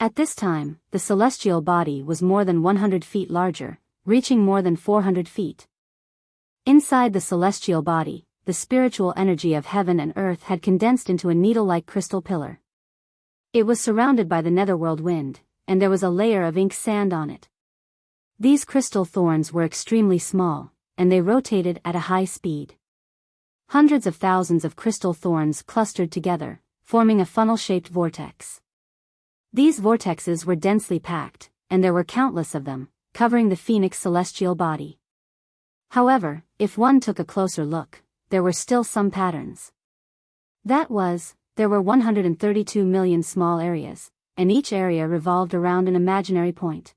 At this time, the celestial body was more than 100 feet larger, reaching more than 400 feet. Inside the celestial body, the spiritual energy of heaven and earth had condensed into a needle-like crystal pillar. It was surrounded by the netherworld wind, and there was a layer of ink sand on it. These crystal thorns were extremely small, and they rotated at a high speed. Hundreds of thousands of crystal thorns clustered together, forming a funnel-shaped vortex. These vortexes were densely packed, and there were countless of them, covering the phoenix celestial body. However, if one took a closer look, there were still some patterns. That was, there were 132 million small areas, and each area revolved around an imaginary point.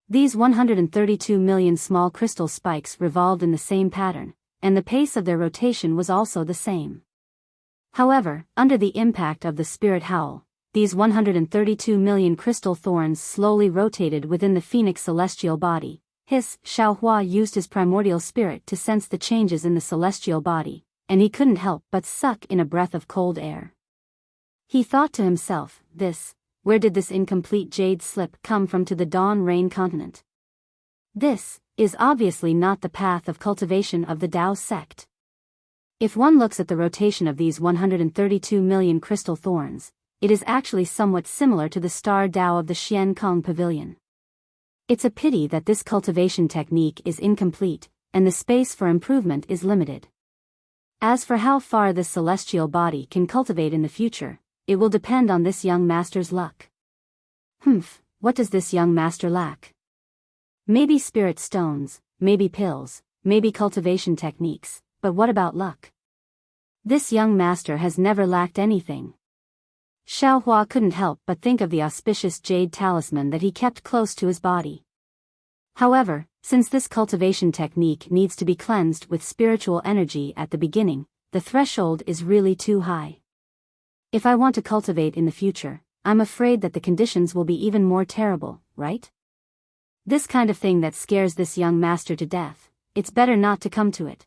These 132 million small crystal spikes revolved in the same pattern, and the pace of their rotation was also the same. However, under the impact of the spirit howl, these 132 million crystal thorns slowly rotated within the phoenix celestial body. Xiao Hua used his primordial spirit to sense the changes in the celestial body, and he couldn't help but suck in a breath of cold air. He thought to himself, where did this incomplete jade slip come from to the Dawn Rain continent? This is obviously not the path of cultivation of the Tao sect. If one looks at the rotation of these 132 million crystal thorns, it is actually somewhat similar to the star Tao of the Xian Kong Pavilion. It's a pity that this cultivation technique is incomplete, and the space for improvement is limited. As for how far this celestial body can cultivate in the future, it will depend on this young master's luck. What does this young master lack? Maybe spirit stones, maybe pills, maybe cultivation techniques, but what about luck? This young master has never lacked anything. Xiao Hua couldn't help but think of the auspicious jade talisman that he kept close to his body. However, since this cultivation technique needs to be cleansed with spiritual energy at the beginning, the threshold is really too high. If I want to cultivate in the future, I'm afraid that the conditions will be even more terrible, right? This kind of thing that scares this young master to death, it's better not to come to it.